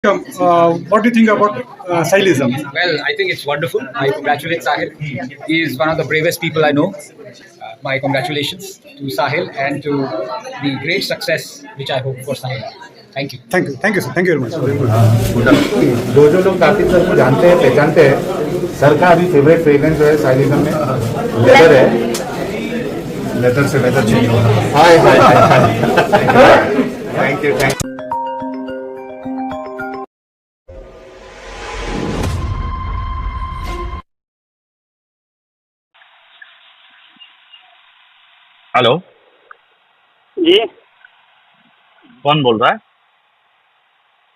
What do you think about Sahilism? Well, I think it's wonderful. I congratulate Sahil. He is one of the bravest people I know. My congratulations to Sahil and to the great success which I hope for Sahil. Thank you. Thank you, sir. Thank you very much. जो लोग Kartik sir को जानते हैं पहचानते हैं, sir का अभी favourite fragrance जो है साइलिज्म में लेदर है। लेदर से वेदर चेंज हो रहा है। Hi hi hi. Thank you thank hello. जी कौन बोल रहा है?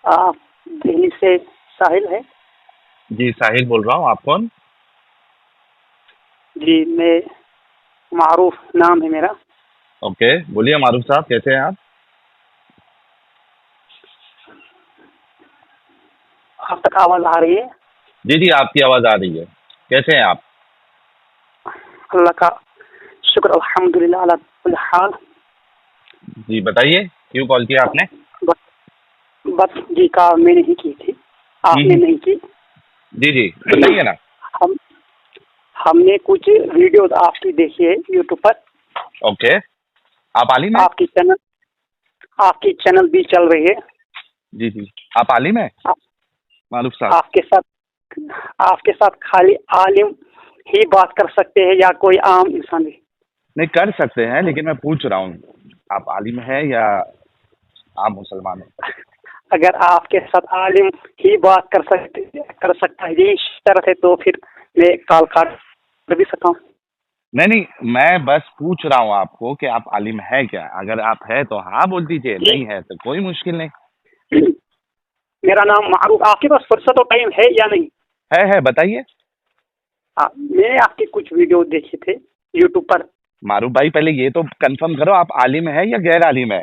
आप दिल्ली से साहिल है? जी साहिल बोल रहा हूँ। आप कौन? जी मैं मारूफ नाम है मेरा। ओके, बोलिए मारूफ साहब, कैसे हैं आप? आप तक आवाज आ रही है? जी जी, आपकी आवाज़ आ रही है। कैसे हैं आप? अल्लाह का शुक्र अल्हम्दुलिल्लाह अला कुल हाल। जी बताइए, क्यों कॉल किया आपने? बस जी का मैंने ही की थी, आपने नहीं की। जी जी बताइए ना। हम हमने कुछ वीडियो आपकी देखी है यूट्यूब पर। ओके, आप आलिम हैं? आपकी चैनल भी चल रही है। जी जी, आप आलिम हैं मारूफ साहब? आपके साथ खाली आलिम ही बात कर सकते हैं या कोई आम इंसान भी? नहीं, कर सकते हैं, लेकिन मैं पूछ रहा हूँ आप आलिम हैं या आप मुसलमान हैं? अगर आपके साथ आलिम ही बात कर सकता है ये शर्त है तो फिर मैं कॉल कर भी सकता हूँ। नहीं नहीं, मैं बस पूछ रहा हूँ आपको कि आप आलिम है क्या। अगर आप है तो हाँ बोल दीजिए, नहीं है तो कोई मुश्किल नहीं। मेरा नाम मारूफ। आपके पास फुर्सत और टाइम है या नहीं? है, बताइए। मैंने आपके कुछ वीडियो देखे थे यूट्यूब पर। मारूफ भाई, पहले ये तो कंफर्म करो, आप आलिम है या गैर आलिम है?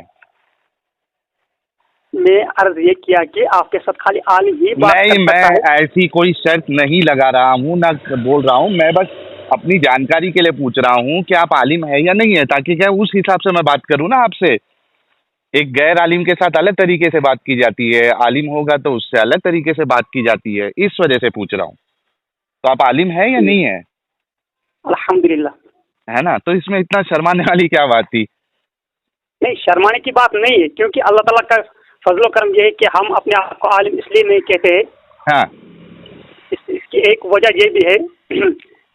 मैं अर्ज ये किया कि आपके साथ खाली आलिम ही बात कर सकता है। मैं ऐसी कोई शर्त नहीं लगा रहा हूँ, ना बोल रहा हूँ। मैं बस अपनी जानकारी के लिए पूछ रहा हूँ कि आप आलिम है या नहीं है, ताकि क्या उस हिसाब से मैं बात करूँ ना आपसे। एक गैर आलिम के साथ अलग तरीके से बात की जाती है, आलिम होगा तो उससे अलग तरीके से बात की जाती है, इस वजह से पूछ रहा हूँ। तो आप आलिम है या नहीं है? अल्हम्दुलिल्लाह। है ना, तो इसमें इतना शर्माने वाली क्या बात थी? नहीं, शर्माने की बात नहीं है, क्योंकि अल्लाह ताला का फजलो करम ये है कि हम अपने आप को आलिम इसलिए नहीं कहते हैं। हाँ, इसकी एक वजह ये भी है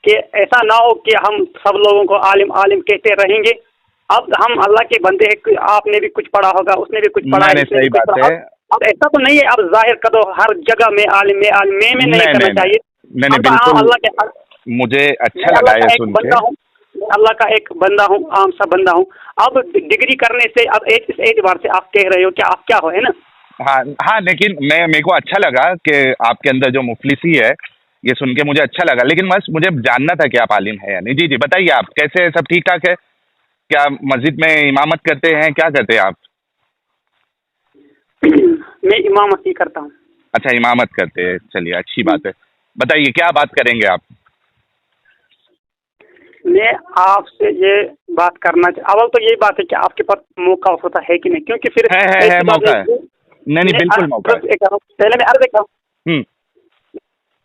कि ऐसा ना हो कि हम सब लोगों को आलिम आलिम कहते रहेंगे। अब हम अल्लाह के बंदे हैं, आपने भी कुछ पढ़ा होगा, उसने भी कुछ पढ़ा है। सही बात है। अब ऐसा तो नहीं है अब जाहिर कर दो हर जगह में आलिम में आलिम में नहीं करना चाहिए। नहीं बिल्कुल, अल्लाह के मुझे अच्छा लगा ये सुन के। अल्लाह का एक बंदा हूँ, आम सा बंदा हूँ। अब डिग्री करने से अब इस एतबार से आप कह रहे हो कि आप क्या हो, है ना? हाँ हाँ, लेकिन मेरे को अच्छा लगा कि आपके अंदर जो मुफलिसी है ये सुन के मुझे अच्छा लगा, लेकिन बस मुझे जानना था कि आप आलिम है या नहीं। जी जी बताइए, आप कैसे हैं? सब ठीक ठाक है? क्या मस्जिद में इमामत करते हैं? क्या करते हैं आप? मैं इमामत ही करता हूँ। अच्छा, इमामत करते हैं, चलिए अच्छी बात है। बताइए क्या बात करेंगे आप? मैं आपसे ये बात करना अव्वल तो यही बात है कि आपके पास मौका होता है कि नहीं, क्योंकि फिर है मौका है। नहीं बिल्कुल मौका है। पहले मैं अर्ज देखा हूँ।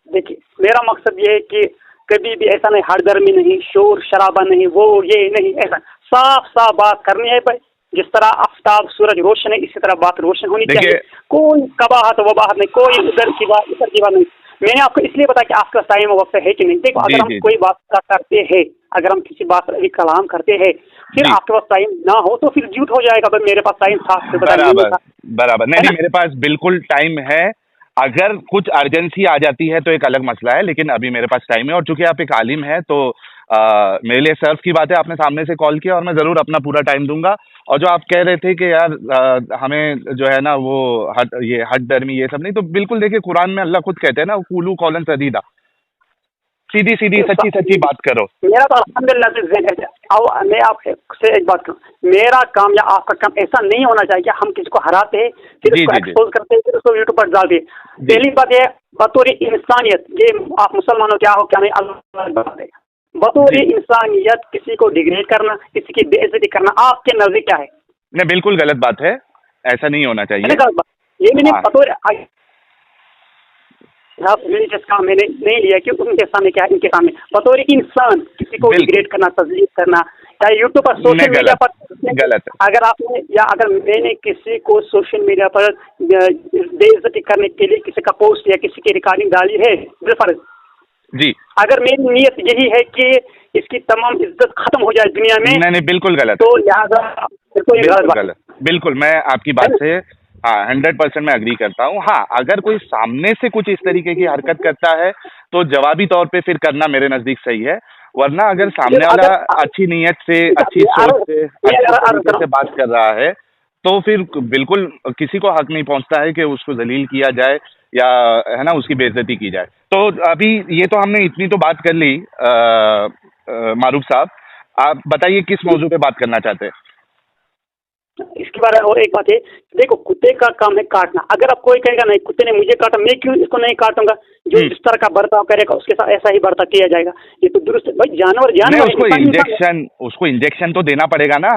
देखिए, मेरा मकसद ये है कि कभी भी ऐसा नहीं, हरदर्मी नहीं, शोर शराबा नहीं, वो ये नहीं, ऐसा साफ साफ बात करनी है भाई। जिस तरह आफ्ताब सूरज रोशन है इसी तरह बात रोशन होनी चाहिए। कोई कबाहत वबाहत नहीं, कोई उधर की बात इधर की बात नहीं। मैंने आपको इसलिए बताया कि आपका टाइम वक्त है कि नहीं। देखो, अगर हम कोई बात करते हैं, अगर हम किसी बात पर कलाम करते हैं, फिर आपके पास टाइम ना हो तो फिर झूठ हो जाएगा। भाई मेरे पास टाइम था, बराबर। नहीं, मेरे पास बिल्कुल टाइम है। अगर कुछ अर्जेंसी आ जाती है तो एक अलग मसला है, लेकिन अभी मेरे पास टाइम है। और चूंकि आप एक आलिम है तो मेरे लिए सर्व की बात है, आपने सामने से कॉल किया और मैं ज़रूर अपना पूरा टाइम दूंगा। और जो आप कह रहे थे कि यार हमें जो है ना वो हद दर्मी ये सब नहीं, तो बिल्कुल देखिए, कुरान में अल्लाह खुद कहते हैं ना, कूलू कौलन सदीदा, सीधी सीधी सच्ची बात करो। मेरा तो अल्हम्दुलिल्लाह। मैं आपसे एक बात कहूँ, मेरा काम या आपका काम ऐसा नहीं होना चाहिए हम किसी को हराते हैं फिर उसको एक्सपोज करते हैं फिर उसको यूट्यूब पर डालते हैं। पहली बात है, बतौर इंसानियत, ये आप मुसलमानों क्या हो क्या नहीं अल्लाह बात है। बतौर इंसानियत किसी को डिग्रेड करना, किसी की बेइज्जती करना आपके नजदीक क्या है? नहीं, बिल्कुल गलत बात है, ऐसा नहीं होना चाहिए। ये मैंने बतौर खिलाफ रिलीजियस काम मैंने नहीं लिया कि उनके सामने क्या इनके सामने बतौर इंसान किसी को डिग्रेड करना, तजलील करना, चाहे यूट्यूब पर, सोशल मीडिया पर गलत। अगर आपने या अगर मैंने किसी को सोशल मीडिया पर बेइज्जती करने के लिए किसी का पोस्ट या किसी की रिकॉर्डिंग डाली है बिलफर्ज जी, अगर मेरी नीयत यही है कि इसकी तमाम इज्जत खत्म हो जाए दुनिया में, नहीं बिल्कुल गलत, तो लिहाजा बिल्कुल गलत, बिल्कुल मैं आपकी बात से हाँ 100% मैं अग्री करता हूँ। हाँ, अगर कोई सामने से कुछ इस तरीके की हरकत करता है तो जवाबी तौर पे फिर करना मेरे नज़दीक सही है, वरना अगर सामने वाला अच्छी नीयत से, अच्छी सोच से, अच्छे तरीके से बात कर रहा है तो फिर बिल्कुल किसी को हक नहीं पहुंचता है कि उसको जलील किया जाए या है ना उसकी बेइज्जती की जाए। तो अभी ये तो हमने इतनी तो बात कर ली। मारूफ साहब, आप बताइए किस मौजू पे बात करना चाहते हैं? इसके बारे में और एक बात है, देखो कुत्ते का काम है काटना। अगर अब कोई कहेगा नहीं कुत्ते ने मुझे काटा, मैं क्यों इसको नहीं काटूंगा, जो जिस तरह का बर्ताव करेगा उसके साथ ऐसा ही बर्ताव किया जाएगा। ये तो दुरुस्त भाई, जानवर उसको इंजेक्शन तो देना पड़ेगा ना।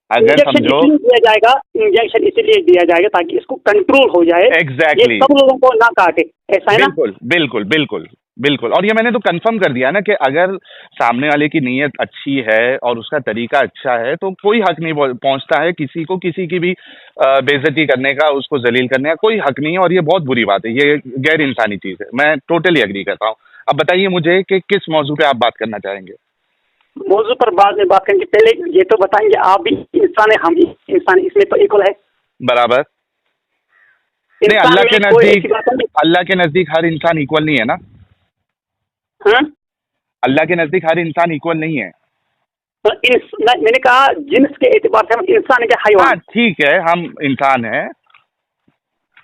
अगर समझो दिया जाएगा, इंजेक्शन इसलिए दिया जाएगा ताकि इसको कंट्रोल हो जाए, एग्जैक्टली सब लोगों को ना काटे, ऐसा है ना? बिल्कुल बिल्कुल बिल्कुल बिल्कुल। और ये मैंने तो कंफर्म कर दिया ना कि अगर सामने वाले की नीयत अच्छी है और उसका तरीका अच्छा है तो कोई हक नहीं पहुंचता है किसी को किसी की भी बेइज्जती करने का, उसको जलील करने का कोई हक नहीं है। और ये बहुत बुरी बात है, ये गैर इंसानी चीज़ है। मैं टोटली एग्री करता हूँ। अब बताइए मुझे कि किस मौजू पे आप बात करना चाहेंगे? मौजू पर बाद में बात करेंगे, पहले ये तो बताएंगे आप भी इंसान है, हम भी इंसान, इसमें तो इक्वल है बराबर। नहीं, अल्लाह के नज़दीक हर इंसान इक्वल नहीं है ना। हाँ, अल्लाह के नज़दीक हर इंसान इक्वल नहीं है। तो मैंने कहा जिन्स के एतबार से हम इंसान के हैवान। हाँ ठीक है, हम इंसान हैं,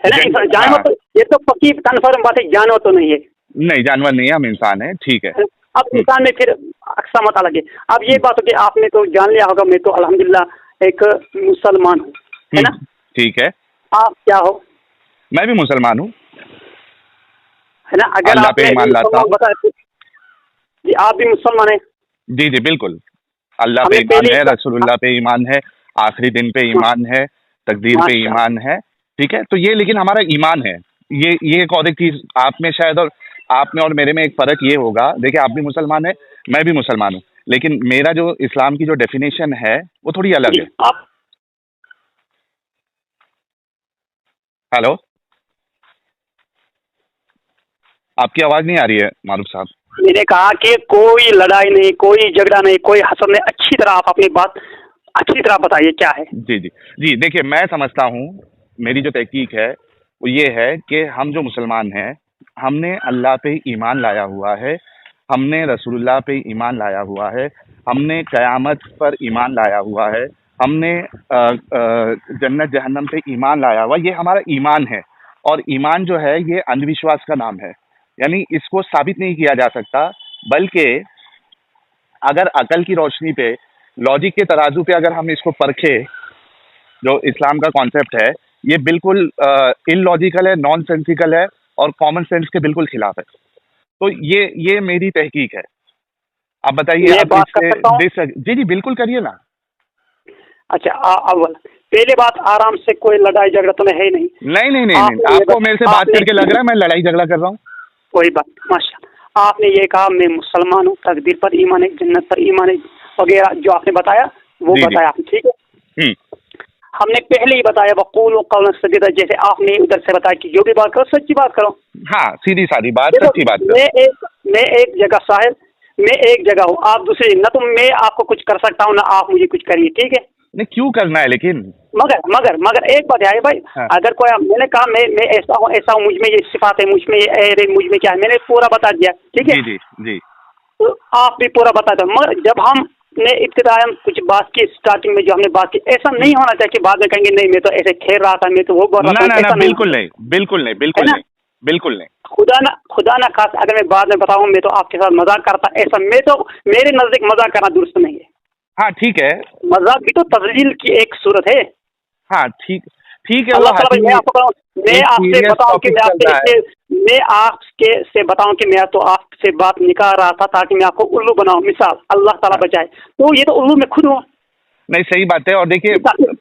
है ना, इंसान। जानवर तो ये तो पक्की कन्फर्म बात है, जानवर तो नहीं है। नहीं, जानवर नहीं है, हम इंसान हैं, ठीक है। अब इंसान में फिर अकसामत अलग है। अब ये बात हो कि आपने तो जान लिया होगा, मैं तो अल्हम्दुलिल्लाह एक मुसलमान हूँ, है ना? ठीक है। आप क्या हो? मैं भी मुसलमान हूँ, है ना? अगर अल्लाह पे ईमान लाता हूँ। जी, आप भी मुसलमान हैं? जी जी बिल्कुल, अल्लाह पे ईमान है, रसूलुल्लाह पे ईमान है, आखिरी दिन पे ईमान है, तकदीर पे ईमान है, ठीक है। तो ये लेकिन हमारा ईमान है, ये एक और एक चीज़ आप में शायद और आप में और मेरे में एक फ़र्क ये होगा। देखिए, आप भी मुसलमान हैं, मैं भी मुसलमान हूँ, लेकिन मेरा जो इस्लाम की जो डेफिनेशन है वो थोड़ी अलग है। हेलो, आपकी आवाज़ नहीं आ रही है मारूफ साहब। मैंने कहा कि कोई लड़ाई नहीं, कोई झगड़ा नहीं, कोई हसद नहीं, अच्छी तरह आप अपनी बात अच्छी तरह बताइए क्या है। जी जी जी, देखिए मैं समझता हूँ, मेरी जो तहकीक है वो ये है कि हम जो मुसलमान हैं, हमने अल्लाह पे ईमान लाया हुआ है, हमने रसूलुल्लाह पे ईमान लाया हुआ है, हमने क़यामत पर ईमान लाया हुआ है, हमने जन्नत जहन्नम पे ईमान लाया हुआ, ये हमारा ईमान है। और ईमान जो है ये अंधविश्वास का नाम है, यानी इसको साबित नहीं किया जा सकता, बल्कि अगर अकल की रोशनी पे, लॉजिक के तराजू पे अगर हम इसको परखें, जो इस्लाम का कॉन्सेप्ट है ये बिल्कुल इलॉजिकल है, नॉन सेंसिकल है और कॉमन सेंस के बिल्कुल खिलाफ है। तो ये मेरी तहकीक है। आप बताइए, आप इससे जी जी बिल्कुल करिए ना। अच्छा, अव्वल पहले बात, आराम से, कोई लड़ाई झगड़ा तो है नहीं। नहीं, आपको मेरे से बात करके लग रहा है मैं लड़ाई झगड़ा कर रहा हूँ। कोई बात, माशा। आपने ये कहा मैं मुसलमान हूँ, तकदीर पर ईमान है, जन्नत पर ईमान है वगैरह जो आपने बताया वो बताया आपने, ठीक है। हमने पहले ही बताया वक़ूलू क़ौलन सदीदा, जैसे आपने उधर से बताया कि जो भी बात करो सच्ची बात करो। हाँ, सीधी सादी बात, सच्ची बात करो। मैं एक जगह साहिल, मैं एक जगह हूँ, आप दूसरी, न तो मैं आपको कुछ कर सकता हूँ ना आप मुझे कुछ करिए, ठीक है। नहीं, क्यों करना है लेकिन? मगर एक बात है भाई, हाँ। अगर कोई, मैंने कहा मैं ऐसा हूँ, मुझ में ये सिफात है, मुझ में क्या है, मैंने पूरा बता दिया, ठीक है। जी जी, तो आप भी पूरा बता दो। मगर जब हमने इब्तिदायन कुछ बात की, स्टार्टिंग में जो हमने बात की, ऐसा नहीं होना चाहिए कि बाद में कहेंगे नहीं मैं तो ऐसे खेल रहा था, मैं तो वो बोल रहा था। ना, बिल्कुल नहीं। खुदा ना खास अगर मैं बाद में बताऊँ मैं तो आपके साथ मजाक करता, ऐसा मैं तो, मेरे नजदीक मजाक करना दुरुस्त नहीं है। हाँ ठीक है, मजाक भी तो तजलील की एक सूरत है। हाँ ठीक है। मैं आपसे बताऊं कि मैं आपके से बताऊं कि मैं तो आपसे बात निकाल रहा था ताकि मैं आपको उल्लू बनाऊं, मिसाल, अल्लाह ताला बचाए। तो ये तो उल्लू में खुद हूँ। नहीं सही बात है। और देखिए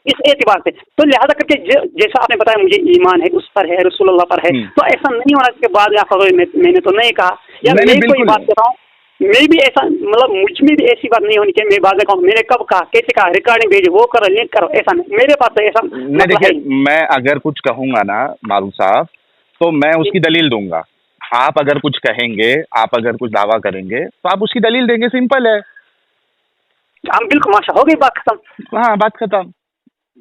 इस एतबार से तो लिहाजा करके जैसा आपने बताया मुझे ईमान है, उस पर है, रसूलुल्लाह पर है, तो ऐसा नहीं होना के बाद या मैंने तो नहीं कहा या नहीं, मैं कोई बिल्कुल। बात कर रहा हूँ, मैं भी ऐसा मतलब मुझ में भी ऐसी बात नहीं होनी चाहिए। मैं बाद में कहूँ मैंने कब कहा, कैसे कहा, रिकॉर्डिंग भेजो, वो करो, लिंक करो, ऐसा नहीं। मेरे पास तो ऐसा नहीं मसला है देखिए, मैं अगर कुछ कहूंगा ना मारूफ साहब, तो मैं उसकी दलील दूंगा। आप अगर कुछ कहेंगे, आप अगर कुछ दावा करेंगे, तो आप उसकी दलील देंगे, सिंपल है। हम बिल्कुल माशा हो गई, बात खत्म। हाँ, बात खत्म।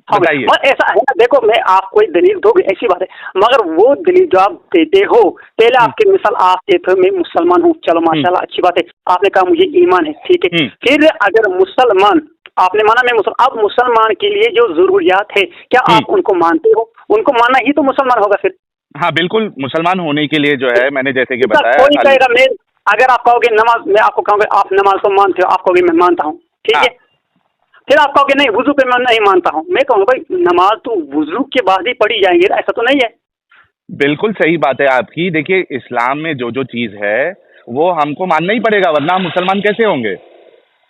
हाँ, बताइए। और ऐसा है ना, देखो मैं आपको एक दलील दोगे ऐसी बात है, मगर वो दलील जो आप देते हो, पहले आपकी मिसाल आप देते हो मैं मुसलमान हूँ, चलो माशाल्लाह अच्छी बात है, आपने कहा मुझे ईमान है, ठीक है। फिर अगर मुसलमान, आपने माना मैं मुसलमान, अब मुसलमान के लिए जो जरूरियात है, क्या आप उनको मानते हो? उनको मानना ही तो मुसलमान होगा फिर। हाँ बिल्कुल, मुसलमान होने के लिए जो है, मैंने जैसे कि बताया, कोई कहेगा मैं, अगर आप कहोगे नमाज, मैं आपको कहूँगा आप नमाज तो मानते हो, आप कहोगे मैं मानता हूँ, ठीक है। फिर आप कहोगे नहीं वुजू पे मैं नहीं मानता हूँ, मैं कहूँगा भाई नमाज तो वुजू के बाद ही पढ़ी जाएंगी, ऐसा तो नहीं है। बिल्कुल सही बात है आपकी। देखिए, इस्लाम में जो जो चीज़ है वो हमको मानना ही पड़ेगा, वरना हम मुसलमान कैसे होंगे।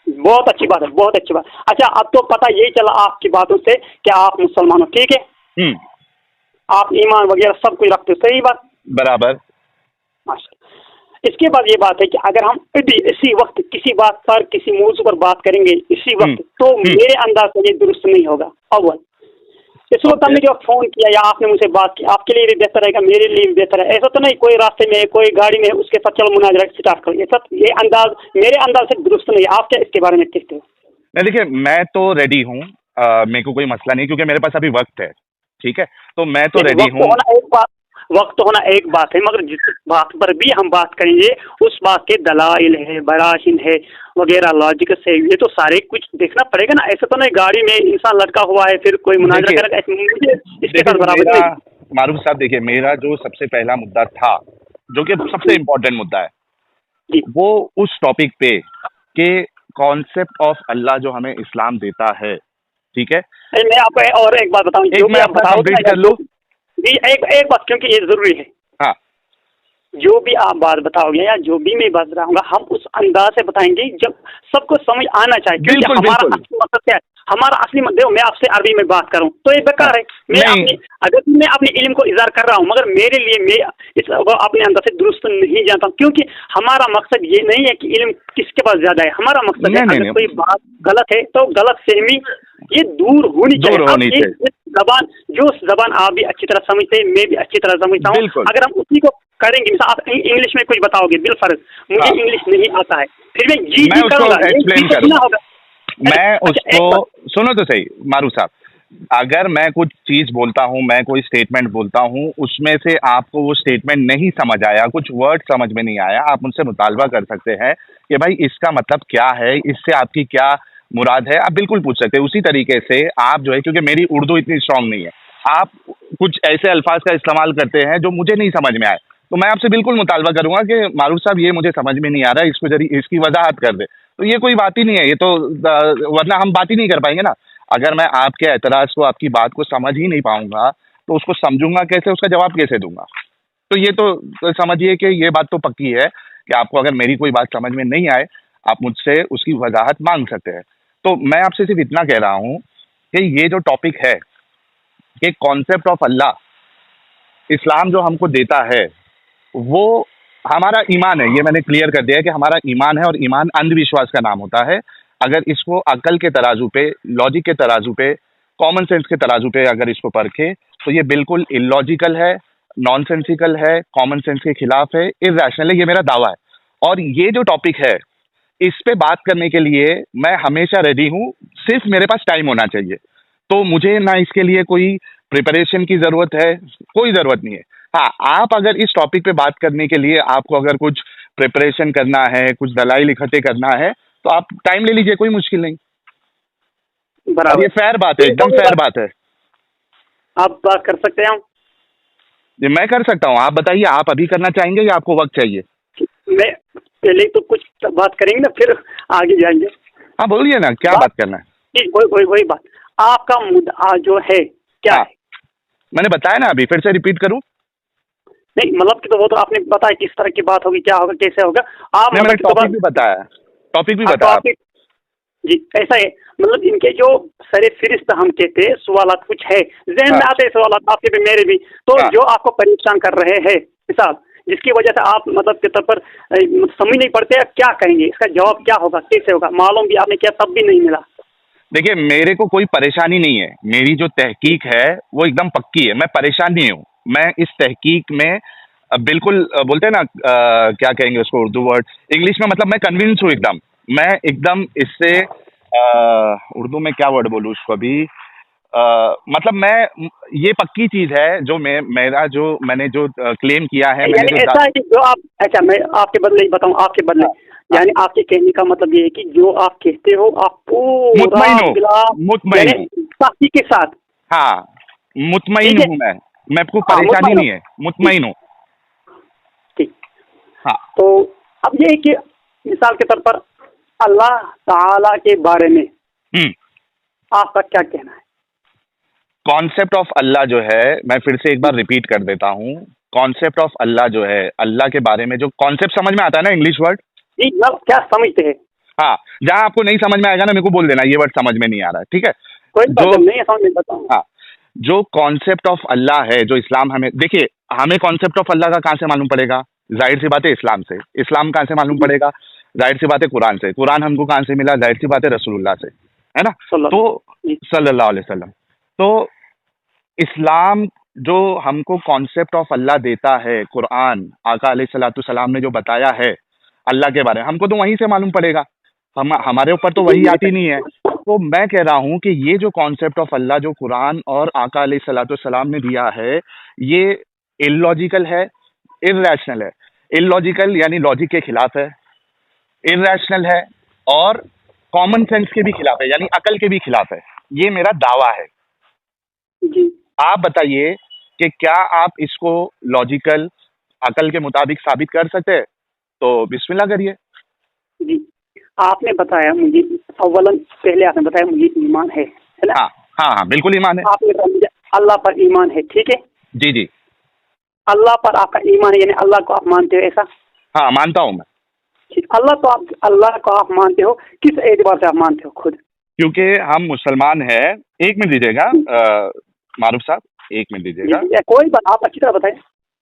बहुत अच्छी बात है, बहुत अच्छी बात। अच्छा, अब तो पता यही चला आपकी बातों से कि आप मुसलमान हो, ठीक है, आप ईमान वगैरह सब कुछ रखते हो, सही बात, बराबर। माशा। इसके बाद ये बात है कि अगर हम अभी इसी वक्त किसी बात पर, किसी मौजू पर बात करेंगे इसी वक्त, तो मेरे अंदाज से ये दुरुस्त नहीं होगा। अव्वल इस वक्त हमने जो फोन किया या आपने मुझसे बात की, आपके लिए भी बेहतर रहेगा, मेरे लिए भी बेहतर है। ऐसा तो नहीं कोई रास्ते में कोई गाड़ी में उसके साथ चलो मुनाजरा स्टार्ट करो, ये अंदाज मेरे अंदाज से दुरुस्त नहीं है। आप क्या इसके बारे में कहते हो? नहीं देखिए, मैं तो रेडी हूँ, मेरे को कोई मसला नहीं, क्योंकि मेरे पास अभी वक्त है, ठीक है, तो मैं तो रेडी हूँ। वक्त होना एक बात है, मगर जिस बात पर भी हम बात करेंगे उस बात के दलाइल है, बराहिन है वगैरह, लॉजिक से, ये तो सारे कुछ देखना पड़ेगा ना। ऐसा तो नहीं गाड़ी में इंसान लटका हुआ है फिर कोई मुनाजरा करेगा, मुझे इसके साथ बराबर नहीं। मारूफ साहब देखिए, मेरा जो सबसे पहला मुद्दा था, जो कि सबसे इम्पोर्टेंट मुद्दा है, वो उस टॉपिक पे कि कॉन्सेप्ट ऑफ अल्लाह जो हमें इस्लाम देता है, ठीक है। मैं आपको और एक बात बताऊं, जो भी आप बताओ एक बात, क्योंकि ये जरूरी है। हाँ, जो भी आप बात बताओगे या जो भी मैं बात बताऊंगा, हम उस अंदाज से बताएंगे जब सबको समझ आना चाहिए, क्योंकि हमारा असली मकसद क्या है, हमारा असली देखो मैं आपसे अरबी में बात करूं तो ये बेकार है। मैं अपने इल्म को इज़हार कर रहा हूं, मगर मेरे लिए मैं इस अपने अंदर से दुरुस्त नहीं जानता हूं, क्योंकि हमारा मकसद ये नहीं है कि इल्म किसके पास ज्यादा है। हमारा मकसद है अगर कोई बात गलत है तो गलत फहमी ये दूर होनी चाहिए। जबान, जो जबान आप भी अच्छी तरह समझते हैं, मैं भी अच्छी तरह समझता हूँ, अगर हम उसी को करेंगे, आप इंग्लिश में कुछ बताओगे बिलफर्ज, मुझे इंग्लिश नहीं आता है, फिर मैं जी करूँगा, मैं उसको सुनो तो सही मारूफ साहब, अगर मैं कुछ चीज बोलता हूँ, मैं कोई स्टेटमेंट बोलता हूँ, उसमें से आपको वो स्टेटमेंट नहीं समझ आया, कुछ वर्ड समझ में नहीं आया, आप मुझसे मुतालबा कर सकते हैं कि भाई इसका मतलब क्या है, इससे आपकी क्या मुराद है, आप बिल्कुल पूछ सकते हैं। उसी तरीके से आप जो है, क्योंकि मेरी उर्दू इतनी स्ट्रांग नहीं है, आप कुछ ऐसे अल्फाज का इस्तेमाल करते हैं जो मुझे नहीं समझ में आए, तो मैं आपसे बिल्कुल मुतालबा करूंगा कि मारूफ साहब ये मुझे समझ में नहीं आ रहा है, इसको जरी इसकी वजाहत कर दे। तो ये कोई बात ही नहीं है, ये तो वरना हम बात ही नहीं कर पाएंगे ना। अगर मैं आपके एतराज़ को, आपकी बात को समझ ही नहीं पाऊंगा तो उसको समझूंगा कैसे, उसका जवाब कैसे दूंगा। तो ये तो समझिए कि ये बात तो पक्की है कि आपको अगर मेरी कोई बात समझ में नहीं आए, आप मुझसे उसकी वजाहत मांग सकते हैं। तो मैं आपसे सिर्फ इतना कह रहा हूँ कि ये जो टॉपिक है कि कॉन्सेप्ट ऑफ अल्लाह, इस्लाम जो हमको देता है वो हमारा ईमान है, ये मैंने क्लियर कर दिया है कि हमारा ईमान है, और ईमान अंधविश्वास का नाम होता है। अगर इसको अकल के तराजू पे, लॉजिक के तराजू पे, कॉमन सेंस के तराजू पे अगर इसको परखे तो ये बिल्कुल इलॉजिकल है, नॉनसेंसिकल है, कॉमन सेंस के खिलाफ है, इर्रेशनल है, ये मेरा दावा है। और ये जो टॉपिक है इस पे बात करने के लिए मैं हमेशा रेडी हूँ, सिर्फ मेरे पास टाइम होना चाहिए। तो मुझे ना इसके लिए कोई प्रिपरेशन की ज़रूरत है, कोई ज़रूरत नहीं है। हाँ, आप अगर इस टॉपिक पे बात करने के लिए आपको अगर कुछ प्रिपरेशन करना है, कुछ दलाइल इकट्ठे करना है, तो आप टाइम ले लीजिए, कोई मुश्किल नहीं। बराबर, ये फेयर बात है, एकदम फेयर बात है। आप बात कर सकते हैं? ये मैं कर सकता हूँ, आप बताइए, आप अभी करना चाहेंगे या आपको वक्त चाहिए? मैं पहले तो कुछ बात करेंगे ना, फिर आगे जाएंगे। हाँ बोलिए ना, क्या बात करना है? वही बात, आपका मुद्दा जो है क्या है? मैंने बताया ना अभी, फिर से रिपीट करूँ? नहीं मतलब कि तो वो तो आपने बताया किस तरह की बात होगी, क्या होगा, कैसे होगा। आप मैंने टॉपिक भी बताया, टॉपिक भी बताया। जी ऐसा है, मतलब इनके जो सरे फिरिस्त हम कहते हैं सवाल कुछ है जहन में हाँ। आते हैं सवाल आपके भी मेरे भी, तो हाँ। जो आपको परेशान कर रहे हैं मिसाल, जिसकी वजह से आप मतलब के तौर पर समझ नहीं पड़ते क्या कहेंगे, इसका जवाब क्या होगा, कैसे होगा, मालूम भी आपने किया तब भी नहीं मिला। देखिए, मेरे को कोई परेशानी नहीं है, मेरी जो तहकीक है वो एकदम पक्की है, मैं परेशान नहीं हूँ। मैं इस तहकीक में बिल्कुल बोलते हैं ना क्या कहेंगे उसको उर्दू वर्ड इंग्लिश में, मतलब मैं कन्विंस हूँ एकदम। मैं एकदम इससे उर्दू में क्या वर्ड बोलूँ उसको अभी, मतलब मैं ये पक्की चीज है जो मेरा जो मैंने जो क्लेम किया है, मैंने यानी जो ऐसा है कि जो आप, अच्छा मैं आपके बदले ही बताऊं, आपके बदले, यानी आपके कहने का मतलब ये है कि जो आप कहते हो आप पूरा मुतमईन हूँ, मुतमईन यानी हूँ। साथी के साथ, हाँ, मुतमईन ठीक है? हूँ मैं आपको हाँ, परेशानी मुतमईन नहीं है, मुतमईन हूँ। ठीक। हाँ। तो अब ये है कि मिसाल के तौर पर अल्लाह ताला के बारे में आपका क्या कहना है? कॉन्सेप्ट ऑफ अल्लाह जो है, मैं फिर से एक बार रिपीट कर देता हूँ। कॉन्सेप्ट ऑफ अल्लाह जो है, अल्लाह के बारे में जो कॉन्सेप्ट समझ में आता है ना इंग्लिश वर्ड, जी मतलब क्या समझते हैं? हाँ, जहाँ आपको नहीं समझ में आएगा ना मेरे को बोल देना ये वर्ड समझ में नहीं आ रहा है, ठीक है? कोई जो प्रॉब्लम नहीं है, समझ में बताऊँ। हाँ, जो कॉन्सेप्ट ऑफ अल्लाह है, जो इस्लाम हमें, देखिए हमें कॉन्सेप्ट ऑफ अल्लाह का कहाँ से मालूम पड़ेगा? जाहिर सी बात है इस्लाम से। इस्लाम कहाँ से मालूम पड़ेगा? जाहिर सी बात है कुरान से। कुरान हमको कहाँ से मिला? जाहिर सी बात है रसूलुल्लाह से, है ना? तो जी सल्लल्लाहु अलैहि वसल्लम। तो इस्लाम जो हमको कॉन्सेप्ट ऑफ अल्लाह देता है, कुरान आका अलैहिस्सलातु सलाम ने जो बताया है अल्लाह के बारे में, हमको तो वहीं से मालूम पड़ेगा। हमारे ऊपर तो वही आती नहीं है। तो मैं कह रहा हूँ कि ये जो कॉन्सेप्ट ऑफ अल्लाह जो कुरान और आका अलैहिस्सलातु सलाम ने दिया है, ये इलॉजिकल है, इर्रेशनल है। इलॉजिकल यानी लॉजिक के खिलाफ है, इर्रेशनल है और कॉमन सेंस के भी खिलाफ है, यानी अकल के भी खिलाफ है। ये मेरा दावा है। जी आप बताइए कि क्या आप इसको लॉजिकल अकल के मुताबिक साबित कर सकते हैं? तो बिस्मिल्लाह करिए। जी आपने बताया मुझे, अव्वलन पहले आपने बताया मुझे ईमान है ना? हाँ हाँ हाँ, बिल्कुल ईमान है। आपने बताया मुझे अल्लाह पर ईमान है, ठीक है? जी जी। अल्लाह पर आपका ईमान है, यानी अल्लाह को आप मानते हो, ऐसा? हाँ, मानता हूँ मैं। ठीक, अल्लाह को आप मानते हो, किस एतबार से आप मानते हो खुद? क्योंकि हम मुसलमान हैं। एक मिनट दीजिएगा मारूफ साहब, एक मिनट दीजिएगा। कोई बात, आप अच्छी तरह बताएं।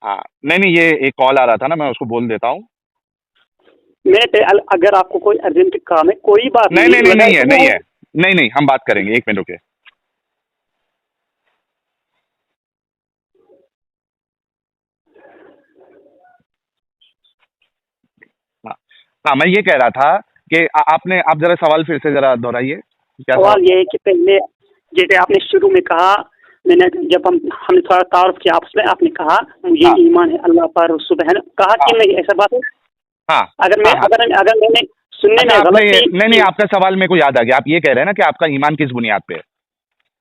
हाँ, नहीं नहीं, ये एक कॉल आ रहा था ना, मैं उसको बोल देता हूँ। अगर आपको कोई अर्जेंट काम है, कोई बात नहीं नहीं नहीं, नहीं है, नहीं है, नहीं नहीं, हम बात करेंगे, एक मिनट रुके। हाँ हाँ, मैं ये कह रहा था कि आप जरा सवाल फिर से जरा दोहराइए। क्या सवाल ये है कि पहले जैसे आपने शुरू में कहा, मैंने जब हमने थोड़ा तारुफ किया आपस में, आपने कहा मुझे हाँ। ईमान है अल्लाह पर, सुबह कहा कि नहीं, ऐसा बात है? हाँ, अगर मैं हाँ, हाँ। अगर मैंने सुनने अच्छा, में आपने गलती, नहीं नहीं, आपका सवाल मेरे को याद आ गया। आप ये कह रहे हैं ना कि आपका ईमान किस बुनियाद पे है?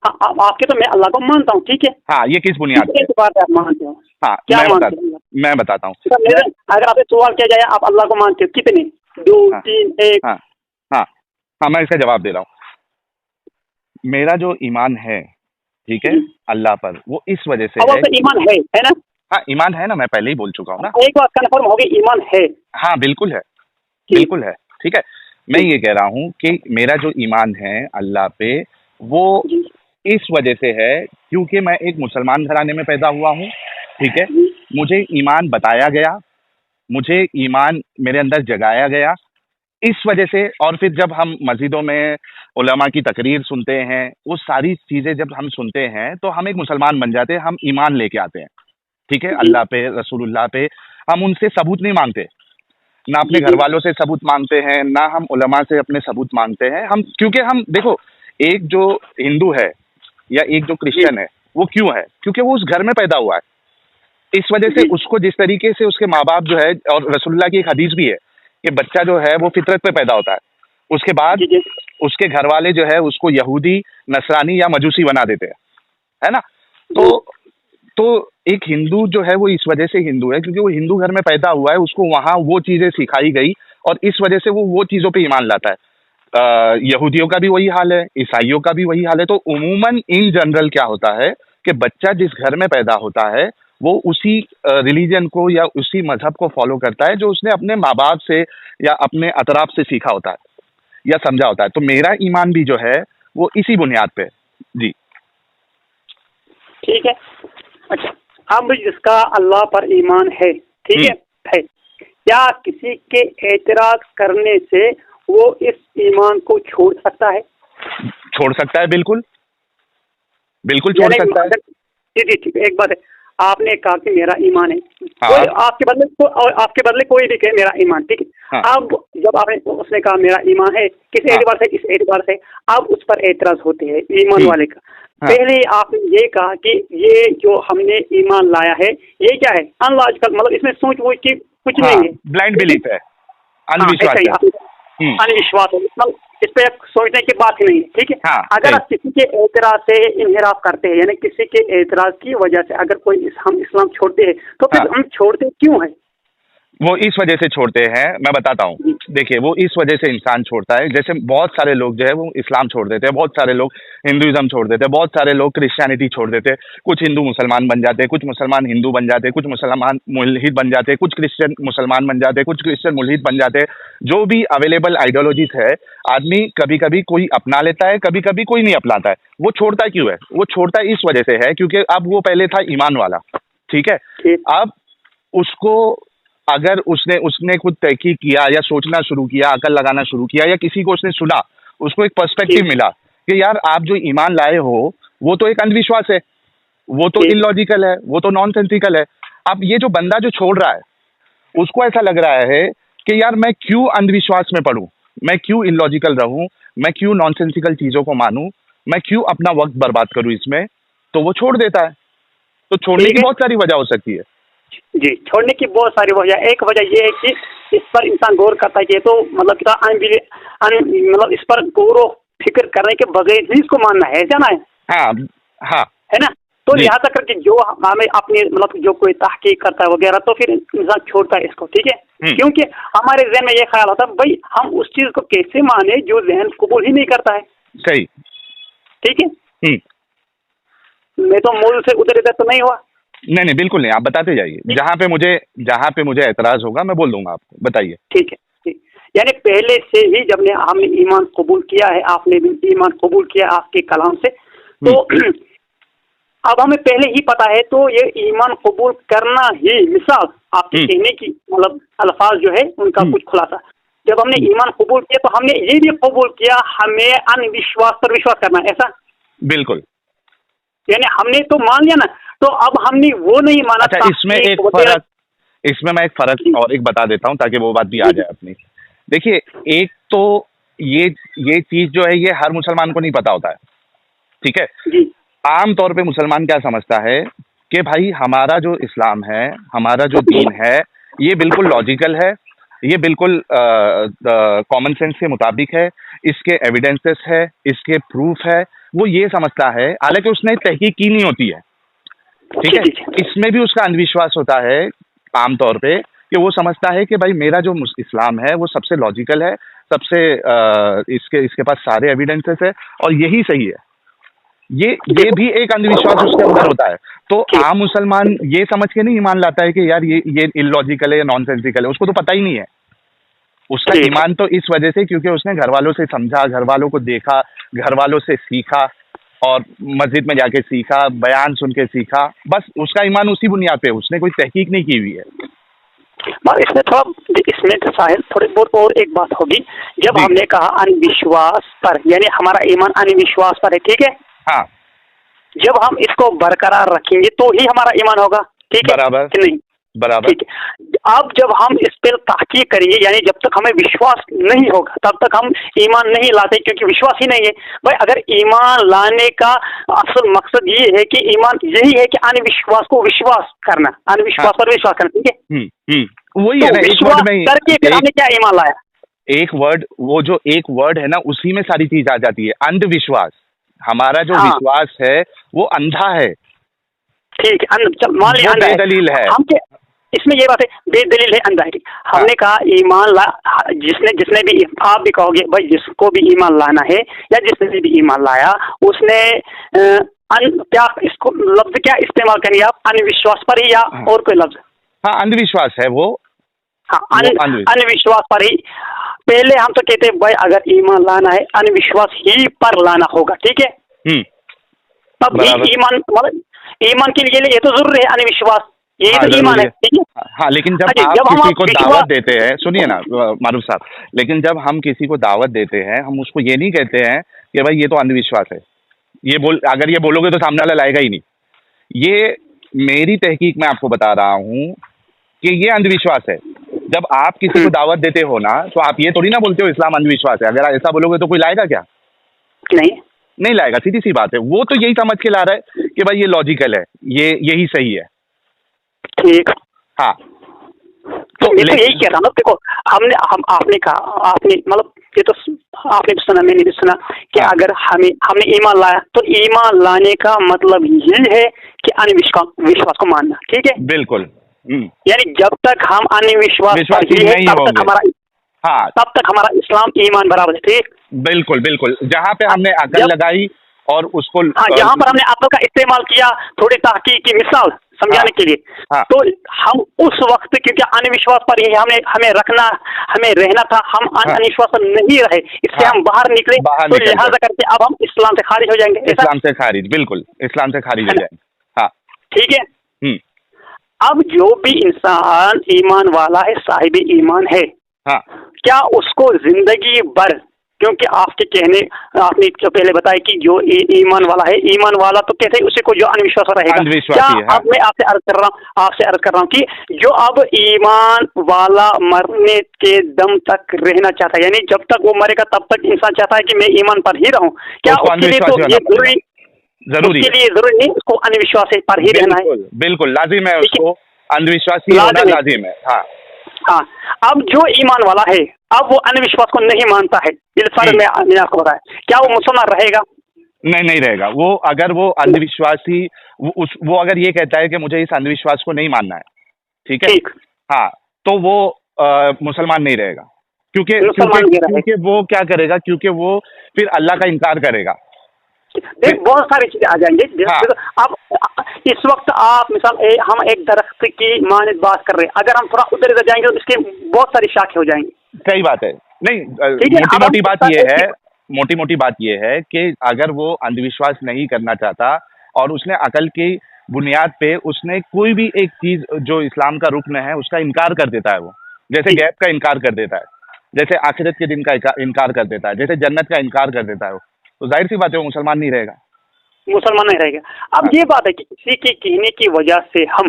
हाँ, आपके तो मैं अल्लाह को मानता हूँ, ठीक है? हाँ, ये किस बुनियाद पे है? किस बात आप मानते हो? हाँ, क्या मैं मानते हो? मैं बताता हूँ। अगर आपसे सवाल किया जाए आप अल्लाह को मानते हो कितने, 2 हाँ। 3 1? हाँ हाँ हाँ, मैं इसका जवाब दे रहा हूँ। मेरा जो ईमान है, ठीक है, अल्लाह पर, वो इस वजह से अव्वल है। तो ईमान है ना? हाँ, ईमान है ना, मैं पहले ही बोल चुका हूँ ना। एक बात कन्फर्म हो गई, ईमान है। हाँ, बिल्कुल है, बिल्कुल है, ठीक है। मैं ये कह रहा हूँ कि मेरा जो ईमान है अल्लाह पे, वो जी इस वजह से है क्योंकि मैं एक मुसलमान घराने में पैदा हुआ हूँ, ठीक है। जी मुझे ईमान बताया गया, मुझे ईमान मेरे अंदर जगाया गया, इस वजह से। और फिर जब हम मस्जिदों में उलमा की तकरीर सुनते हैं, वो सारी चीज़ें जब हम सुनते हैं तो हम एक मुसलमान बन जाते हैं, हम ईमान लेके आते हैं, ठीक है, अल्लाह पे, रसूलुल्लाह पे। हम उनसे सबूत नहीं मांगते, ना अपने घर वालों से सबूत मांगते हैं, ना हम उलमा से अपने सबूत मांगते हैं। हम, क्योंकि हम देखो, एक जो हिंदू है या एक जो क्रिश्चियन है, वो क्यों है? क्योंकि वो उस घर में पैदा हुआ है। इस वजह से उसको जिस तरीके से उसके माँ बाप जो है, और रसूलुल्लाह की एक हदीस भी है कि बच्चा जो है वो फितरत पे पैदा होता है, उसके बाद जी जी उसके घर वाले जो है उसको यहूदी, नसरानी या मजूसी बना देते हैं, है ना? तो एक हिंदू जो है वो इस वजह से हिंदू है क्योंकि वो हिंदू घर में पैदा हुआ है, उसको वहाँ वो चीज़ें सिखाई गई और इस वजह से वो चीज़ों पे ईमान लाता है। यहूदियों का भी वही हाल है, ईसाइयों का भी वही हाल है। तो उमूमन इन जनरल क्या होता है कि बच्चा जिस घर में पैदा होता है वो उसी रिलीजन को या उसी मजहब को फॉलो करता है जो उसने अपने माँ बाप से या अपने अतराफ से सीखा होता है। या समझा होता है। तो मेरा ईमान भी जो है वो इसी बुनियाद पे है। जी ठीक है। अच्छा, अब जिसका अल्लाह पर ईमान है, ठीक है, क्या किसी के एतराज करने से वो इस ईमान को छोड़ सकता है? छोड़ सकता है, बिल्कुल बिल्कुल छोड़ सकता है। जी जी ठीक है। एक बात है, आपने कहा कि मेरा ईमान है, हाँ। कोई आपके बदले कोई भी कहे मेरा ईमान, ठीक है। हाँ। अब जब उसने कहा मेरा ईमान है, किस हाँ। एतबार से, इस एतबार से अब उस पर एतराज होते हैं ईमान वाले का। हाँ। पहले आपने ये कहा कि ये जो हमने ईमान लाया है ये क्या है, अनलॉजिकल, मतलब इसमें सोच वोच की कुछ नहीं है, ब्लाइंड बिलीफ है, अंधविश्वास है। अनविश्वास है, मतलब इस पे सोचने की बात ही नहीं है, ठीक है। हाँ, अगर आप किसी के एतराज से इनहिराफ करते हैं, यानी किसी के एतराज की वजह से अगर कोई हम इस्लाम छोड़ते हैं, तो फिर हम छोड़ते क्यों है? वो इस वजह से छोड़ते हैं, मैं बताता हूँ। देखिए, वो इस वजह से इंसान छोड़ता है, जैसे बहुत सारे लोग जो है वो इस्लाम छोड़ देते हैं, बहुत सारे लोग हिंदुइज्म छोड़ देते हैं, बहुत सारे लोग क्रिश्चियनिटी छोड़ देते हैं, कुछ हिंदू मुसलमान बन जाते हैं, कुछ मुसलमान हिंदू बन जाते हैं, कुछ मुसलमान मुल्हिद बन जाते हैं, कुछ क्रिश्चियन मुसलमान बन जाते हैं, कुछ क्रिश्चियन मुल्हिद बन जाते हैं। जो भी अवेलेबल आइडियोलॉजीज है, आदमी कभी कभी कोई अपना लेता है, कभी कभी कोई नहीं अपनाता है। वो छोड़ता क्यों है? वो छोड़ता इस वजह से है क्योंकि अब वो पहले था ईमान वाला, ठीक है। अब उसको अगर उसने खुद तहकीक किया या सोचना शुरू किया, अकल लगाना शुरू किया, या किसी को उसने सुना, उसको एक पर्सपेक्टिव मिला कि यार आप जो ईमान लाए हो वो तो एक अंधविश्वास है, वो तो इलॉजिकल है, वो तो नॉनसेंसिकल है। अब ये जो बंदा जो छोड़ रहा है उसको ऐसा लग रहा है कि यार मैं क्यों अंधविश्वास में पड़ूं, मैं क्यों इलॉजिकल रहूं, मैं क्यों नॉनसेंसिकल चीजों को मानूं, मैं क्यों अपना वक्त बर्बाद करूं इसमें, तो वो छोड़ देता है। तो छोड़ने की बहुत सारी वजह हो सकती है। जी, छोड़ने की बहुत सारी वजह। एक वजह ये है कि इस पर इंसान गौर करता है कि तो मतलब इस पर गौर व फिक्र करने के बगैर ही इसको मानना है, ऐसा ना है? हाँ हाँ, है ना। तो लिहाजा करके जो हमें अपने मतलब जो कोई तहकीक करता है वगैरह, तो फिर इंसान छोड़ता है इसको, ठीक है। क्योंकि हमारे जहन में ये ख्याल होता है भाई हम उस चीज को कैसे माने जो जहन कबूल ही नहीं करता है। सही, ठीक है। मैं तो मूल से उधर इधर तो नहीं हुआ। नहीं, बिल्कुल नहीं, आप बताते जाइए। जहाँ पे मुझे एतराज होगा मैं बोल दूंगा आपको, बताइए। ठीक है, ठीक। यानी पहले से ही जब हमने ईमान कबूल किया है, आपने भी ईमान कबूल किया आपके कलाम से, तो अब हमें पहले ही पता है, तो ये ईमान कबूल करना ही, मिसाल आपके कहने की मतलब अल्फाज जो है उनका कुछ खुलासा, जब हमने ईमान कबूल किया तो हमने ये भी कबूल किया हमें अनविश्वास पर विश्वास करना, ऐसा? बिल्कुल। यानी हमने तो मान लिया ना, तो अब हमने वो नहीं माना। अच्छा, इसमें मैं एक फर्क और एक बता देता हूँ ताकि वो बात भी आ जाए अपनी। देखिए, एक तो ये चीज जो है ये हर मुसलमान को नहीं पता होता है, ठीक है। आम तौर पे मुसलमान क्या समझता है कि भाई हमारा जो इस्लाम है, हमारा जो दीन है, ये बिल्कुल लॉजिकल है, ये बिल्कुल कॉमन सेंस के मुताबिक है, इसके एविडेंसेस है, इसके प्रूफ है, वो ये समझता है। हालांकि उसने तहकीक की नहीं होती है, ठीक है। इसमें भी उसका अंधविश्वास होता है आमतौर पे कि वो समझता है कि भाई मेरा जो इस्लाम है वो सबसे लॉजिकल है, सबसे इसके पास सारे एविडेंसेस है और यही सही है। ये भी एक अंधविश्वास उसके अंदर होता है। तो आम मुसलमान ये समझ के नहीं ईमान लाता है कि यार ये इलॉजिकल है या नॉनसेंसिकल है, उसको तो पता ही नहीं है। उसका ईमान तो इस वजह से क्योंकि उसने घर वालों से समझा, घर वालों को देखा, घर वालों से सीखा और मस्जिद में जाके सीखा, बयान सुन के सीखा, बस उसका ईमान उसी बुनियाद पे, उसने कोई तहकीक नहीं की हुई है। इसमें तो साहिल थोड़ी बहुत और एक बात होगी, जब हमने कहा अनविश्वास पर, यानी हमारा ईमान अनविश्वास पर है, ठीक है। हाँ, जब हम इसको बरकरार रखेंगे तो ही हमारा ईमान होगा, ठीक है, बराबर कि नहीं? बराबर। ठीक है। अब जब हम इस पर तहकीक करेंगे, यानी जब तक हमें विश्वास नहीं होगा तब तक हम ईमान नहीं लाते, क्योंकि विश्वास ही नहीं है। भाई अगर ईमान लाने का असल मकसद ये है कि ईमान यही है कि अनविश्वास को विश्वास करना, अनविश्वास पर विश्वास करना, ठीक है। वही है ना, एक वर्ड में करके फिर हमने क्या ईमान लाया? एक वर्ड, वो जो एक वर्ड है ना, उसी में सारी चीज आ जाती है। अंधविश्वास, हमारा जो विश्वास है वो अंधा है, ठीक है। मान लिया बेदलील है। हम इसमें ये बात है, बेदलील है, अंधा है। हमने कहा ईमान ला, जिसने भी, आप भी कहोगे भाई जिसको भी ईमान लाना है या जिसने भी ईमान लाया उसने क्या इसको लफ्ज क्या इस्तेमाल करेंगे आप, अनविश्वास पर ही या और कोई लफ्ज? हाँ, अंधविश्वास है वो। हाँ, अनविश्वास पर ही पहले हम तो कहते हैं भाई अगर ईमान लाना है अनविश्वास ही पर लाना होगा, ठीक है। तब ही बराबर। ईमान, मतलब ईमान के लिए ये तो जरूर है अनविश्वास, यही हाँ, तो ईमान जरूरी है, ठीक है। हाँ, लेकिन जब अच्छा, आप जब हम किसी को विश्वास, दावत देते हैं, सुनिए ना मारूफ साहब, लेकिन जब हम किसी को दावत देते हैं हम उसको ये नहीं कहते हैं कि भाई ये तो अंधविश्वास है, अगर ये बोलोगे तो सामने वाला लाएगा ही नहीं। ये मेरी तहकीक में आपको बता रहा हूँ कि ये अंधविश्वास है। जब आप किसी को दावत देते हो ना, तो आप ये थोड़ी ना बोलते हो इस्लाम अंधविश्वास है। अगर ऐसा बोलोगे तो कोई लाएगा क्या? नहीं लाएगा, सीधी सी बात है। वो तो यही समझ के ला रहा है कि भाई ये लॉजिकल है, यही सही है, ठीक। हाँ। तो मैं तो यही कह रहा हूँ, देखो आपने कहा, आपने मतलब ये तो आपने भी सुना, मैंने भी सुना कि हाँ। अगर हमने ईमान लाया तो ईमान लाने का मतलब ये है कि विश्वास को मानना, ठीक है। बिल्कुल। यानी जब तक हम अनविश्वास विश्वासी नहीं होंगे, हाँ, तब तक हमारा इस्लाम ईमान बराबर है, ठीक। बिल्कुल बिल्कुल। जहाँ पे हमने अकल लगाई और उसको, हाँ, जहाँ पर हमने अकल का इस्तेमाल किया थोड़ी तहकीक की मिसाल समझाने के लिए, हाँ। तो हम उस वक्त, क्योंकि अनविश्वास पर ही हमें रहना था, हम अनविश्वास पर नहीं रहे, इससे हम बाहर निकले, तो लिहाजा करके अब हम इस्लाम से खारिज हो जाएंगे। इस्लाम से खारिज, बिल्कुल इस्लाम से खारिज हो जाएंगे, हाँ, ठीक है। अब जो भी इंसान ईमान वाला है, साहिब ईमान है, हाँ, क्या उसको जिंदगी भर, क्योंकि आपने जो पहले बताया कि जो ईमान वाला है, ईमान वाला तो कहते हैं उसी को जो अनविश्वास रहेगा। क्या अब मैं आपसे अर्ज कर रहा हूँ कि जो अब ईमान वाला मरने के दम तक रहना चाहता है, यानी जब तक वो मरेगा तब तक इंसान चाहता है कि मैं ईमान पर ही रहूं, क्या उसके लिए तो ये जरूरी नहीं उसको अनविश्वास पर ही रहना है? बिल्कुल लाजिम है, उसको अंधविश्वासी होना लाजिम है। हाँ, अब जो ईमान वाला है अब वो अनविश्वास को नहीं मानता है, इस फर्क में मैंने आपको बताया, क्या वो मुसलमान रहेगा? नहीं रहेगा। वो अगर वो अंधविश्वासी, वो अगर ये कहता है कि मुझे इस अंधविश्वास को नहीं मानना है, ठीक है, हाँ, तो वो मुसलमान नहीं रहेगा, क्योंकि वो क्या करेगा, क्योंकि वो फिर अल्लाह का इनकार करेगा। देख, बहुत सारी चीजें आ जाएंगे। अब इस वक्त आप मिसाल हम एक दरख्त की मानित बात कर रहे हैं, अगर हम थोड़ा उधर जाएंगे तो इसके बहुत सारी शाखें हो जाएंगी। सही बात है। नहीं, मोटी मोटी बात ये है कि अगर वो अंधविश्वास नहीं करना चाहता और उसने अकल की बुनियाद पे उसने कोई भी एक चीज जो इस्लाम का रुकन है उसका इनकार कर देता है, वो जैसे गैब का इनकार कर देता है, जैसे आखिरत के दिन का इनकार कर देता है, जैसे जन्नत का इनकार कर देता है, तो जाहिर सी बात है वो मुसलमान नहीं रहेगा। अब ये बात है कि किसी के कहने की वजह से हम,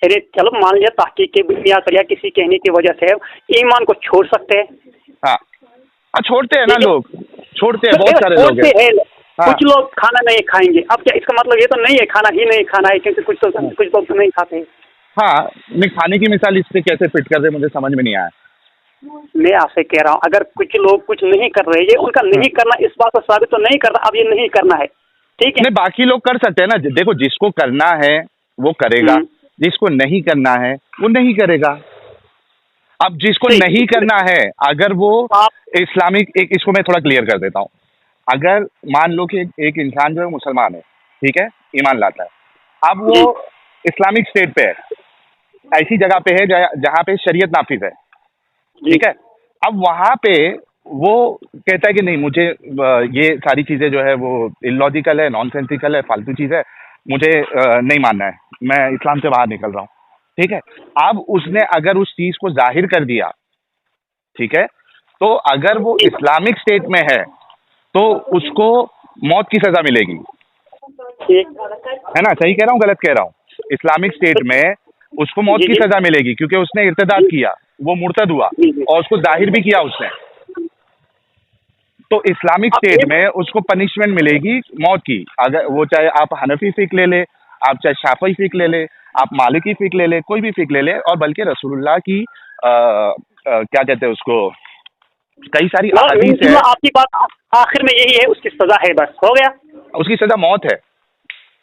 अरे चलो मान लिया तहकीक के बुनियाद पर या किसी कहने की वजह से ईमान को छोड़ सकते हैं। हाँ, छोड़ते हैं ना लोग, छोड़ते हैं, बहुत सारे लोग हैं। कुछ लोग खाना नहीं खाएंगे। अब क्या इसका मतलब ये तो नहीं है खाना ही नहीं खाना है, क्योंकि कुछ लोग तो नहीं खाते हैं। हाँ, मैं खाने की मिसाल इससे कैसे फिट कर दे मुझे समझ में नहीं आया। मैं आपसे कह रहा हूँ अगर कुछ लोग कुछ नहीं कर रहे, ये उनका नहीं करना इस बात को साबित तो नहीं करता अब ये नहीं करना है, ठीक है। नहीं, बाकी लोग कर सकते हैं ना। देखो, जिसको करना है वो करेगा, जिसको नहीं करना है वो नहीं करेगा। अब जिसको नहीं करना है, अगर वो इस्लामिक, इसको मैं थोड़ा क्लियर कर देता हूँ। अगर मान लो कि एक इंसान जो है मुसलमान है, ठीक है, ईमान लाता है, अब वो इस्लामिक स्टेट पे है, ऐसी जगह पे है जहाँ पे शरीयत नाफिज है, ठीक है। अब वहाँ पे वो कहता है कि नहीं, मुझे ये सारी चीज़ें जो है वो इलॉजिकल है, नॉनसेंसिकल है, फालतू चीज़ है, मुझे नहीं मानना है, मैं इस्लाम से बाहर निकल रहा हूँ, ठीक है। अब उसने अगर उस चीज़ को जाहिर कर दिया, ठीक है, तो अगर वो इस्लामिक स्टेट में है तो उसको मौत की सज़ा मिलेगी, है ना? सही कह रहा हूँ, गलत कह रहा हूँ? इस्लामिक स्टेट में उसको मौत की सज़ा मिलेगी क्योंकि उसने इर्तिदाद किया, वो मुर्तद हुआ और उसको जाहिर भी किया उसने। तो इस्लामिक स्टेट में उसको पनिशमेंट मिलेगी मौत की। अगर वो, चाहे आप हनफी फिक ले ले, आप चाहे शाफी फिक ले ले, आप मालिकी फिक ले ले, कोई भी फिक ले ले, और बल्कि रसूलुल्लाह की क्या कहते हैं उसको, कई सारी अहदीस है। आपकी बात आखिर में यही है, उसकी सजा है, बस हो गया, उसकी सजा मौत है,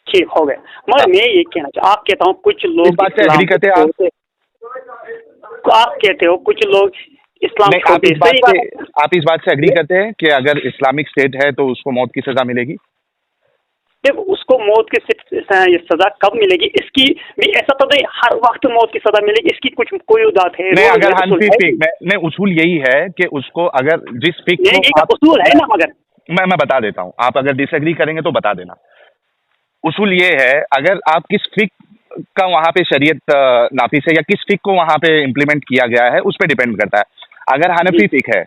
ठीक हो गया। मगर मैं ये कहना चाहता, आप कहता हूँ कुछ लोग इस बात से एग्री करते हैं आप कहते हो कुछ लोग इस्लाम नहीं, आप इस बात से एग्री करते हैं कि अगर इस्लामिक स्टेट है तो उसको मौत की सजा मिलेगी? देखो उसको मौत की ये सजा कब मिलेगी, इसकी भी ऐसा तो नहीं हर वक्त मौत की सजा मिलेगी, इसकी कुछ कोई उदात है? नहीं, अगर हनफी फिक नहीं, उसूल यही है कि उसको अगर जिस फिक यही को आप, उसूल है ना, मगर मैं बता देता हूँ, आप अगर डिसएग्री करेंगे तो बता देना। उसूल ये है, अगर आप किस फिक का वहां पे शरीयत नाफिस है या किस फिक को वहां पे इम्प्लीमेंट किया गया है, उस पर डिपेंड करता है। अगर हनफी फिक है,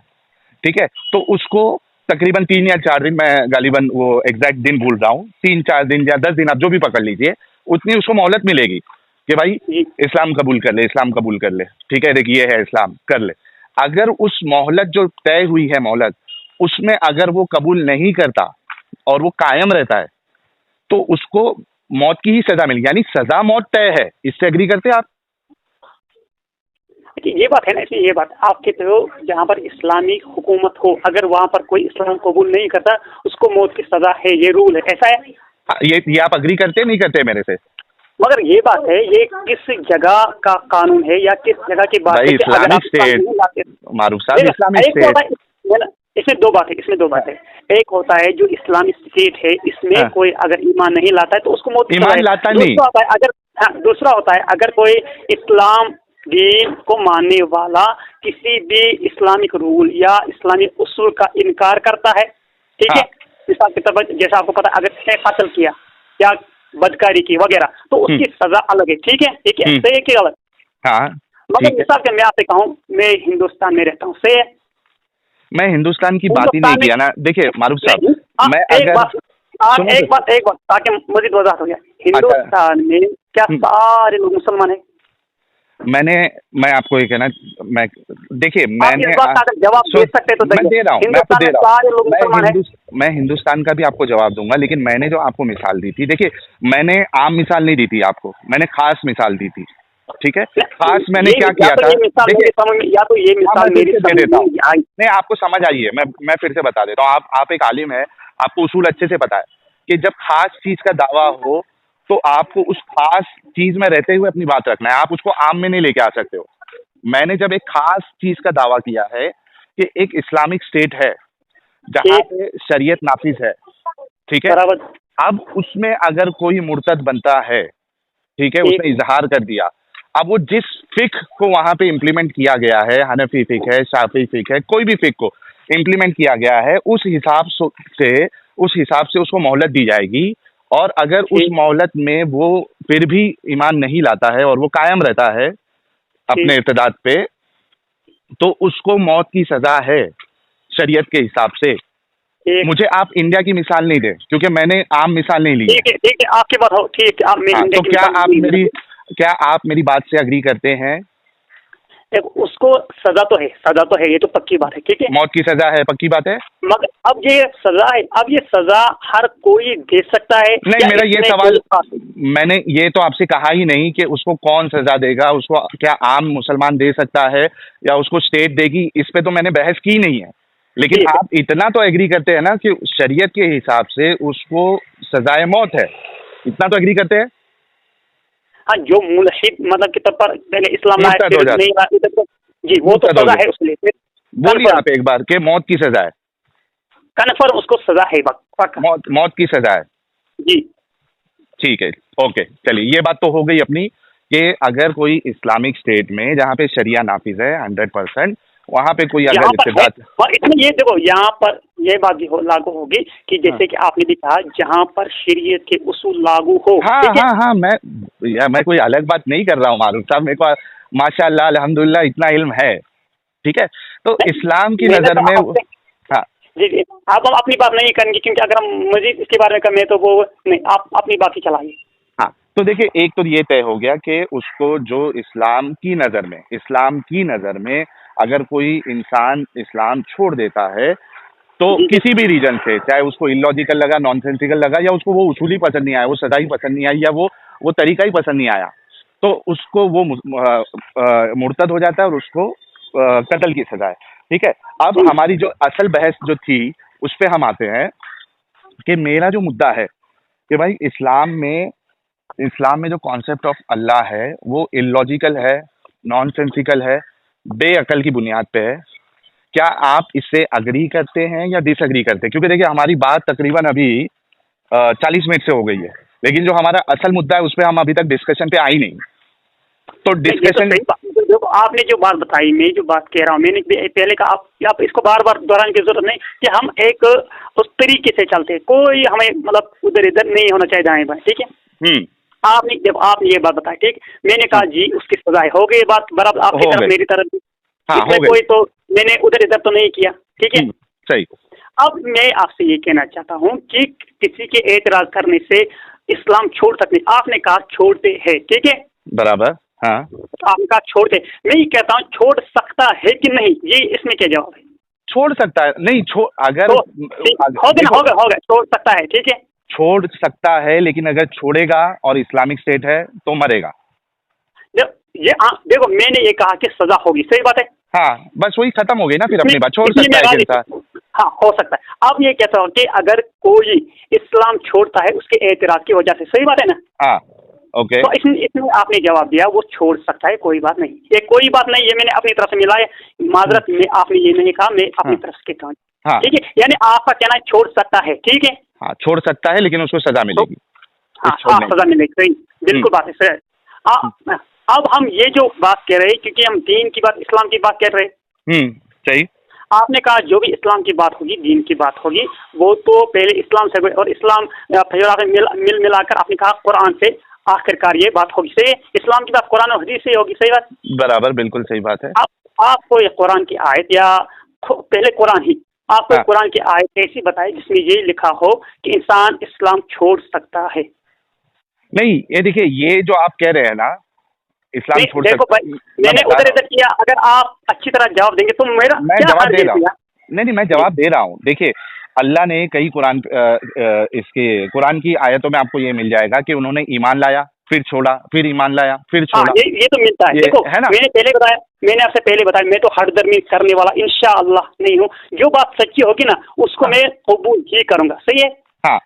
ठीक है, तो उसको तकरीबन 3 या 4 दिन, मैं गालिबन वो एग्जैक्ट दिन भूल रहा हूँ, 3-4 दिन या 10 दिन, आप जो भी पकड़ लीजिए, उतनी उसको मोहलत मिलेगी कि भाई इस्लाम कबूल कर ले, इस्लाम कबूल कर ले, ठीक है, देखिए ये है इस्लाम, कर ले। अगर उस मोहलत जो तय हुई है मोहलत, उसमें अगर वो कबूल नहीं करता और वो कायम रहता है, तो उसको मौत की ही सजा मिलेगी, यानी सजा मौत तय है। इससे एग्री करते हैं आप? ये बात है ना, इसमें ये बात आप कहते हो जहाँ पर इस्लामी हुकूमत हो, अगर वहाँ पर कोई इस्लाम कबूल नहीं करता उसको मौत की सजा है, ये रूल है, ऐसा है? ये आप एग्री करते नहीं करते मेरे से? मगर ये बात है, ये किस जगह का कानून है या किस जगह की बात है? इस्लामिक स्टेट मारूफ साहब, इस्लामिक स्टेट। इसमें दो बात है। एक होता है जो इस्लामिक स्टेट है, इसमें कोई अगर ईमान नहीं लाता है तो उसको मौत की सजा है। ईमान लाता नहीं। दूसरा होता है अगर कोई इस्लाम दीन को मानने वाला किसी भी इस्लामिक रूल या इस्लामिक उसूल का इनकार करता है, ठीक है, मिसाल के तौर पर जैसा आपको पता है, अगर किसी ने कत्ल किया या बदकारी की वगैरह, तो उसकी सजा अलग है, ठीक है, ठीक है, सही है कि गलत? हाँ, मगर मिसाल के मैं आपसे कहूँ, मैं हिंदुस्तान में रहता हूँ, सही है? मैं हिंदुस्तान की बात ही नहीं किया ना। देखिए मारूफ साहब, मैं एक बात ताकि मजीद वजाहत हो गया, हिंदुस्तान में क्या सारे लोग मुसलमान है? मैं आपको ये कहना, मैं देखिए, मैंने जवाब दे सकते तो मैं दे रहा हूँ, मैं आपको दे रहा हूँ, मैं हिंदुस्तान का भी आपको जवाब दूंगा, लेकिन मैंने जो आपको मिसाल दी थी, देखिए मैंने आम मिसाल नहीं दी थी आपको, मैंने खास मिसाल दी थी, ठीक है। खास मैंने क्या किया था, या तो ये मिसाल मेरी दे देता हूँ, नहीं आपको समझ आई है, मैं फिर से बता देता हूँ। आप एक आलिम है, आपको उसूल अच्छे से पता है कि जब खास चीज का दावा हो तो आपको उस खास चीज में रहते हुए अपनी बात रखना है, आप उसको आम में नहीं लेके आ सकते हो। मैंने जब एक खास चीज का दावा किया है कि एक इस्लामिक स्टेट है जहाँ पे शरीयत नाफिज है, ठीक है, अब उसमें अगर कोई मुर्तद बनता है, ठीक है, उसने इजहार कर दिया, अब वो जिस फिक को वहां पे इम्प्लीमेंट किया गया है, हनफी फिक है, शाफी फिक है, कोई भी फिक को इम्प्लीमेंट किया गया है, उस हिसाब से उसको मोहलत दी जाएगी। और अगर उस मोहलत में वो फिर भी ईमान नहीं लाता है और वो कायम रहता है अपने इर्तिदाद पे, तो उसको मौत की सजा है शरीयत के हिसाब से। मुझे आप इंडिया की मिसाल नहीं दे, क्योंकि मैंने आम मिसाल नहीं ली। ठीक है, आपकी बात हो, ठीक है। तो क्या आप मेरी बात से अग्री करते हैं? उसको सजा तो है, ये तो पक्की बात है, ठीक है, मौत की सजा है, पक्की बात है। मगर अब ये सजा हर कोई दे सकता है? नहीं, मेरा ये सवाल, मैंने ये तो आपसे कहा ही नहीं कि उसको कौन सजा देगा, उसको क्या आम मुसलमान दे सकता है या उसको स्टेट देगी, इस पे तो मैंने बहस की नहीं है। लेकिन आप इतना तो एग्री करते हैं ना कि शरीयत के हिसाब से उसको सजाए मौत है, इतना तो एग्री करते हैं? हाँ, जो मुल्हिद मतलब के तौर पर पहले इस्लाम जी, वो तो सजा है उसके लिए। बोलिए आप एक बार के मौत की सजा है, कन्फर्म उसको सजा है, मौत की सजा है जी। ठीक है, ओके, चलिए ये बात तो हो गई अपनी कि अगर कोई इस्लामिक स्टेट में जहाँ पे शरिया नाफिज है 100%, वहाँ पे कोई अगर इसमें ये देखो, यहाँ पर ये बात भी लागू होगी कि जैसे कि आपने भी कहा जहाँ पर शरीयत के उसूल लागू हो। हाँ, मैं कोई अलग बात नहीं कर रहा हूँ मारूफ साहब, मेरे को माशाअल्लाह अल्हम्दुलिल्लाह इतना इल्म है, ठीक है। तो इस्लाम की नजर में हाँ जी, आप अपनी बात नहीं करेंगे, क्योंकि अगर हम मजीद इसके बारे में करें तो वो नहीं, आप अपनी बात ही चलाइए। हाँ, तो देखिए, एक तो ये तय हो गया कि उसको जो इस्लाम की नज़र में अगर कोई इंसान इस्लाम छोड़ देता है तो किसी भी रीजन से, चाहे उसको इलॉजिकल लगा, नॉनसेंसिकल लगा, या उसको वो उसूल ही पसंद नहीं आया, वो सजा ही पसंद नहीं आई, या वो तरीका ही पसंद नहीं आया, तो उसको वो मुर्तद हो जाता है और उसको कत्ल की सजा है, ठीक है। अब हमारी जो असल बहस जो थी उस पर हम आते हैं कि मेरा जो मुद्दा है कि भाई इस्लाम में जो कॉन्सेप्ट ऑफ अल्लाह है वो इलॉजिकल है, नॉनसेंसिकल है, बेअकल की बुनियाद पे है। क्या आप इससे अग्री करते हैं या डिसअग्री करते हैं? क्योंकि देखिए हमारी बात तकरीबन अभी 40 मिनट से हो गई है, लेकिन जो हमारा असल मुद्दा है उस पर हम अभी तक डिस्कशन पे आई नहीं। तो डिस्कशन जो आपने जो बात बताई, मैं जो बात कह रहा हूँ, मैंने पहले कहा, आप इसको बार बार दोहराने की जरूरत नहीं कि हम एक उस तरीके से चलते हैं, कोई हमें मतलब उधर इधर नहीं होना चाहिए दाएं बाएं, ठीक है। आपने जब आपने ये बात बताई, ठीक, मैंने कहा जी उसकी सजा हो गई, बात बराबर आपकी तरफ मेरी तरफ, इसमें कोई तो मैंने उधर इधर तो नहीं किया, ठीक है, सही। अब मैं आपसे ये कहना चाहता हूँ कि किसी के एतराज करने से इस्लाम छोड़ सकते, आपने कहा छोड़ते हैं, ठीक है, बराबर, हाँ, आपने कहा छोड़ते, मैं ये कहता हूँ छोड़ सकता है कि नहीं, ये इसमें क्या जवाब है? छोड़ सकता है, नहीं छोड़, अगर होगा छोड़ सकता है, ठीक है, छोड़ सकता है, लेकिन अगर छोड़ेगा और इस्लामिक स्टेट है तो मरेगा। ये देखो मैंने ये कहा कि सजा होगी, सही बात है, हाँ, बस वही खत्म हो गई ना फिर अपनी बात। छोड़ सकता है इंसान, हाँ हो सकता है। अब ये कहता हूँ कि अगर कोई इस्लाम छोड़ता है उसके एतराज की वजह से, सही बात है ना, हाँ, ओके, तो इसमें आपने जवाब दिया वो छोड़ सकता है, कोई बात नहीं, ये कोई बात नहीं, ये मैंने अपनी तरफ से मिला है, माजरत में आपने ये नहीं कहा, मैं अपनी तरफ से कहता हूँ, ठीक है, यानी आपका कहना है छोड़ सकता है, ठीक है, हाँ, छोड़ सकता है लेकिन उसको सजा मिलेगी, हाँ सजा मिलेगी, सही, बिल्कुल बात है सर। अब हम ये जो बात कह रहे हैं, क्योंकि हम दीन की बात, इस्लाम की बात कर रहे हैं, सही, आपने कहा जो भी इस्लाम की बात होगी, दीन की बात होगी, वो तो पहले इस्लाम से, और इस्लाम मिल मिलाकर आपने कहा कुरान से आखिरकार ये बात होगी, सही है, इस्लाम की बात कुरान और हदीस से होगी, सही बात, बराबर, बिल्कुल सही बात है। आपको ये कुरान की आयत, या पहले कुरान ही, आपको कुरान की आयत ऐसी बताई जिसमें ये लिखा हो कि इंसान इस्लाम छोड़ सकता है? नहीं, ये देखिए, ये जो आप कह रहे हैं ना इस्लाम छोड़ देखो सकता, भाई मैंने उधर इधर किया, अगर आप अच्छी तरह जवाब देंगे तो मेरा मैं जवाब दे रहा हूँ, नहीं मैं जवाब दे रहा हूँ। देखिए, अल्लाह ने कई इसके कुरान की आयतों में आपको ये मिल जाएगा कि उन्होंने ईमान लाया, फिर छोड़ा, फिर ईमान लाया, फिर छोड़ा, ये तो मिलता है। देखो है ना, मैंने आपसे पहले बताया, मैं तो हरदर्मी करने वाला इंशाअल्लाह नहीं हूँ, जो बात सच्ची होगी ना उसको मैं कबूल ही करूंगा, सही है, हाँ।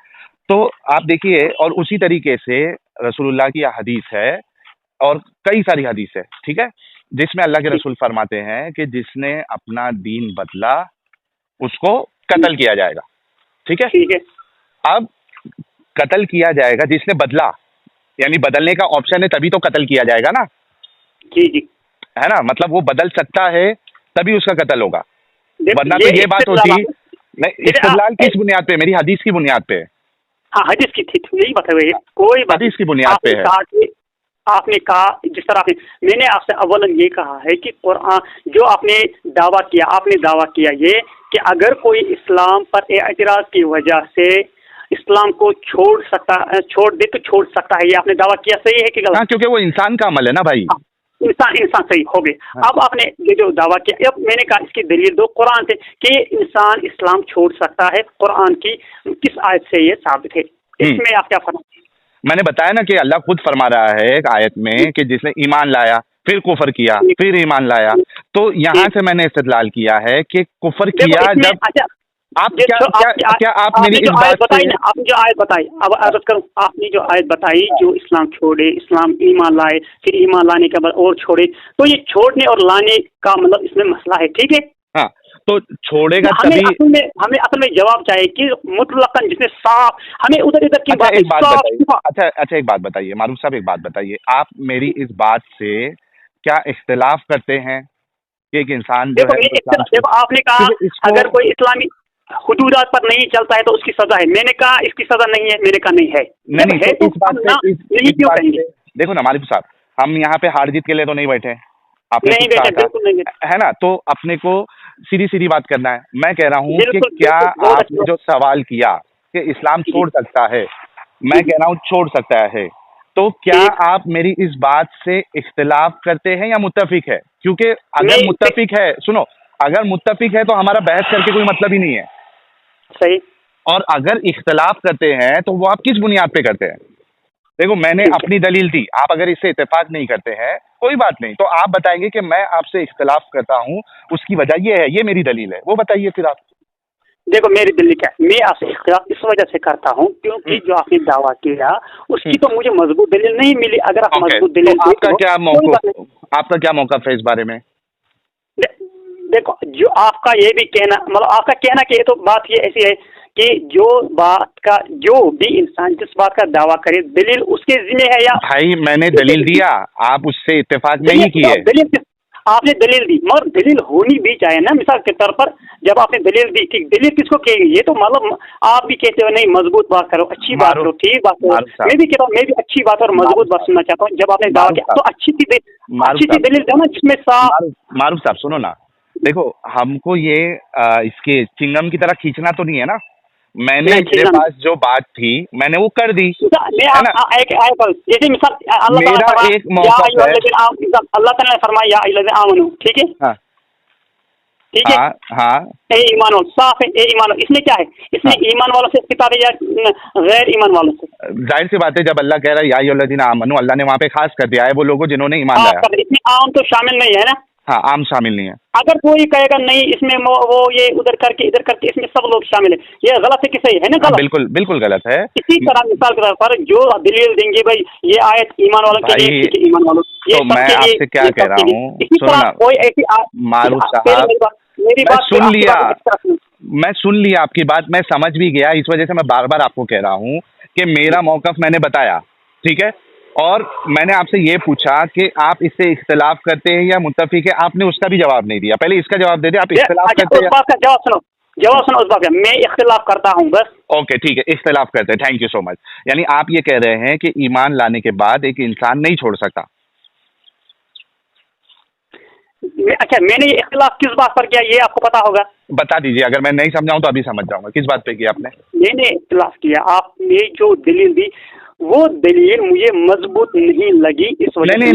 तो आप देखिए, और उसी तरीके से रसूलुल्लाह की हदीस है और कई सारी हदीस है, ठीक है, जिसमें अल्लाह के रसूल फरमाते हैं कि जिसने अपना दीन बदला उसको कत्ल किया जाएगा, ठीक है, ठीक है, अब कत्ल किया जाएगा जिसने बदला, यानी बदलने का ऑप्शन है तभी तो कत्ल किया जाएगा ना, जी जी, है ना, मतलब वो बदल सकता है तभी उसका कत्ल होगा, वरना तो ये बात होती नहीं। इस्तेदलाल किस बुनियाद पे? मेरी हदीस की बुनियाद पे, हाँ हदीस की थी, यही बात है, कोई बात हदीस की बुनियाद पे है। आपने कहा, जिस तरह मैंने आपसे अव्वलन ये कहा है कि कुरान जो आपने दावा किया, आपने दावा किया ये कि अगर कोई इस्लाम पर एतराज की वजह से इस्लाम को छोड़ दे तो छोड़ सकता है, ये आपने दावा किया, सही है कि गलत? हाँ, क्योंकि वो इंसान का अमल है ना भाई, इंसान सही हो गए। हाँ। अब आपने ये जो दावा किया, अब मैंने कहा इसकी दलील दो कुरान से कि इंसान इस्लाम छोड़ सकता है, कुरान की किस आयत से ये साबित है, इसमें आप क्या फरमाते? मैंने बताया ना कि अल्लाह खुद फरमा रहा है एक आयत में कि जिसने ईमान लाया, फिर कुफर किया, फिर ईमान लाया, तो यहाँ से मैंने इस्तेदलाल किया है कि कुफर किया जब, अच्छा, आप क्या आप मेरी इस बात बताई ना, आपने जो आयत बताई, अब अर्ज करूं, आपने जो आयत बताई जो इस्लाम छोड़े, इस्लाम ईमान लाए, फिर ईमान लाने के बाद और छोड़े, तो ये छोड़ने और लाने का मतलब इसमें मसला है, ठीक है, हाँ, तो छोड़ेगा हमें तभी, हमें असल में जवाब चाहिए कि मुतलकन जिसने साफ, हमें उधर इधर की अच्छा एक बात बताइए, अच्छा एक बात बताइए मारूफ साहब, एक बात बताइए, आप मेरी इस बात से क्या इख्तिलाफ करते हैं कि एक इंसान जो है, देखो आपने कहा अगर कोई इस्लामी हुदूदात पर नहीं चलता है तो उसकी सजा है, मैंने कहा इसकी सजा नहीं है, मैंने कहा नहीं है, नहीं है, तो इस बात से देखो ना मारूफ साहब, हम यहाँ पे हार जीत के लिए तो नहीं बैठे, आपने नहीं बैठे, बिल्कुल नहीं बैठे, है ना, तो अपने को सीधी बात करना है। मैं कह रहा हूँ कि क्या आपने जो सवाल किया कि इस्लाम छोड़ सकता है, मैं कह रहा हूँ छोड़ सकता है, तो क्या आप मेरी इस बात से इख्तिलाफ करते हैं या मुत्तफिक है? क्योंकि अगर मुत्तफिक है, सुनो, अगर मुत्तफिक है तो हमारा बहस करके कोई मतलब ही नहीं है, सही, और अगर इख्तिलाफ करते हैं तो वो आप किस बुनियाद पे करते हैं? देखो मैंने अपनी दलील दी, आप अगर इससे इत्तेफाक नहीं करते हैं कोई बात नहीं, तो आप बताएंगे कि मैं आपसे इख्तिलाफ करता हूँ उसकी वजह ये है, ये मेरी दलील है, वो बताइए फिर आप। देखो मेरी दलील क्या है, मैं आपसे इख्तिलाफ इस वजह से करता हूँ क्योंकि जो आपने दावा किया उसकी तो मुझे मजबूत दलील नहीं मिली। अगर आप मजबूत दलील, तो आपका क्या मौक़िफ़ है इस बारे में? देखो जो आपका ये भी कहना, मतलब आपका कहना कि ये तो बात ये ऐसी है कि जो भी इंसान जिस बात का दावा करे दलील उसके जिम्मे है या भाई मैंने दलील दिया, आप उससे इत्तेफाक नहीं किए। आपने दलील दी, मगर दलील होनी भी चाहिए ना। मिसाल के तौर पर जब आपने दलील दी, ठीक दलील किसको कहेंगे? ये तो मतलब आप भी कहते हो नहीं मजबूत बात करो, अच्छी बात करो, ठीक बात करो। मैं भी कहता हूँ, मैं भी अच्छी बात और मजबूत बात सुनना चाहता हूँ। जब आपने दावा किया तो अच्छी सी दलील दो ना, जिसमें साफ। मारूफ साहब सुनो ना, देखो हमको ये इसके चिंगम की तरह खींचना तो नहीं है ना। मैंने मेरे पास जो बात थी मैंने वो कर दी, है ना। जैसे मिसाल मेरा एक मौका है, अल्लाह ताला ने फरमाया या अय्युहल्लज़ीना आमनू, ठीक है, हाँ ठीक है, हाँ ए ईमान वालों, साफ है, ए ईमान वालों। इसमें क्या है? इसमें ईमान वालों से खिताब है या गैर ईमान वालों से? जाहिर सी बात है, जब अल्लाह कह रहा है या अय्युहल्लज़ीना आमनू, अल्लाह ने वहाँ पे खास कर दिया है वो लोगों जिन्होंने ईमान लाया। इसमें आम तो शामिल नहीं है ना। हाँ, आम शामिल नहीं है। अगर कोई कहेगा नहीं इसमें वो ये उधर करके इधर करके इसमें सब लोग शामिल है, ये गलत है कि सही है ना? गलत, बिल्कुल बिल्कुल गलत है। इसी तरह मिसाल के तौर पर जो दलील देंगे भाई ये आयत ईमान वालों के लिए, ईमान वालों, ये तो मैं आपसे क्या कह रहा हूँ, सुनो ना कोई ऐसी मारूफ साहब, मैं सुन लिया आपकी बात, मैं समझ भी गया। इस वजह से मैं बार बार आपको कह रहा हूँ कि मेरा मौक़िफ़ मैंने बताया, ठीक है। और मैंने आपसे ये पूछा कि आप इससे इख्तिलाफ करते हैं या मुत्तफिक है, आपने उसका भी जवाब नहीं दिया। पहले इसका जवाब दे दे, आप इख्तिलाफ करते हैं। उस बात का जवाब सुनो उस बात का। मैं इख्तिलाफ करता हूँ बस। ओके ठीक है, इख्तिलाफ करते हैं, थैंक यू सो मच। यानी आप ये कह रहे हैं कि ईमान लाने के बाद एक इंसान नहीं छोड़ सकता। अच्छा, मैंने ये इख्तिलाफ किस बात पर किया ये आपको पता होगा? बता दीजिए, अगर मैं नहीं समझाऊं तो अभी समझ जाऊंगा। किस बात पे किया आपने? मैंने इख्तिलाफ किया, आपने जो दलील दी वो दलील मुझे मजबूत नहीं लगी, इस वजह से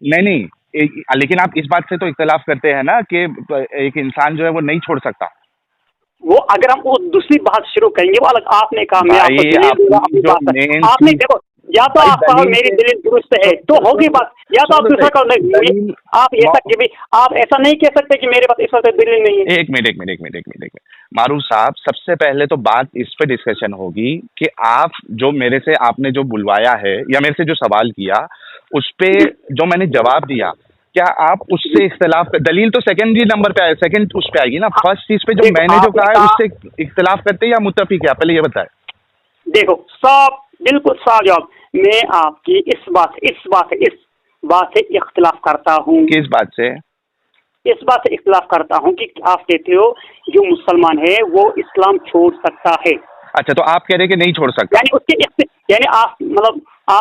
नहीं, लेकिन आप इस बात से तो इख्तिलाफ करते हैं ना कि एक इंसान जो है वो नहीं छोड़ सकता। वो अगर हम वो दूसरी बात शुरू करेंगे वो अलग। आपने कहा मैं आपको दलील दूंगा अपनी बात है। आपने देखो, या तो आप कहो मेरी दलील दुरुस्त है तो होगी बात, या तो आप दूसरा कहो नहीं। आप ऐसा कि भी आप ऐसा नहीं कह सकते कि मेरे पास इस वक्त दलील नहीं है। एक मिनट मारूफ साहब, सबसे पहले तो बात इस पे डिस्कशन होगी कि आप जो मेरे से आपने जो बुलवाया है या मेरे से जो सवाल किया उस पे जो मैंने जवाब दिया, क्या आप उससे इख्तिलाफ, दलील तो सेकेंडरी नंबर पे आए, सेकंड उस पे आएगी ना। फर्स्ट चीज पे जो मैंने जो कहा है उससे इख्तिलाफ करते हैं या मुत्तफिक है, पहले ये बताएं। देखो साफ, बिल्कुल साफ जवाब। मैं आपकी इस बात से इख्तिलाफ करता हूँ। किस बात से? इस बात से इख्तिलाफ करता हूँ कि आप कहते हो जो मुसलमान है वो इस्लाम छोड़ सकता है। अच्छा, तो आप कह रहे हैं कि नहीं छोड़ सकता, यानी उसके यानी आप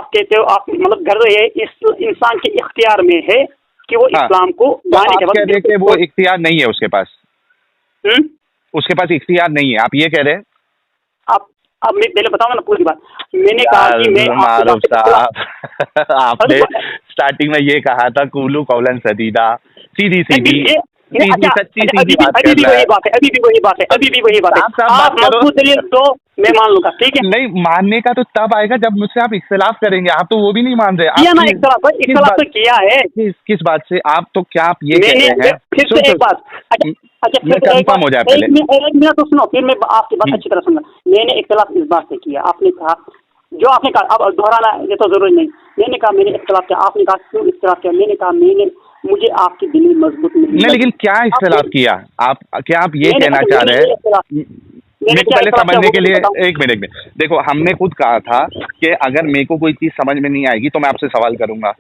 कहते हो, आप मतलब गर्व है इस इंसान के इख्तियार में है कि वो इस्लाम को जाने के बाद, कह रहे हैं कि वो इख्तियार नहीं है उसके पास। उसके पास इख्तियार नहीं है, आप ये कह रहे हैं? अब मैं पहले बताऊंगा ना पूरी बात। मैंने कहा कि मैं मारूफ साहब आपने स्टार्टिंग में ये कहा था कूलू कौलन सदीदा, सीधी सच्ची बात। अभी भी वही बात है। आप मजबूत दलील तो मैं मान लूंगा, ठीक है। नहीं, मानने का तो तब आएगा जब मुझसे आप इख्तिलाफ करेंगे। आप तो वो भी नहीं मान रहे। किया ना इख्तिलाफ तो किया है। किस बात से? आप तो क्या आप ये कह रहे हैं? फिर से एक बात, अच्छा कंफर्म हो जाए पहले। एक मिनट तो सुनो, फिर मैं आपकी बात अच्छी तरह सुनना। मैंने इख्तिलाफ इस बात से किया, आपने कहा जो आपने कहा, अब दोहराना ये तो जरूरी नहीं। मैंने कहा मैंने इख्तिलाफ किया, आपने कहा क्यों इख्तिलाफ किया? मैंने कहा मुझे आपकी दलील मजबूत नहीं। लेकिन क्या इख्तिलाफ किया आप? क्या आप ये कहना चाह रहे हैं? मेरे को पहले समझने के लिए एक मिनट। देखो, हमने खुद कहा था कि अगर मेरे को कोई चीज समझ में नहीं आएगी तो मैं आपसे सवाल करूंगा,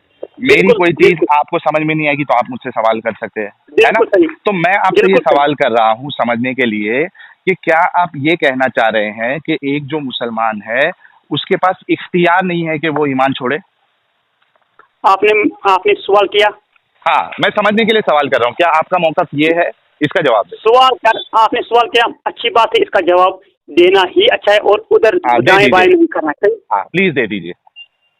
मेरी कोई चीज आपको समझ में नहीं आएगी तो आप मुझसे सवाल कर सकते हैं, है ना। तो मैं आपसे ये सवाल कर रहा हूँ समझने के लिए कि क्या आप ये कहना चाह रहे हैं कि एक जो मुसलमान है उसके पास इख्तियार नहीं है कि वो ईमान छोड़े? आपने सवाल किया। हाँ, मैं समझने के लिए सवाल कर रहा हूँ। क्या आपका मौक़िफ़ ये है? इसका जवाब दे। आपने सवाल किया, अच्छी बात है, इसका जवाब देना ही अच्छा है और उधर दाएं बाएं नहीं करना चाहिए। हाँ, प्लीज दे दीजिए।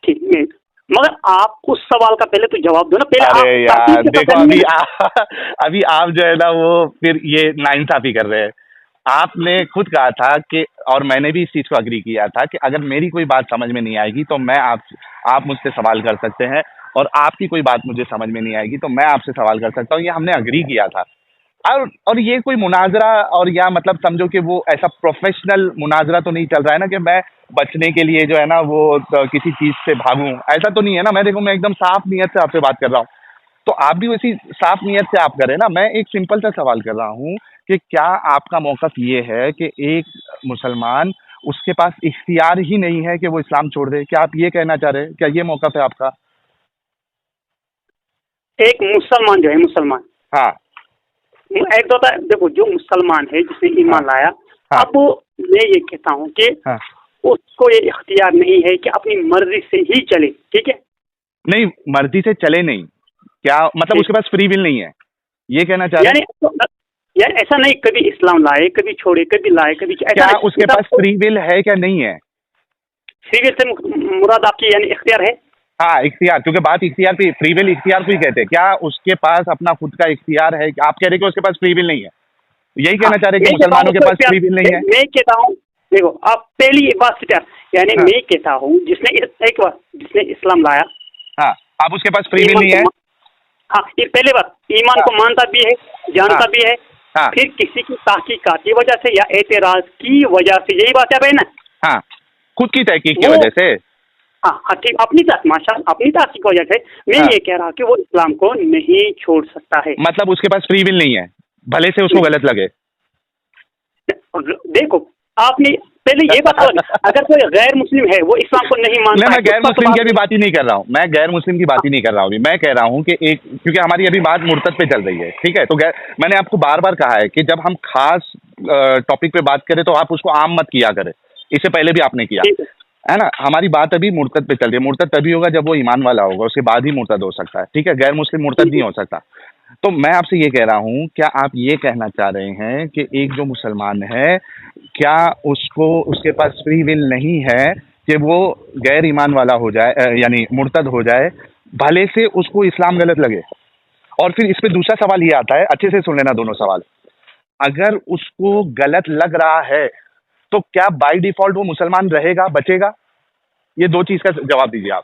ठीक है, मगर आप उस सवाल का पहले तो जवाब दो ना। पहले अरे यार देखो, अभी आप जो है ना वो फिर ये नाइंसाफी कर रहे हैं। आपने खुद कहा था कि, और मैंने भी इस चीज़ को अग्री किया था कि अगर मेरी कोई बात समझ में नहीं आएगी तो मैं आप मुझसे सवाल कर सकते हैं, और आपकी कोई बात मुझे समझ में नहीं आएगी तो मैं आपसे सवाल कर सकता हूँ। ये हमने अग्री किया था। और ये कोई मुनाजरा और या मतलब समझो कि वो ऐसा प्रोफेशनल मुनाजरा तो नहीं चल रहा है ना कि मैं बचने के लिए जो है ना वो किसी चीज़ से भागूं, ऐसा तो नहीं है ना। मैं एकदम साफ नीयत से आपसे बात कर रहा हूँ। तो आप भी वैसी साफ नीयत से आप करें ना। मैं एक सिंपल सा सवाल कर रहा हूँ कि क्या आपका मौक़िफ़ ये है कि एक मुसलमान, उसके पास इख्तियार ही नहीं है कि वो इस्लाम छोड़ दे? क्या आप ये कहना चाह रहे हैं? क्या ये मौक़िफ़ है आपका? एक मुसलमान जो है, मुसलमान, हाँ, एक तो होता है, देखो जो मुसलमान है जिसने ईमान लाया, हाँ। अब मैं ये कहता हूँ कि हाँ। उसको ये इख्तियार नहीं है कि अपनी मर्जी से ही चले, ठीक है? नहीं, मर्ज़ी से चले नहीं। क्या मतलब ठीक। उसके पास फ्री विल नहीं है, ये कहना चाह रहे हैं? यानी ऐसा नहीं कभी इस्लाम लाए, कभी छोड़े, कभी लाए, कभी ऐसा क्या नहीं। उसके पास फ्री विल है क्या नहीं है? फ्री विल से मुराद आपकी यानी इख्तियार है? हाँ, इख्तियार, क्योंकि बात इख्तियार पे, फ्री विल इख्तियार को ही कहते हैं। क्या उसके पास अपना खुद का इख्तियार है? आप कह रहे हैं कि उसके पास फ्री विल नहीं है, यही कहना चाह रहे हैं कि मुसलमानों के पास फ्री विल नहीं है? मैं कहता हूँ, देखो आप पहली बात से यानी हाँ। मैं कहता हूँ जिसने एक बार जिसने इस्लाम लाया, हाँ, आप उसके पास फ्री विल ईमान नहीं है? को हाँ, ये पहले बात, ईमान को मानता भी है, जानता हाँ। भी है, हाँ। फिर किसी की तहकीकात की वजह से या एतराज की वजह से, यही बात है भाई ना? हाँ, खुद की तहकीक की वो- वजह से। हाँ हाँ, ठीक, अपनी माशाअल्लाह अपनी तहकीक की वजह से मैं हाँ। ये कह रहा कि वो इस्लाम को नहीं छोड़ सकता है। मतलब उसके पास फ्री विल नहीं है, भले से उसको गलत लगे। देखो आपने पहले ये बताओ, अगर कोई गैर मुस्लिम है वो इस्लाम को नहीं मानता मैं है, गैर उसका तो मुस्लिम की अभी बात बात ही नहीं कर रहा हूँ, मैं गैर मुस्लिम की बात ही नहीं कर रहा हूँ अभी। मैं कह रहा हूँ कि एक, क्योंकि हमारी अभी बात मुर्तद पे चल रही है, ठीक है? तो मैंने आपको बार बार कहा है कि जब हम खास टॉपिक पे बात करें तो आप उसको आम मत किया करें। इससे पहले भी आपने किया ठीक है ना। हमारी बात अभी मुर्तद पे चल रही है। मुर्तद तभी होगा जब वो ईमान वाला होगा, उसके बाद ही मुर्तद हो सकता है, ठीक है? गैर मुस्लिम मुर्तद नहीं हो सकता। तो मैं आपसे ये कह रहा हूँ, क्या आप ये कहना चाह रहे हैं कि एक जो मुसलमान है, क्या उसको, उसके पास फ्री विल नहीं है कि वो गैर ईमान वाला हो जाए, यानी मुर्तद हो जाए, भले से उसको इस्लाम गलत लगे? और फिर इस पे दूसरा सवाल ये आता है, अच्छे से सुन लेना दोनों सवाल। अगर उसको गलत लग रहा है तो क्या बाय डिफॉल्ट वो मुसलमान रहेगा, बचेगा? ये दो चीज का जवाब दीजिए आप।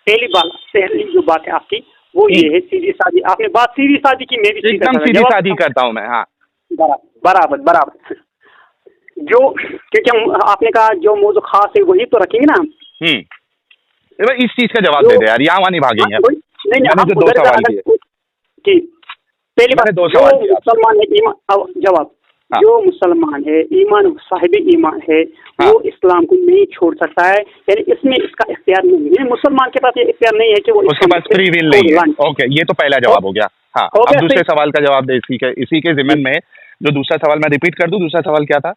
पहली जो बात है आपकी वो ये है, सीधी सादी, आपने बात सीधी सादी की, मैं भी एकदम सीधी सादी करता हूँ मैं। हाँ, बराबर बराबर। जो क्योंकि आपने कहा जो मौजू खास है वही तो रखेंगे ना हम। इस चीज का जवाब दे दे यार, यहाँ वहाँ नहीं भागेंगे। नहीं मैंने जो दो सवाल किए, कि पहली बात, दो जो सवाल किए आपसे। मुसलमान है ईमान, जवाब, हाँ। जो मुसलमान है ईमान, साहिब ईमान है, हाँ। वो इस्लाम को नहीं छोड़ सकता है, यानी इसमें इसका इख्तियार नहीं है। मुसलमान के पास ये इख्तियार नहीं है कि वो उसके पास फ्री विल नहीं है। ओके, ये तो पहला जवाब हो गया। हाँ, हो अब गया, दूसरे सही। सवाल का जवाब दे। इसी के जिम्मन में जो दूसरा सवाल, मैं रिपीट कर दूं, दूसरा सवाल क्या था?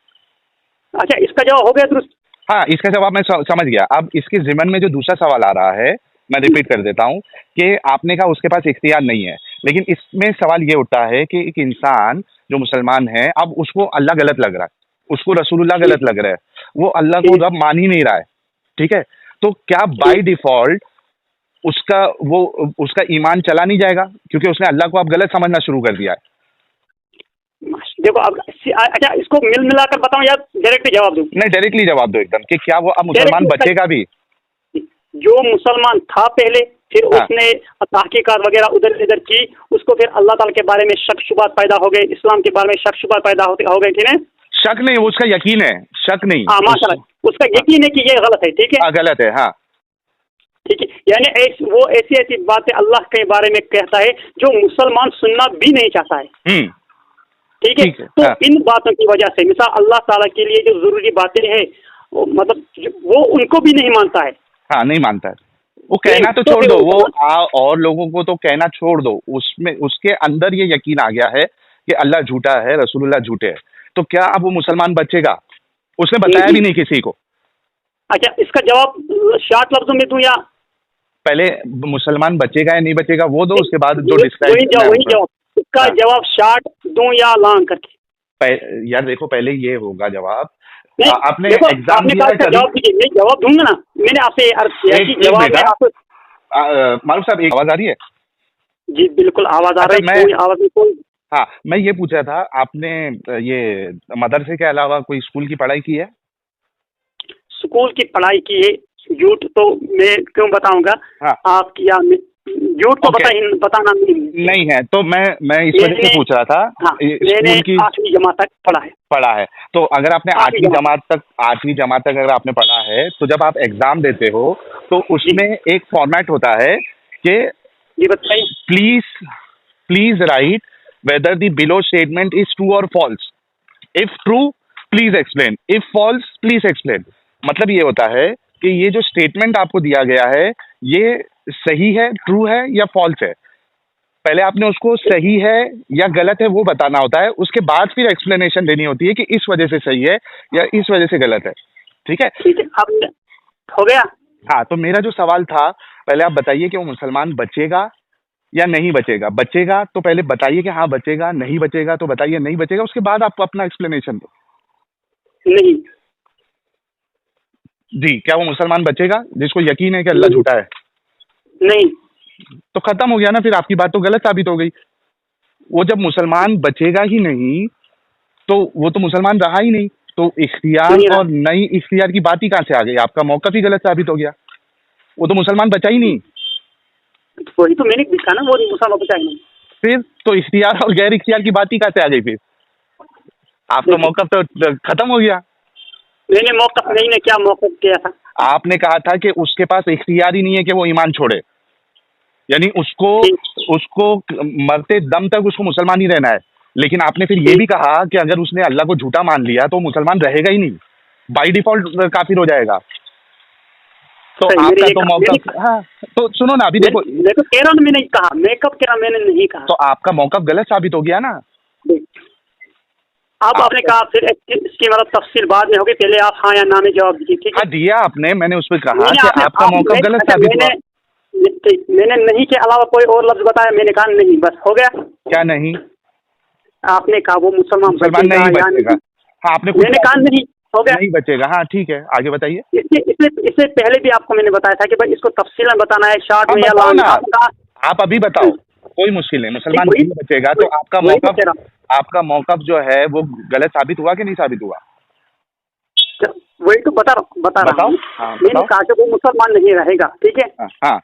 अच्छा, इसका जवाब हो गया दुरुस्त। हाँ, इसका जवाब मैं समझ गया। अब इसके जिम्मन में जो दूसरा सवाल आ रहा है, मैं रिपीट कर देता हूँ कि आपने कहा उसके पास इख्तियार नहीं है, लेकिन इसमें सवाल ये उठता है कि एक इंसान जो मुसलमान है, अब उसको अल्लाह गलत लग रहा है, उसको रसूलुल्लाह गलत लग रहा है, वो अल्लाह को रब मान ही नहीं रहा है, ठीक है? तो क्या बाय डिफॉल्ट उसका ईमान चला नहीं जाएगा, क्योंकि उसने अल्लाह को अब गलत समझना शुरू कर दिया है? देखो अब अच्छा, इसको मिल मिलाकर बताऊं या डायरेक्ट जवाब दूं? नहीं, डायरेक्टली जवाब दो एकदम, कि क्या वो अब मुसलमान बचेगा भी? जो मुसलमान था पहले, फिर हाँ। उसने तहकीकात वगैरह उधर इधर की, उसको फिर अल्लाह ताला के बारे में शक शुबहत पैदा हो गए, इस्लाम के बारे में शक शुबहत पैदा हो गए, ठीक है? शक नहीं, वो उसका यकीन है, शक नहीं। हाँ माशाल्लाह, उसका यकीन है कि ये गलत है, ठीक है? गलत है, हाँ। ठीक है, यानी वो ऐसी ऐसी बातें अल्लाह के बारे में कहता है जो मुसलमान सुनना भी नहीं चाहता है, ठीक है? ठीक है, तो हाँ। इन बातों की वजह से, मिसाल अल्लाह ताला के लिए जो जरूरी बातें हैं, मतलब वो उनको भी नहीं मानता है। हाँ, नहीं मानता है। वो कहना तो छोड़ दो, वो और लोगों को तो कहना छोड़ दो, उसमें उसके अंदर ये यकीन आ गया है कि अल्लाह झूठा है, रसूलुल्लाह झूठे हैं। तो क्या अब वो मुसलमान बचेगा? उसने बताया भी नहीं किसी को। अच्छा, इसका जवाब शॉर्ट लफ्जों में दूं या पहले मुसलमान बचेगा या नहीं बचेगा वो दो, उसके बाद जो वही डिस्क्राइब जवाब, इसका हाँ। जवाब शॉर्ट दूं या लॉन्ग करके? यार देखो, पहले ये होगा जवाब। नहीं, आपने देखो, एग्जाम आपने दिया कहा है इसका कभी? जवाब दीजिए, मैं जवाब दूंगा ना। मैंने आपसे अर्ज किया कि जवाब में बेटा, आपको मारूफ साहब, एक आवाज आ रही है? जी बिल्कुल आवाज आ रही है, कोई आवाज नहीं, कोई। हाँ, मैं ये पूछ रहा था, आपने ये मदरसे के अलावा कोई स्कूल की पढ़ाई की है? स्कूल की पढ़ाई की है, झूठ तो मैं क्यों बताऊंगा? हाँ। आप किया, झूठ तो बताना नहीं है, तो मैं इस वजह से पूछ रहा था। हाँ, मैंने स्कूल की 8वीं जमात तक पढ़ा है। तो अगर आपने 8वीं जमात तक अगर आपने पढ़ा है, तो जब आप एग्जाम देते हो तो उसमें एक फॉर्मेट होता है कि जी बताइए। Please write whether the below statement is true or false. If true, please explain. If false, please explain. मतलब ये होता है कि ये जो स्टेटमेंट आपको दिया गया है ये सही है, ट्रू है या फॉल्स है। पहले आपने उसको सही है या गलत है वो बताना होता है, उसके बाद फिर एक्सप्लेनेशन देनी होती है कि इस वजह से सही है या इस वजह से गलत है। ठीक है, ठीक है, अब हो गया। हाँ, तो मेरा जो सवाल था, पहले आप बताइए कि वो मुसलमान बचेगा या नहीं बचेगा। बचेगा तो पहले बताइए कि हाँ बचेगा, नहीं बचेगा तो बताइए नहीं बचेगा, उसके बाद आप अपना एक्सप्लेनेशन दो। नहीं। जी, क्या वो मुसलमान बचेगा जिसको यकीन है कि अल्लाह झूठा है? नहीं। तो खत्म हो गया ना, फिर आपकी बात तो गलत साबित हो गई। वो जब मुसलमान बचेगा ही नहीं तो वो तो मुसलमान रहा ही नहीं, तो इख्तियार नहीं रहा। और नई इख्तियार की बात ही कहाँ से आ गई? आपका मौक़िफ़ ही गलत साबित हो गया, वो तो मुसलमान बचा ही नहीं। वही तो मैंने देखा ना, वो मुसलमान बचा नहीं। फिर तो इख्तियार और गैर इख्तियार की बात ही कहाँ से आ गई? फिर आपका मौक़िफ़ तो खत्म हो गया। मैंने मौक़िफ़ नहीं ने क्या मौक़िफ़ किया था? आपने कहा था कि उसके पास इख्तियार ही नहीं है कि वो ईमान छोड़े, यानी उसको मरते दम तक उसको मुसलमान ही रहना है। लेकिन आपने फिर ये भी कहा कि अगर उसने अल्लाह को झूठा मान लिया तो मुसलमान रहेगा ही नहीं, बाय डिफॉल्ट काफिर हो जाएगा। तो आपका तो मौक़िफ़, हाँ तो सुनो ना, अभी देखो मैं तो कह रहा हूँ, मैंने कहा, मैं कब कह रहा, मैंने नहीं कहा। तो आपका मौक़िफ़ गलत साबित हो गया ना। अब आपने कहा फिर इसकी मतलब तफसील बाद में होगी, पहले आप हाँ या ना में जवाब दीजिए। ठीक है, हाँ दिया आपने, मैंने उस पर कहा कि आपका मौक़िफ़ गलत साबित हुआ। मैंने नहीं के अलावा कोई और लफ्ज बताया, मैंने कहा नहीं, बस हो गया। क्या नहीं? आपने कहा वो मुसलमान नहीं बचेगा। हाँ आपने मैंने कहा नहीं, हो गया, नहीं बचेगा। हाँ ठीक है, आगे बताइए। इससे पहले भी आपको मैंने बताया था कि भाई इसको तफसील में बताना है, शॉर्ट में या बताओ लॉन्ग ना, आप अभी बताओ, कोई मुश्किल नहीं, मुसलमान नहीं बचेगा। तो आपका मौक़िफ़ जो है वो गलत साबित हुआ कि नहीं साबित हुआ? वही तो बता रहा हूँ। मैंने कहा कि वो मुसलमान नहीं रहेगा। ठीक है, हाँ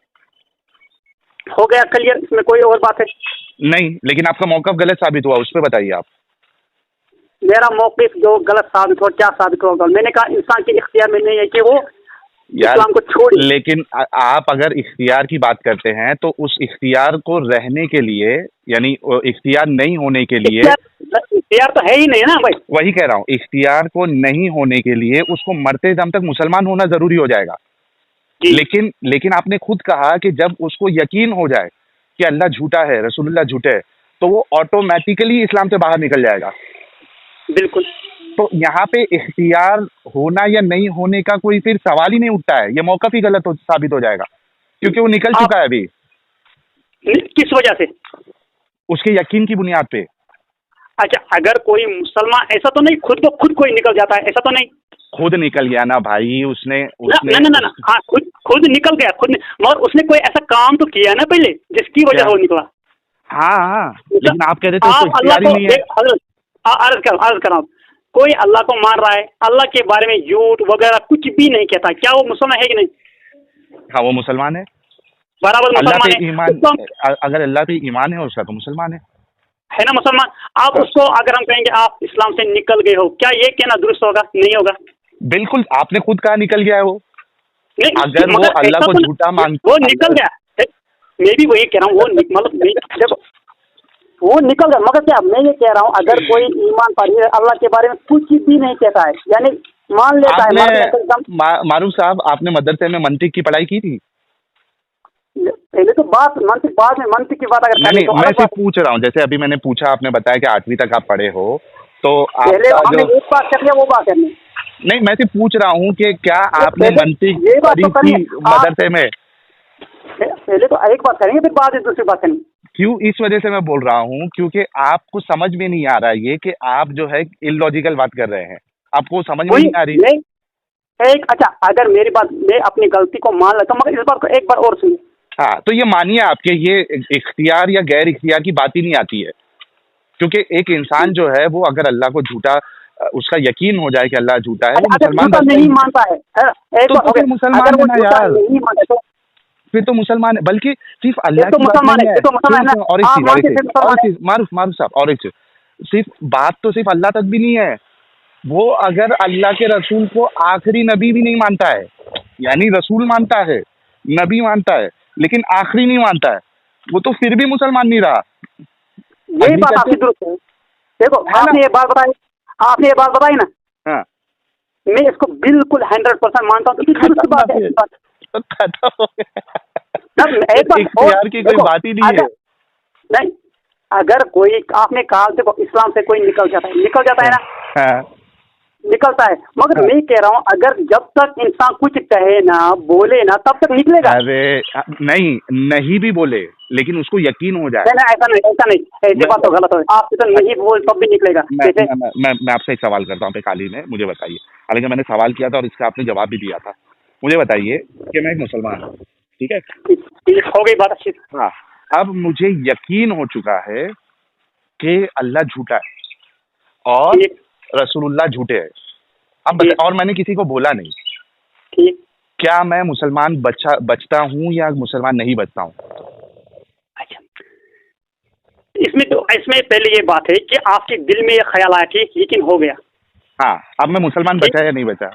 हो गया क्लियर, इसमें कोई और बात है? नहीं, लेकिन आपका मौक़िफ़ गलत साबित हुआ, उस पर बताइए आप। मेरा मौक़िफ़ जो गलत साबित हो, क्या साबित होगा? मैंने कहा इंसान के इख्तियार में नहीं है कि वो इस्लाम को छोड़। लेकिन आप अगर इख्तियार की बात करते हैं तो उस इख्तियार को रहने के लिए, यानी इख्तियार नहीं होने के लिए, इख्तियार तो है ही नहीं ना भाई। वही कह रहा हूँ, इख्तियार को नहीं होने के लिए उसको मरते दम तक मुसलमान होना जरूरी हो जाएगा। लेकिन आपने खुद कहा कि जब उसको यकीन हो जाए कि अल्लाह झूठा है, रसूलुल्लाह झूठे है, तो वो ऑटोमेटिकली इस्लाम से बाहर निकल जाएगा। बिल्कुल। तो यहाँ पे इख्तियार होना या नहीं होने का कोई फिर सवाल ही नहीं उठता है, ये मौक़िफ़ ही गलत साबित हो जाएगा, क्योंकि वो निकल चुका है अभी। किस वजह से? उसके यकीन की बुनियाद पे। अच्छा, अगर कोई मुसलमान, ऐसा तो नहीं खुद ब खुद कोई निकल जाता है, ऐसा तो नहीं? खुद निकल गया ना भाई, उसने ना, हाँ खुद निकल गया, मगर उसने कोई ऐसा काम तो किया ना पहले जिसकी वजह वो निकला। हाँ, लेकिन आप कह रहे थे इख्तियार ही नहीं है। अर्ज कर रहा हूँ, कोई अल्लाह को मान रहा है, अल्लाह के बारे में झूठ वगैरह कुछ भी नहीं कहता, क्या वो मुसलमान है कि नहीं? हाँ वो मुसलमान है, बराबर मुसलमान है। अगर अल्लाह पे ईमान है उसका तो मुसलमान है ना मुसलमान। आप उसको अगर हम कहेंगे आप इस्लाम से निकल गए हो, क्या ये कहना दुरुस्त होगा? नहीं होगा। बिल्कुल, आपने खुद कहा निकल गया है वो। अगर वो अल्लाह को झूठा मानता, वो निकल गया, मैं भी वही कह रहा हूँ, वो मतलब वो निकल गया, मगर क्या मैं ये कह रहा हूँ, अगर कोई ईमान पर अल्लाह के बारे में कुछ भी नहीं कहता है, यानी मान लेता है। मारूफ साहब, आपने मदरसे में मंतिक की पढ़ाई की थी? पहले तो बात मंतिक, बाद में मंतिक की बात अगर नहीं, मैं सिर्फ पूछ रहा हूँ, जैसे अभी मैंने पूछा, आपने बताया कि 8वीं तक आप पढ़े हो, तो पहले हमने एक बात कर लिया, वो बात करनी नहीं, मैं सिर्फ पूछ रहा हूँ कि क्या आपने मंतिक पढ़ी थी मदरसे में? पहले तो एक बात करेंगे, फिर बाद में दूसरी बात करेंगे। क्यों? इस वजह से मैं बोल रहा हूँ क्योंकि आपको समझ में नहीं आ रहा ये कि आप जो है इलॉजिकल बात कर रहे हैं, आपको समझ में नहीं आ रही। अच्छा, अगर मेरी बात, मैं अपनी गलती को मान लेता हूँ, मगर इस बात को एक बार और सुनिए। हाँ, तो ये मानिए आपके, ये इख्तियार या गैर इख्तियार की बात ही नहीं आती है, क्योंकि एक इंसान जो है वो अगर अल्लाह को झूठा, उसका यकीन हो जाए कि अल्लाह झूठा है, वो मुसलमान नहीं मानता है, तो फिर मुसलमान है ना यार, फिर तो मुसलमान है, बल्कि सिर्फ अल्लाह की बात नहीं है। और एक चीज मारूफ साहब, और एक चीज, सिर्फ बात तो सिर्फ अल्लाह तक भी नहीं है, वो अगर अल्लाह के रसूल को आखिरी नबी भी नहीं मानता है, यानी रसूल मानता है, नबी मानता है, लेकिन आखिरी नहीं मानता है, वो तो फिर भी मुसलमान नहीं रहा। यही बात आपकी दुरुस्त है। देखो आपने ये बात बताई ना, हाँ मैं इसको बिल्कुल 100% मानता हूँ। दुरुस्त बात है। तो खत्म हो गया। एक बात इख्तियार की कोई बात ही नहीं है। नहीं, अगर कोई आपने कहा देखो इस्लाम से कोई निकल जाता है ना, हाँ निकलता है, मगर मैं कह रहा हूँ अगर जब तक इंसान कुछ कहे ना बोले ना तब तक निकलेगा। अरे नहीं भी बोले लेकिन उसको यकीन हो जाए। नहीं ऐसा नहीं, ऐसी बात तो गलत है। आप तो नहीं बोल तब भी निकलेगा। मैं आपसे एक सवाल करता हूँ हाल ही में, मुझे बताइए, हालांकि मैंने सवाल किया था और इसका आपने जवाब भी दिया था। मुझे बताइए कि मैं एक मुसलमान हूँ, ठीक है, हो गई बात अच्छी। हाँ, अब मुझे यकीन हो चुका है कि अल्लाह झूठा है और रसूलुल्लाह झूठे हैं। अब और मैंने किसी को बोला नहीं, ठीक, क्या मैं मुसलमान बचता हूँ या मुसलमान नहीं बचता हूँ? अच्छा, इसमें पहले ये बात है कि आपके दिल में ये ख्याल आया कि यकीन हो गया। हाँ, अब मैं मुसलमान बचा या नहीं बचा?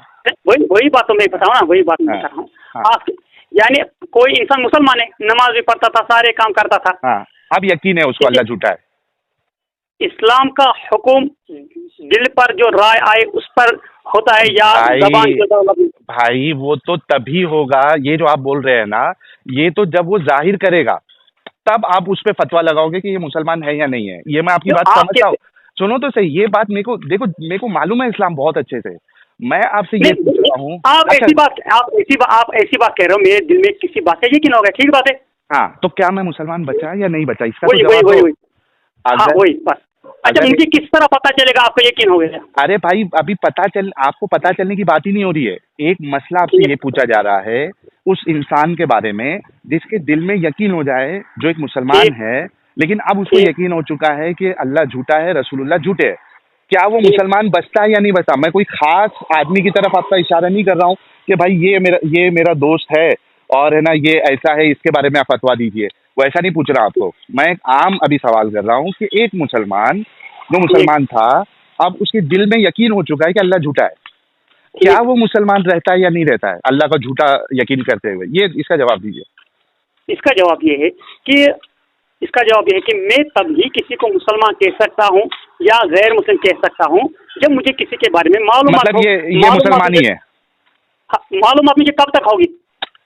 वही बात तो मैं बताऊँ ना, वही बात मैं बता रहा हूँ। आप यानी कोई इंसान मुसलमान है, नमाज भी पढ़ता था, सारे काम करता था, हाँ, अब यकीन है उसको अल्लाह झूठा है। इस्लाम का हुक्म दिल पर जो राय आए उस पर होता है या जबान? भाई वो तो तभी होगा, ये जो आप बोल रहे हैं ना, ये तो जब वो जाहिर करेगा तब आप उस पर फतवा लगाओगे कि ये मुसलमान है या नहीं है। ये मैं आपकी बात समझता हूँ। सुनो तो सही, ये बात मेरे को मालूम है इस्लाम बहुत अच्छे से। मैं आपसे ये पूछ रहा हूँ, आप ऐसी बात कह रहे हो, मेरे दिल में किसी बात का यकीन हो गया, ठीक बात है। हाँ, तो क्या मैं मुसलमान बचा या नहीं बचा, इसका वही बस। अच्छा, मुझे किस तरह पता चलेगा आपको यकीन हो गया? अरे भाई, अभी आपको पता चलने की बात ही नहीं हो रही है। एक मसला आपसे ये पूछा जा रहा है उस इंसान के बारे में जिसके दिल में यकीन हो जाए, जो एक मुसलमान है, लेकिन अब उसको यकीन हो चुका है कि अल्लाह झूठा है, रसूलुल्लाह झूठे है। क्या वो मुसलमान बचता है या नहीं बचता? मैं कोई खास आदमी की तरफ आपका इशारा नहीं कर रहा हूँ कि भाई ये मेरा दोस्त है और है ना ये ऐसा है, इसके बारे में आप फतवा दीजिए, वैसा नहीं पूछ रहा आपको। मैं एक आम अभी सवाल कर रहा हूँ कि एक मुसलमान जो मुसलमान था, अब उसके दिल में यकीन हो चुका है कि अल्लाह झूठा है, क्या वो मुसलमान रहता है या नहीं रहता है अल्लाह का झूठा यकीन करते हुए? ये इसका जवाब दीजिए। इसका जवाब ये है कि मैं तभी किसी को मुसलमान कह सकता हूँ या गैर मुस्लिम कह सकता हूँ जब मुझे किसी के बारे में मालूमात मतलब ये मुसलमान ही है। मालूमात मुझे कब तक होगी?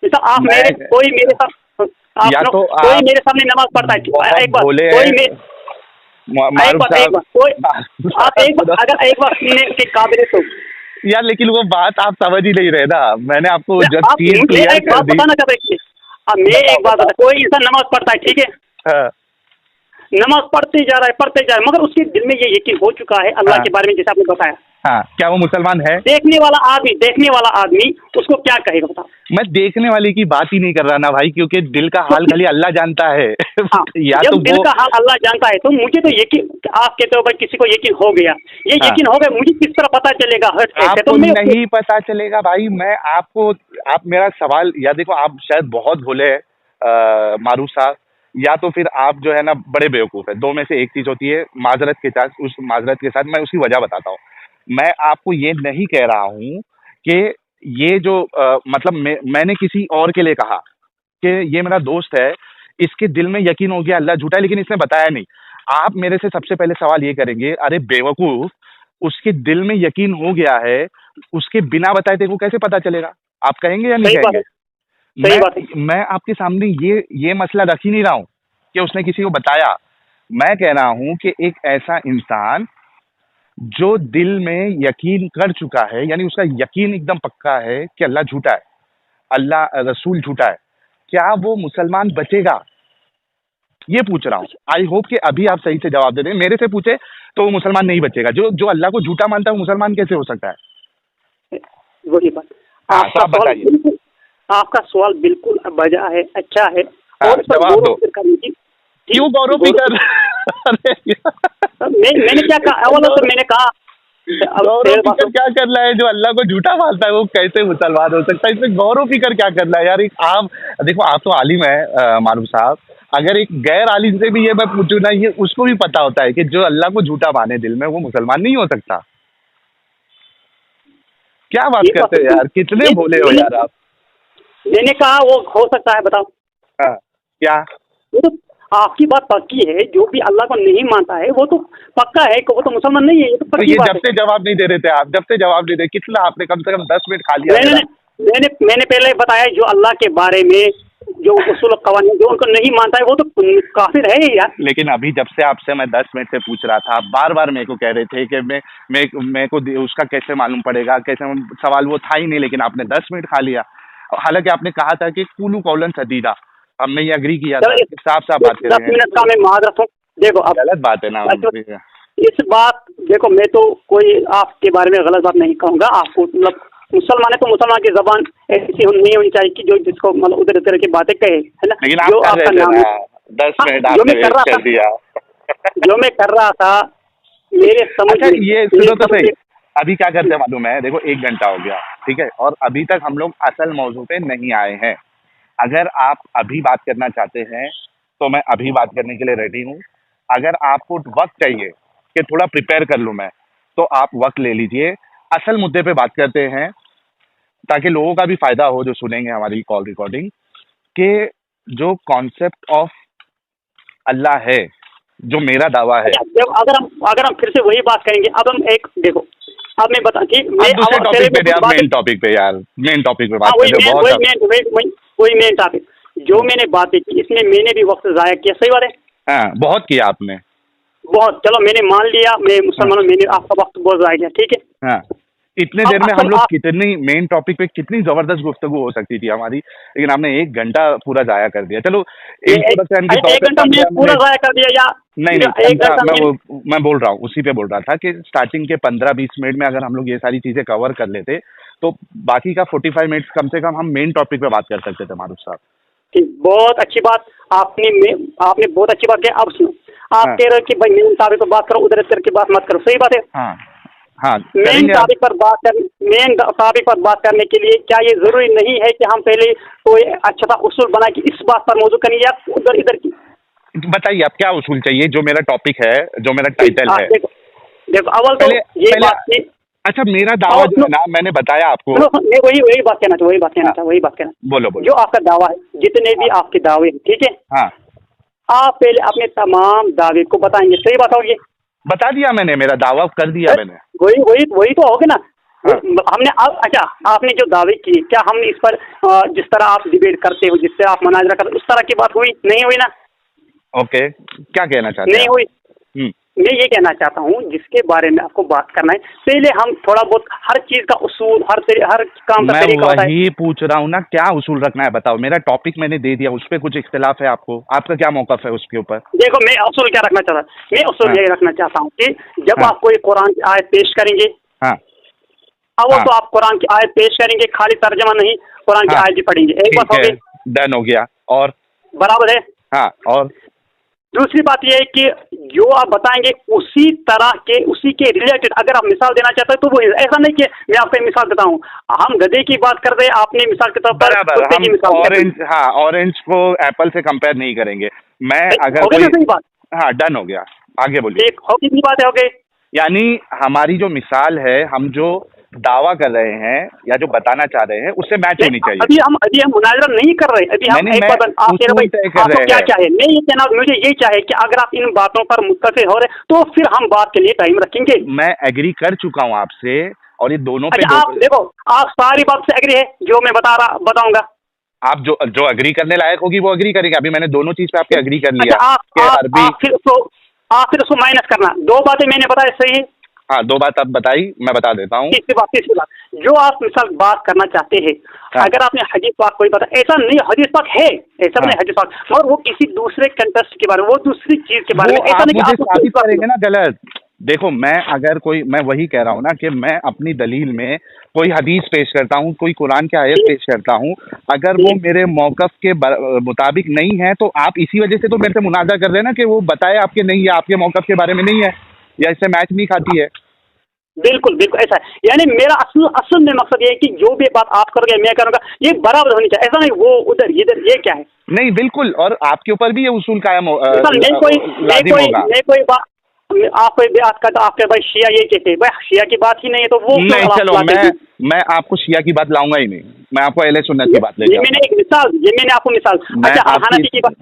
जैसा आप मेरे साथ या तो कोई मेरे सामने नमाज पढ़ता है, एक बार एक बार सुनने के काबिल तो यार, लेकिन वो बात आप समझ ही नहीं रहे ना। मैंने आपको जब चीज क्लियर कर दी। बताना चाहते मैं एक बात बता, कोई इंसान नमाज पढ़ता है, ठीक है, हाँ, नमाज पढ़ते जा रहा है, मगर उसके दिल में ये यकीन हो चुका है अल्लाह के बारे में, जैसे आपने बताया। हाँ, क्या वो मुसलमान है? देखने वाला आदमी उसको क्या कहेगा बताओ? मैं देखने वाले की बात ही नहीं कर रहा ना भाई, क्योंकि दिल का हाल खाली अल्लाह जानता है। हाँ, या जब तो दिल का हाल अल्लाह जानता है तो मुझे तो यकीन, आप कहते हो भाई किसी को यकीन हो गया, ये यकीन हो गया, मुझे किस तरह पता चलेगा? आपको नहीं पता चलेगा भाई। मैं आप मेरा सवाल, या देखो आप शायद बहुत भोले मारूफ साहब, या तो फिर आप जो है ना बड़े बेवकूफ है। दो में से एक चीज होती है। माजरत के साथ मैं उसकी वजह बताता हूँ। मैं आपको ये नहीं कह रहा हूँ कि ये जो मतलब मैंने किसी और के लिए कहा कि ये मेरा दोस्त है, इसके दिल में यकीन हो गया अल्लाह झूठा है, लेकिन इसने बताया नहीं। आप मेरे से सबसे पहले सवाल ये करेंगे, अरे बेवकूफ, उसके दिल में यकीन हो गया है, उसके बिना बताए तेरे को कैसे पता चलेगा? आप कहेंगे या नहीं कहेंगे? मैं आपके सामने ये मसला रख ही नहीं रहा हूँ कि उसने किसी को बताया। मैं कह रहा हूँ कि एक ऐसा इंसान जो दिल में यकीन कर चुका है, यानी उसका यकीन एकदम पक्का है कि अल्लाह झूठा है, अल्लाह रसूल झूठा है, क्या वो मुसलमान बचेगा? ये पूछ रहा हूँ। आई होप कि अभी आप सही से जवाब दे दें। मेरे से पूछे तो वो मुसलमान नहीं बचेगा। जो अल्लाह को झूठा मानता है वो मुसलमान कैसे हो सकता है? वही बात। आप बताइए। आपका सवाल बिल्कुल वजह है, अच्छा है, और जवाब दो। क्यों गौरव फिकर? मैंने क्या कहा? तो मैंने कहा गौरव फिकर क्या करना है? जो अल्लाह को झूठा मानता है वो कैसे मुसलमान हो सकता है? इसमें गौरव फिकर क्या करना है यार? आप देखो, आप तो आलिम है मारूफ साहब, अगर एक गैर आलिम से भी ये मैं पूछूं ना, ये उसको भी पता होता है कि जो अल्लाह को झूठा माने दिल में वो मुसलमान नहीं हो सकता। क्या बात करते हो यार, कितने भोले हो यार आप। मैंने कहा वो हो सकता है, बताओ। हाँ, क्या? आपकी बात पक्की है, जो भी अल्लाह को नहीं मानता है वो तो पक्का है कि वो तो मुसलमान नहीं है, ये तो तो पक्की ये बात जब से जवाब नहीं दे रहे थे आप, जब से जवाब नहीं दे, कितना आपने कम से कम 10 मिनट खा लिया है। मेरा। मैंने पहले बताया जो अल्लाह के बारे में जो उसूल कवानीन जो उनको नहीं मानता है वो तो काफिर है यार। लेकिन अभी जब से आपसे मैं 10 मिनट से पूछ रहा था, आप बार बार मेरे को कह रहे थे कि मेरे को उसका कैसे मालूम पड़ेगा, कैसे, सवाल वो था ही नहीं, लेकिन आपने 10 मिनट खा लिया। हालांकि आपने कहा था कि कुलू कौलन सदीदा, हमने ये अग्री किया था, साफ साफ बात करें। 10 मिनट का मैं माजरत हूँ। देखो अब गलत बात है ना इस बात, देखो मैं तो कोई आपके बारे में गलत बात नहीं कहूँगा। आपको मतलब मुसलमान है तो मुसलमान की जबान ऐसी नहीं होनी चाहिए कि जो जिसको मतलब उधर उधर की बातें कहे, है ना। लेकिन जो आप आपका कर रहे नाम थे है, ना, 10 मिनट जो मैं आपने कर रहा वेस्ट कर दिया। जो मैं कर रहा था मेरे समझ अच्छा में ये सुनो तो सही, अभी क्या करते हैं मालूम है, देखो 1 घंटा हो गया, ठीक है, और अभी तक हम लोग असल मौजू पे नहीं आए हैं। अगर आप अभी बात करना चाहते हैं तो मैं अभी बात करने के लिए रेडी हूँ। अगर आपको वक्त चाहिए कि थोड़ा प्रिपेयर कर लूँ मैं, तो आप वक्त ले लीजिए। असल मुद्दे पे बात करते हैं ताकि लोगों का भी फायदा हो जो सुनेंगे हमारी कॉल रिकॉर्डिंग, कि जो कॉन्सेप्ट ऑफ अल्लाह है, जो मेरा दावा है। देखो अगर हम फिर से वही बात करेंगे, अब हम एक देखो, अब मैं बता कि मैं आप दूसरे टॉपिक पे यार, मेन टॉपिक पे यार, मेन टॉपिक पे बात वही करते हैं बहुत। मेन टॉपिक जो मैंने बातें की इसमें मैंने भी वक्त जाया किया, सही बात है। हाँ, बहुत किया आपने। बहुत, चलो मैंने मान लिया, मैं मुसलमानों मैंने आपका वक्त बहुत जाया किया, ठीक है। हाँ, इतने देर में हम लोग कितनी मेन टॉपिक पे कितनी जबरदस्त गुफ्तगू हो सकती थी हमारी, लेकिन आपने 1 घंटा पूरा जाया कर दिया। चलो इंट्रोडक्शन की एक घंटा मैं पूरा जाया कर दिया या नहीं, मैं बोल रहा हूँ, उसी पे बोल रहा था कि स्टार्टिंग के 15-20 मिनट में अगर हम लोग ये सारी चीजें कवर कर लेते तो बाकी का 45 मिनट कम से कम हम मेन टॉपिक पे बात कर सकते थे मारूफ साहब। ठीक, बहुत अच्छी बात आपने बहुत अच्छी बात किया। अब सुनो, आप कह रहे हो कि भाई मेन टॉपिक पर बात करो, उधर उधर की बात मत करो, सही बात है। हाँ हाँ, मेन टॉपिक पर बात करने के लिए क्या ये जरूरी नहीं है कि हम पहले कोई अच्छा सा उसूल बना कि इस बात पर मौजूद करेंगे या उधर इधर की? बताइए आप क्या उसूल चाहिए, जो मेरा टॉपिक है, जो मेरा टाइटल है। देखो अव्वल तो ये बात थी। अच्छा, मेरा दावा जो है ना, मैंने बताया आपको, मैं वही बात कहना बोलो जो आपका दावा है, जितने भी आपके दावे हैं, ठीक है, हाँ, आप पहले अपने तमाम दावे को बताएंगे, सही बात होगी। बता दिया मैंने, मेरा दावा कर दिया मैंने। वही तो होगे ना। हाँ। हमने अच्छा, आपने जो दावे किए, क्या हमने इस पर जिस तरह आप डिबेट करते हो, जिस तरह आप मुनाजरा करते हो, उस तरह की बात हुई नहीं हुई ना? ओके, क्या कहना चाहते हैं? नहीं हुई। मैं ये कहना चाहता हूँ जिसके बारे में आपको बात करना है, पहले हम थोड़ा बहुत हर चीज का उसूल, हर काम का तरीका होता है। मैं वही पूछ रहा हूँ ना, क्या उसूल रखना है बताओ। मेरा टॉपिक मैंने दे दिया, उस पर कुछ इख्तिलाफ है आपको, आपका क्या मौक़िफ़ है उसके ऊपर? देखो मैं उसूल क्या रखना चाहता हूँ, मैं उसूल ये रखना चाहता हूँ कि जब आप कोई कुरान की आयत पेश करेंगे, हाँ, अब तो आप कुरान की आयत पेश करेंगे, खाली तर्जमा नहीं, कुरान की आयत भी पढ़ेंगे। एक बात हो गई, डन हो गया। और बराबर है। हाँ, और दूसरी बात यह है कि जो आप बताएंगे उसी तरह के, उसी के रिलेटेड अगर आप मिसाल देना चाहते हैं तो वो ऐसा नहीं कि मैं आपको एक मिसाल देता हूँ, हम गधे की बात कर रहे हैं, आपने मिसाल के तौर पर हम ऑरेंज को एप्पल से कंपेयर नहीं करेंगे। मैं अगर सही बात, हाँ, डन हो गया, आगे बोलिए। कितनी बातें हो गई, यानी हमारी जो मिसाल है, हम जो दावा कर रहे हैं या जो बताना चाह रहे हैं, उससे मैच होनी चाहिए। अभी हम मुनाजरा नहीं कर रहे, अभी हम एक बात आपको क्या चाहे, मैं ये कहना, मुझे ये चाहे कि अगर आप इन बातों पर मुत्तफिक हो रहे तो फिर हम बात के लिए टाइम रखेंगे। मैं एग्री कर चुका हूँ आपसे, और ये दोनों पे आप देखो, आप सारी बात से एग्री है जो मैं बताऊंगा। आप जो एग्री करने लायक होगी वो एग्री करेंगे। अभी मैंने दोनों चीज पे आपके एग्री कर लिया। आप फिर उसको माइनस करना, 2 बातें मैंने बताई, सही है। हाँ, 2 बात आप बताई, मैं बता देता हूँ। तीसरी बात जो आप मिसाल बात करना चाहते हैं, हाँ। अगर आपने हदीस पाक कोई बता, ऐसा नहीं हदीस पाक है, ऐसा नहीं हदीस पाक, और वो किसी दूसरे कंटेक्स्ट के बारे में, वो दूसरी चीज के बारे में, ऐसा नहीं कि आप साबित करेंगे ना गलत। देखो, मैं वही कह रहा हूँ ना कि मैं अपनी दलील में कोई हदीस पेश करता हूँ, कोई कुरान की आयत पेश करता हूँ, अगर वो मेरे मौक़िफ़ के मुताबिक नहीं है तो आप इसी वजह से तो मेरे से मुनाज़ा कर रहे हैं ना कि वो बताए आपके नहीं है, आपके मौक़िफ़ के बारे में नहीं है, या इससे मैच नहीं खाती है। बिल्कुल ऐसा है। यानी मेरा असल में मकसद ये है कि जो भी बात आप करोगे मैं करूँगा, ये बराबर होनी चाहिए, ऐसा नहीं वो उधर इधर, ये क्या है। नहीं, बिल्कुल, और आपके ऊपर भी ये उसूल कायम होगा। आप कोई बात का तो आपके भाई शिया ये कहते हैं, भाई शिया की बात ही नहीं है तो वो नहीं। चलो, मैं आपको शिया की बात लाऊंगा ही नहीं, मैं आपको अहले सुन्नत की बात ले जाऊंगा। मैंने आपको मिसाल, अच्छा हनफी की बात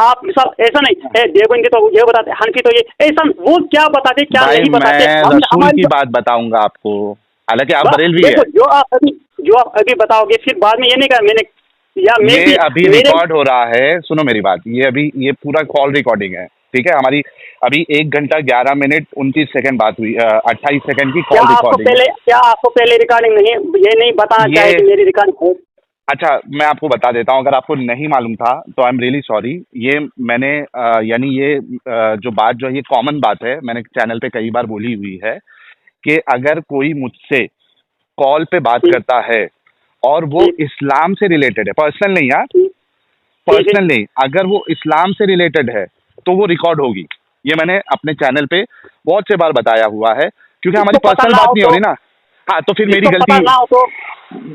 आप मिसाल ऐसा नहीं है, देवबंदी तो ये बताते, हनफी तो ये, ऐसा वो क्या बताते क्या भाई नहीं बताते। मैं रसूल की बात बताऊंगा आपको, हालांकि आप बरेलवी है। देखो, जो आप अभी बताओगे, फिर बाद में ये नहीं कहा मैंने, या मैं ये अभी रिकॉर्ड हो रहा है, सुनो मेरी बात, ये पूरा कॉल रिकॉर्डिंग है, ठीक है। हमारी अभी 1 घंटा 11 मिनट 29 सेकंड बात हुई, 28 सेकंड की कॉल रिकॉर्डिंग। क्या आपको पहले रिकॉर्डिंग नहीं, ये नहीं बताना चाहिए कि मेरी रिकॉर्डिंग हो? अच्छा, मैं आपको बता देता हूँ, अगर आपको नहीं मालूम था तो आई एम रियली सॉरी। ये मैंने यानी ये जो बात जो है ये कॉमन बात है, मैंने चैनल पे कई बार बोली हुई है कि अगर कोई मुझसे कॉल पे बात करता है और वो इस्लाम से रिलेटेड है, पर्सनल नहीं यार, पर्सनल नहीं, अगर वो इस्लाम से रिलेटेड है तो वो रिकॉर्ड होगी। ये मैंने अपने चैनल पे बहुत से बार बताया हुआ है, क्योंकि हमारी पर्सनल बात नहीं हो रही ना। हाँ, तो फिर मेरी गलती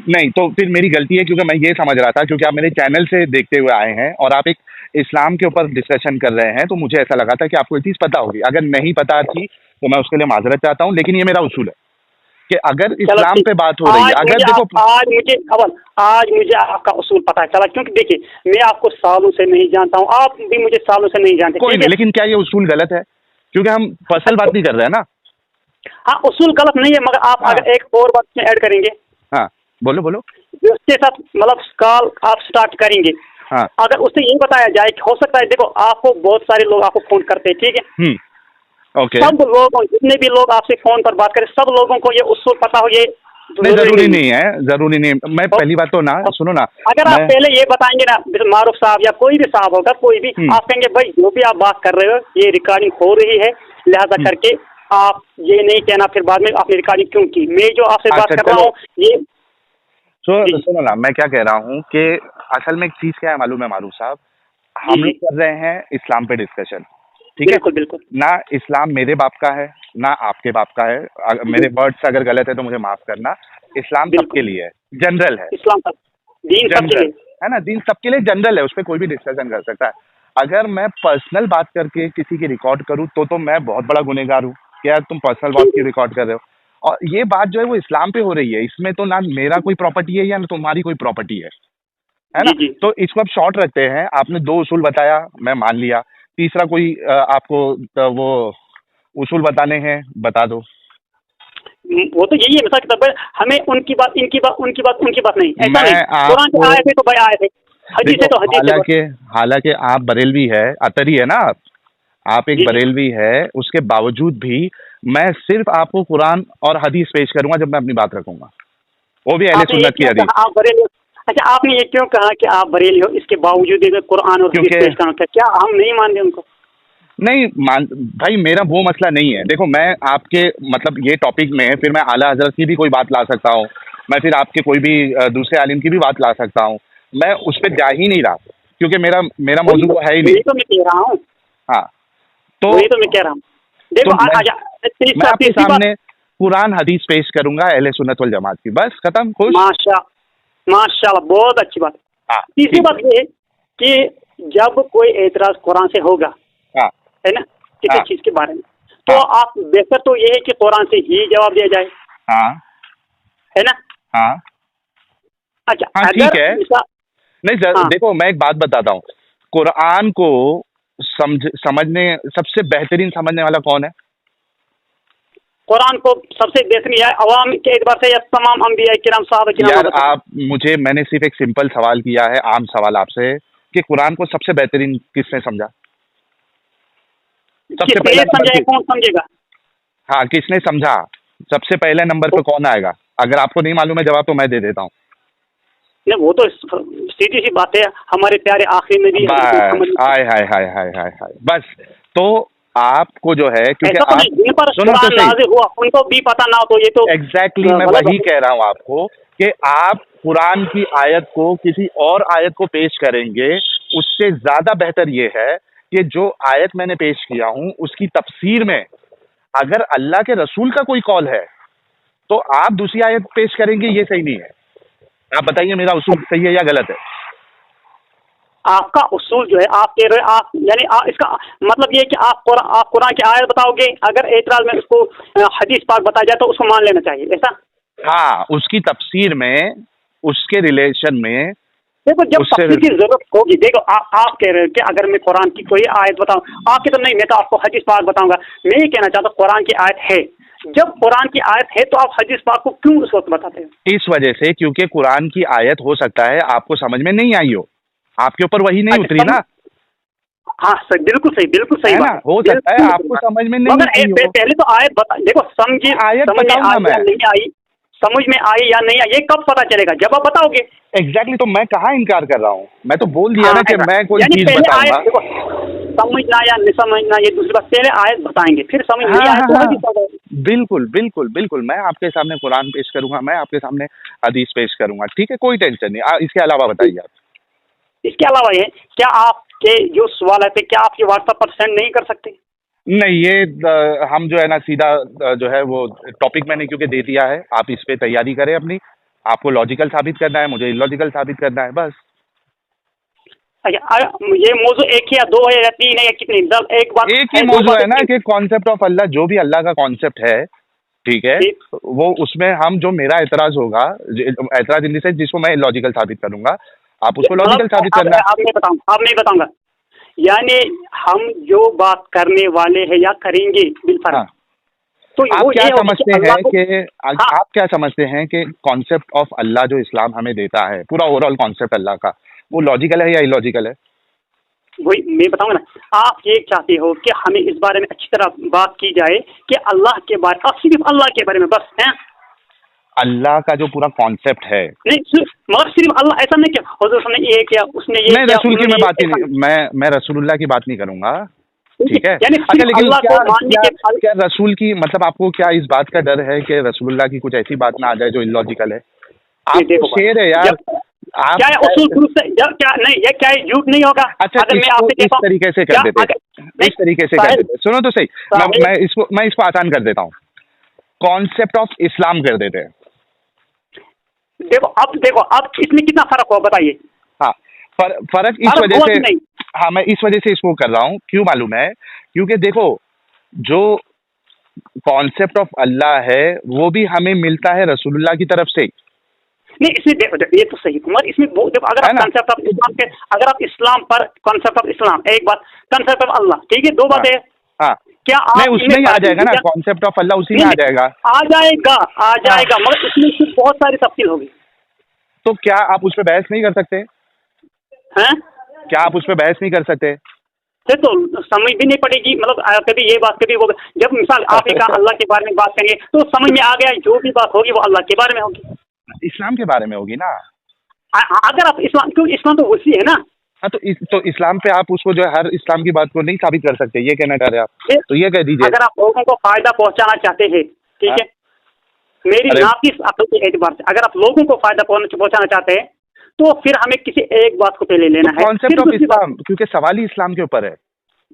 नहीं, तो फिर मेरी गलती है, क्योंकि मैं ये समझ रहा था, क्योंकि आप मेरे चैनल से देखते हुए आए हैं और आप एक इस्लाम के ऊपर डिस्कशन कर रहे हैं, तो मुझे ऐसा लगा था कि आपको ये चीज़ पता होगी। अगर नहीं पता थी तो मैं उसके लिए माजरत चाहता हूँ, लेकिन ये मेरा उसूल है कि अगर इस्लाम पे बात हो रही है, अगर देखो आज मुझे आपका उसूल पता चला, क्योंकि देखिए मैं आपको सालों से नहीं जानता हूँ, आप भी मुझे सालों से नहीं जानते, कोई नहीं, लेकिन क्या ये उसूल गलत है? क्योंकि हम पर्सनल बात नहीं कर रहे हैं ना। हाँ, उसूल गलत नहीं है, मगर आप अगर एक और बात ऐड करेंगे। हाँ, बोलो बोलो। उसके साथ मतलब कॉल आप स्टार्ट करेंगे, हाँ, अगर उससे ये बताया जाए कि हो सकता है, देखो आपको बहुत सारे लोग आपको फोन करते हैं, ठीक है, ओके, सब लोगों, जितने भी लोग आपसे फोन पर बात करें, सब लोगों को ये उसूल पता हो, ये नहीं, जरूरी नहीं है, जरूरी नहीं। मैं पहली बात तो ना सुनो ना, अगर आप पहले ये बताएंगे ना, मारूफ साहब या कोई भी साहब होगा, कोई भी, आप कहेंगे भाई जो भी आप बात कर रहे हो ये रिकॉर्डिंग हो रही है, लिहाजा करके आप ये नहीं कहना फिर बाद में आपने रिकॉर्डिंग क्यों की, मैं जो आपसे बात कर रहा हूँ ये। सुनो ना, मैं क्या कह रहा हूँ कि असल में एक चीज क्या है मालूम है मारूफ साहब, हम लोग कर रहे हैं इस्लाम पे डिस्कशन, ठीक है? बिल्कुल बिल्कुल। ना इस्लाम मेरे बाप का है ना आपके बाप का है, मेरे वर्ड्स अगर गलत है तो मुझे माफ करना। इस्लाम सबके लिए है, जनरल है, इस्लाम सब दीन सबके लिए है ना, दीन सबके लिए जनरल है, उस पर कोई भी डिस्कशन कर सकता है। अगर मैं पर्सनल बात करके किसी की रिकॉर्ड करूँ तो मैं बहुत बड़ा गुनहगार हूँ कि यार तुम पर्सनल बात की रिकॉर्ड कर रहे हो, और ये बात जो है वो इस्लाम पे हो रही है, इसमें तो ना मेरा कोई प्रॉपर्टी है या ना तुम्हारी कोई प्रॉपर्टी है ना। तो इसको अब शॉर्ट रखते हैं, आपने 2 उसूल बताया, मैं मान लिया, तीसरा कोई आपको वो उसूल बताने हैं, बता दो। वो तो यही है, मिसाल हमें उनकी बात इनकी बात उनकी बात उनकी बात नहीं, ऐसा नहीं, कुरान से आए थे तो भाई आए थे, हदीस से तो हदीस। हालांकि आप बरेलवी है, अतरी है ना, आप एक बरेलवी है, उसके बावजूद भी मैं सिर्फ आपको कुरान और हदीस पेश करूंगा जब मैं अपनी बात रखूंगा, वो भी अहले सुन्नत की हदीस। आप बरेली, अच्छा आपने ये क्यों कहा कि आप बरेली हो, इसके बावजूद कुरान और हदीस पेश करना, क्या हम नहीं मानते उनको? नहीं भाई, मेरा वो मसला नहीं है। देखो, मैं आपके मतलब ये टॉपिक में फिर मैं आला हजरत की भी कोई बात ला सकता हूँ, मैं फिर आपके कोई भी दूसरे आलिम की भी बात ला सकता हूँ, मैं उस पर जा ही नहीं रहा, क्योंकि मेरा मौजूद वो है ही नहीं। तो मैं कह रहा हूँ, हाँ, तो वही तो मैं कह रहा हूँ। देखो मैं आपके सामने कुरान हदीस पेश करूंगा अहले सुन्नत वल जमात की, बस खत्म, खुश। माशाल्लाह, बहुत अच्छी बात। तीसरी बात ये है कि जब कोई एतराज कुरान से होगा, है ना, किसी चीज के बारे में, तो आप बेहतर तो ये है कि कुरान से ही जवाब दिया जाए, है ना। अच्छा, ठीक है, नहीं देखो, मैं एक बात बताता हूँ, कुरान को समझने सबसे बेहतरीन समझने वाला कौन है? कुरान को सबसे बेहतरीन है अवाम के एतबार से या तमाम अंबिया किराम साहब किराम? यार मैंने सिर्फ एक सिंपल सवाल किया है, आम सवाल आपसे, कि कुरान को सबसे बेहतरीन किसने समझा? सबसे पहले समझा, कौन समझेगा? हाँ, किसने समझा? सबसे पहले नंबर पे कौन आएगा? अगर आपको नहीं मालूम है जवाब तो मैं दे देता हूँ। नहीं, वो तो सीधी सी बात है, हमारे प्यारे आखिरी नबी। हाय हाय हाय हाय हाय हाय, बस तो आपको जो है, क्योंकि हुआ उनको भी पता ना हो, ये तो एग्जैक्टली मैं वही कह रहा हूँ आपको कि आप कुरान की आयत को किसी और आयत को पेश करेंगे, उससे ज्यादा बेहतर ये है कि जो आयत मैंने पेश किया हूँ उसकी तफसीर में अगर अल्लाह के रसूल का कोई कॉल है तो आप दूसरी आयत पेश करेंगे, ये सही नहीं है। आप बताइए मेरा उसूल सही है या गलत है? आपका उसूल जो है, आप कह रहे आप यानी इसका मतलब ये है कि आप कुरान की आयत बताओगे, अगर एतराज में उसको हदीस पाक बताया जाए तो उसको मान लेना चाहिए, ऐसा? हाँ, उसकी तफसीर में, उसके रिलेशन में देखो जब उससे तफसील की जरूरत होगी, देखो आप कह रहे हो कि अगर मैं कुरान की कोई आयत बताऊं, आपके तो नहीं, मैं तो आपको हदीस पाक बताऊंगा। मैं ये कहना चाहता हूँ कुरान की आयत है, जब कुरान की आयत है तो आप हदीस पाक को क्यों उस वक्त बताते हो? इस वजह से क्योंकि कुरान की आयत हो सकता है आपको समझ में नहीं आई हो, आपके ऊपर वही नहीं उतरी ना, हाँ सर, बिल्कुल सही है ना, बात है, हो सकता है बिल्कुल आपको सही बात। समझ में नहीं मगर आई हो। पहले तो आयत बता, देखो समझ आयत में बताऊं ना आई मैं, या नहीं आई, समझ में आई या नहीं आई, ये कब पता चलेगा? जब आप बताओगे। एग्जैक्टली तो मैं कहाँ इनकार कर रहा हूँ, मैं तो बोल दिया हाँ, ना कि ऐसा। मैं कोई यानी चीज पहले बताऊंगा। आयत, देखो समझना या नहीं समझना ये दूसरी बात, पहले आयत बताएंगे, फिर समझ हाँ नहीं आया हाँ तो हाँ, हदीस बताओगे। बिल्कुल बिल्कुल बिल्कुल, मैं आपके सामने कुरान पेश करूंगा, मैं आपके सामने हदीस पेश करूंगा, ठीक है, कोई टेंशन नहीं। इसके अलावा बताइए आप। इसके अलावा ये, क्या आपके जो सवाल है क्या आप ये व्हाट्सएप पर सेंड नहीं कर सकते? नहीं, ये हम जो है ना सीधा जो है वो टॉपिक मैंने क्योंकि दे दिया है, आप इस पे तैयारी करें अपनी, आपको लॉजिकल साबित करना है, मुझे इलॉजिकल साबित करना है, बस। अच्छा, ये मौजू एक ही या दो है या तीन है या कितनी? एक बात एक ही है, दो मौजू है बात ना कि कॉन्सेप्ट ऑफ अल्लाह, जो भी अल्लाह का कॉन्सेप्ट है, ठीक है, ठीक। वो उसमें हम जो मेरा एतराज होगा, एतराज इन द सेंस जिसको मैं लॉजिकल साबित करूंगा, आप उसको लॉजिकल साबित करना है। अब मैं बताऊंगा, यानी हम जो बात करने वाले हैं या करेंगे बिलफर्ज, हाँ, तो आप वो क्या ये होगा समझते कि अल्लाह हैं को। कि हाँ, आप क्या समझते हैं कि कॉन्सेप्ट ऑफ अल्लाह जो इस्लाम हमें देता है, पूरा ओवरऑल कॉन्सेप्ट अल्लाह का, वो लॉजिकल है या इलॉजिकल है? वही मैं बताऊंगा ना। आप ये चाहते हो कि हमें इस बारे में अच्छी तरह बात की जाए कि अल्लाह के बारे, अब सिर्फ अल्लाह के बारे में बस है, अल्लाह का जो पूरा कॉन्सेप्ट है। नहीं मगर सिर्फ अल्लाह, ऐसा नहीं कि हुजूर ने ये किया, उसने ये नहीं, किया, रसूल की उन्होंने मैं ये बात ही किया, नहीं, मैं रसूलुल्लाह की बात नहीं करूंगा, ठीक है। यानी अच्छा, सिर्फ लेकिन अल्लाह क्या को मानने क्या के। क्या रसूल की, मतलब आपको क्या इस बात का डर है कि रसूलुल्लाह की कुछ ऐसी बात ना आ जाए जो इलॉजिकल है? आप देखो तो शेर है यार, आप क्या है उसूल शुरू से, जब क्या नहीं, ये क्या है, झूठ नहीं होगा? अच्छा, अगर मैं इसको आपसे इस कहता हूं तरीके से कर क्या, देते हैं, इस तरीके से कर देते हैं, सुनो तो सही, मैं इसको आसान कर देता हूँ, कॉन्सेप्ट ऑफ इस्लाम कर देते हैं। देखो अब इसमें कितना फर्क हुआ बताइए? हाँ, फर्क इस फर्क वजह हुआ से, कि नहीं? हाँ, मैं इस वजह से इसको कर रहा हूँ, क्यों मालूम है? क्योंकि देखो, जो कॉन्सेप्ट ऑफ अल्लाह है वो भी हमें मिलता है रसूलुल्लाह की तरफ से, नहीं इसमें देखो ये तो सही, मगर इसमें जब अगर है आप ना? कॉन्सेप्ट ऑफ इस्लाम के, अगर आप इस्लाम पर कॉन्सेप्ट ऑफ इस्लाम, एक बात कॉन्सेप्ट ऑफ अल्लाह, ठीक है, दो हाँ, बातें। हाँ, क्या आप नहीं, उसमें ही आ जाएगा ना, कॉन्सेप्ट ऑफ अल्लाह उसी में आ जाएगा। आ जाएगा मगर इसमें सिर्फ बहुत सारी तफसील होगी। तो क्या आप उस पर बहस नहीं कर सकते? हैं? क्या आप उस पर बहस नहीं कर सकते? फिर तो समझ भी नहीं पड़ेगी, मतलब कभी ये बात कभी वो, जब मिसाल आप एक अल्लाह के बारे में बात करेंगे तो समझ में आ गया, जो भी बात होगी वो अल्लाह के बारे में होगी, इस्लाम के बारे में होगी ना। अगर आप इस्लाम, क्योंकि इस्लाम तो उसी है ना। हाँ, तो इस्लाम पे आप उसको जो है हर इस्लाम की बात को नहीं साबित कर सकते, ये कहना चाह रहे हैं आप? तो ये कह दीजिए, अगर आप लोगों को फायदा पहुंचाना चाहते हैं, ठीक है, मेरी अरे- नाकिस अकल के एतबार से अगर आप लोगों को फायदा पहुंचाना चाहते हैं तो फिर हमें किसी एक बात को पहले लेना है, कॉन्सेप्ट फिर ऑफ दूसरी बात। इस्लाम, क्योंकि सवाल ही इस्लाम के ऊपर है।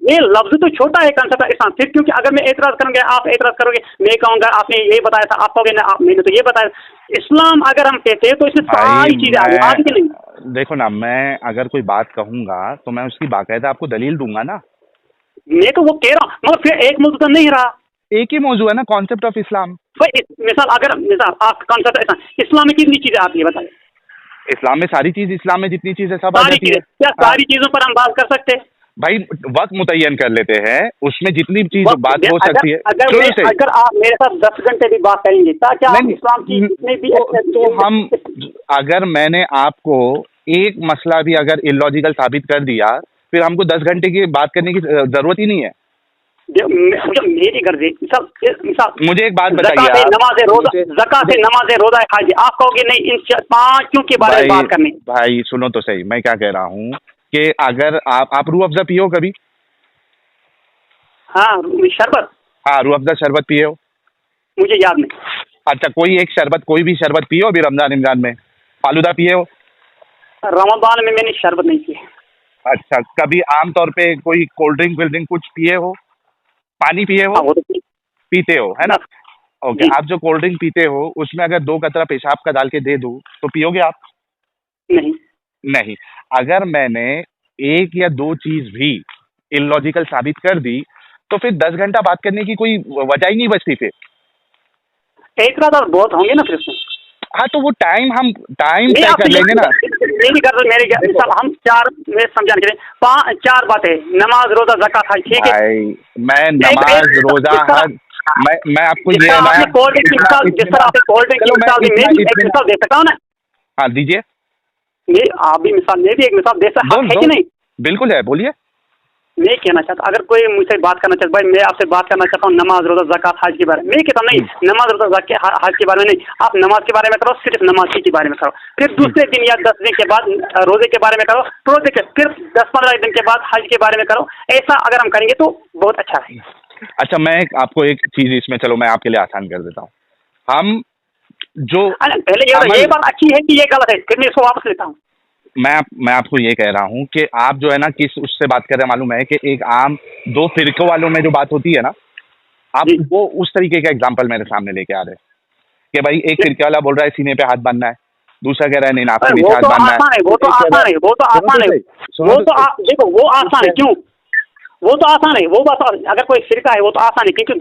ये लफ्ज तो छोटा है कॉन्सेप्ट ऑफ इस्लाम, फिर क्योंकि अगर मैं एतराज करूंगा, आप एतराज करोगे, मैं कहूंगा आपने ये बताया था, आप कहोगे ना मैंने तो ये बताया। इस्लाम अगर हम कहते हैं तो इसमें सारी चीजें आगे की नहीं। देखो ना, मैं अगर कोई बात कहूंगा तो मैं उसकी बाकायदा आपको दलील दूंगा ना। मैं तो वो कह रहा हूँ, मगर फिर एक मौजूद तो नहीं रहा। एक ही मौजू है ना, कॉन्सेप्ट ऑफ इस्लाम। मिसाल आप कॉन्सेप्ट इस्लाम में कितनी चीजें आप ये बताइए? इस्लाम में सारी चीज, इस्लाम में जितनी चीजें सब आ सारी जाती चीजें, है। क्या सारी चीजों पर हम बात कर सकते हैं? भाई, वक्त मुतय्यन कर लेते हैं, उसमें जितनी चीज बात हो सकती है। अगर आप मेरे साथ 10 घंटे भी बात करेंगे ताकि आप इस्लाम की जितने भी तो हम, अगर मैंने आपको एक मसला भी अगर इलॉजिकल साबित कर दिया, फिर हमको 10 घंटे की बात करने की जरूरत ही नहीं है। मेरी गर्जी मिसाल, मुझे एक बात बताइए, ज़कात नमाज रोजा हाजी, आप कहोगे नहीं इन पांचों के बारे में बात करनी। भाई सुनो तो सही, मैं क्या कह रहा हूँ कि अगर आप रूह अफ़ज़ा पियो कभी? हाँ, शरबत। हाँ, रूह अफ़ज़ा शरबत पिए हो? मुझे याद नहीं। अच्छा, कोई एक शरबत, कोई भी शरबत पियो अभी रमजान में? फालूदा पिए हो? रमजान में मैंने शरबत नहीं पिया। अच्छा, कभी आम तौर पे कोई कोल्ड ड्रिंक कुछ पिए हो? पानी पिए हो? वो तो पीते हो, है ना? ओके, आप जो कोल्ड ड्रिंक पीते हो उसमें अगर 2 कतरा पेशाब का डाल के दे दूं तो पियोगे आप? नहीं। नहीं। अगर मैंने एक या 2 चीज भी इलॉजिकल साबित कर दी तो फिर 10 घंटा बात करने की कोई वजह ही नहीं बचती फिर। एतराज बहुत होंगे ना फिर उसमें। हाँ तो वो टाइम हम टाइम नहीं तय आप कर लेंगे ना। नहीं कर रहे मेरे मिसाल हम चार में समझाने के लिए चार बातें नमाज रोजा ज़कात हज ठीक है भाई मैं एक- नमाज एक- रोजा जिस तरह- हज मैं आपको जिस ये तरह आपने कोल्ड ड्रिंक की मिसाल जिस तरह आपने कोल्ड ड्रिंक की चलो मिसाल दी मैं भी एक मिसाल दे सकता हूँ ना। हाँ दीजिए। आप भी मिसाल मैं भी एक मिसाल दे सकता है कि नहीं। बिल्कुल है, बोलिए। मैं कहना चाहता अगर कोई मुझसे बात करना चाहता भाई मैं आपसे बात करना चाहता हूँ नमाज रोजा ज़कात हज के बारे में मैं कहता हूँ नहीं नमाज रोजा ज़कात हज के बारे में नहीं आप नमाज के बारे में करो सिर्फ नमाज के बारे में करो फिर दूसरे दिन या 10 दिन के बाद रोजे के बारे में करो रोजे के फिर 10-15 दिन के बाद हज के बारे में करो ऐसा अगर हम करेंगे तो बहुत अच्छा रहेगा। अच्छा मैं आपको एक चीज इसमें चलो मैं आपके लिए आसान कर देता हूँ। हम जो पहले ये बात अच्छी है कि ये गलत है फिर मैं इसको वापस लेता हूँ। मैं आपको ये कह रहा हूँ कि आप जो है ना किस उससे बात कर रहे हैं मालूम है कि एक आम दो फिरकों वालों में जो बात होती है ना आप वो उस तरीके का एग्जांपल मेरे सामने लेके आ रहे हैं कि भाई एक फिरके वाला बोल रहा है सीने पे हाथ बांधना है, दूसरा कह रहा है नहीं नाक के नीचे हाथ बांधना है। वो तो आसान है वो तो आसान है देखो वो आसान है क्यों वो तो आसान है वो बात अगर कोई फिरका है वो तो आसान है क्योंकि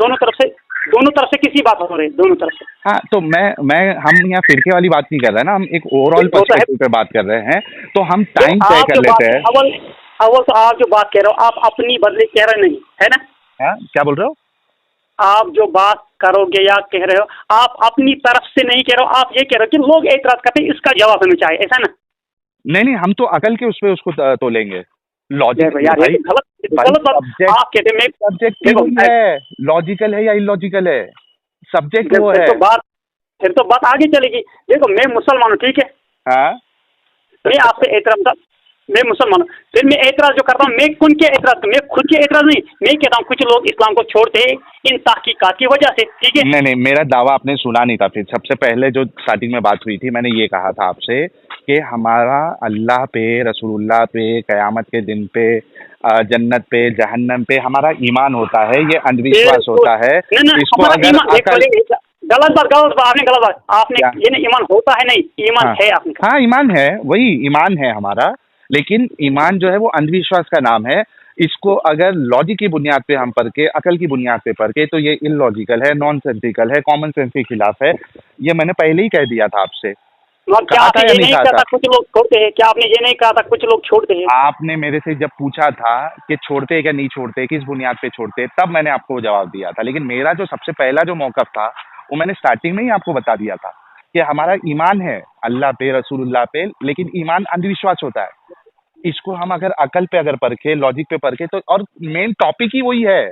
दोनों तरफ से किसी बात हो रही है दोनों तरफ से। हाँ तो मैं हम यहाँ फिरके वाली बात नहीं कर रहे हैं ना, हम एक ओवरऑल पर्सपेक्टिव पे बात कर रहे हैं तो हम टाइम तय कर लेते हैं। अव्वल तो आप जो बात कह रहे हो आप अपनी बदले कह रहे नहीं है ना। हाँ क्या बोल रहे हो आप जो बात करोगे या कह रहे हो आप अपनी तरफ से नहीं कह रहे हो आप ये कह रहे हो कि लोग एतराज करते हैं इसका जवाब हमें चाहिए ऐसा ना। नहीं हम तो अकल के उस पर उसको तोलेंगे लॉजिक यार गलत बात आप कहते हैं सब्जेक्ट है लॉजिकल है या इलॉजिकल है सब्जेक्ट वो है फिर तो बात आगे चलेगी। देखो मैं मुसलमान हूँ ठीक है हाँ मैं आपसे एतराज मैं मुसलमान हूँ फिर मैं एतराज जो करता हूँ मैं कौन के एतराज मैं खुद के एतराज नहीं मैं कहता हूँ कुछ लोग इस्लाम को छोड़ते हैं इन तहकीकात की वजह से ठीक है। नहीं मेरा दावा आपने सुना नहीं था। फिर सबसे पहले जो स्टार्टिंग में बात हुई थी मैंने ये कहा था आपसे कि हमारा अल्लाह पे रसूलुल्लाह पे क़यामत के दिन पे जन्नत पे जहन्नम पे हमारा ईमान होता है, ये अंधविश्वास होता है। इसको अगर गलत बात आपने ये नहीं ईमान होता है नहीं ईमान है आपने हाँ ईमान है वही ईमान है हमारा, लेकिन ईमान जो है वो अंधविश्वास का नाम है। इसको अगर लॉजिक की बुनियाद पे हम पढ़ के अकल की बुनियाद पे पढ़ के तो ये इलॉजिकल है, नॉन सेंसिकल है, कॉमन सेंस के खिलाफ है। ये मैंने पहले ही कह दिया था आपसे। क्या आपने ये नहीं कहा था कुछ लोग छोड़ते हैं क्या आपने ये नहीं कहा था कुछ लोग छोड़ते हैं। आपने मेरे से जब पूछा था कि छोड़ते हैं क्या नहीं छोड़ते किस बुनियाद पे छोड़ते तब मैंने आपको जवाब दिया था, लेकिन मेरा जो सबसे पहला जो मौक़िफ़ था वो मैंने स्टार्टिंग में ही आपको बता दिया था कि हमारा ईमान है अल्लाह पे रसूलुल्लाह पे, लेकिन ईमान अंधविश्वास होता है। इसको हम अगर अकल पे अगर परखे लॉजिक पे परखे तो और मेन टॉपिक ही वही है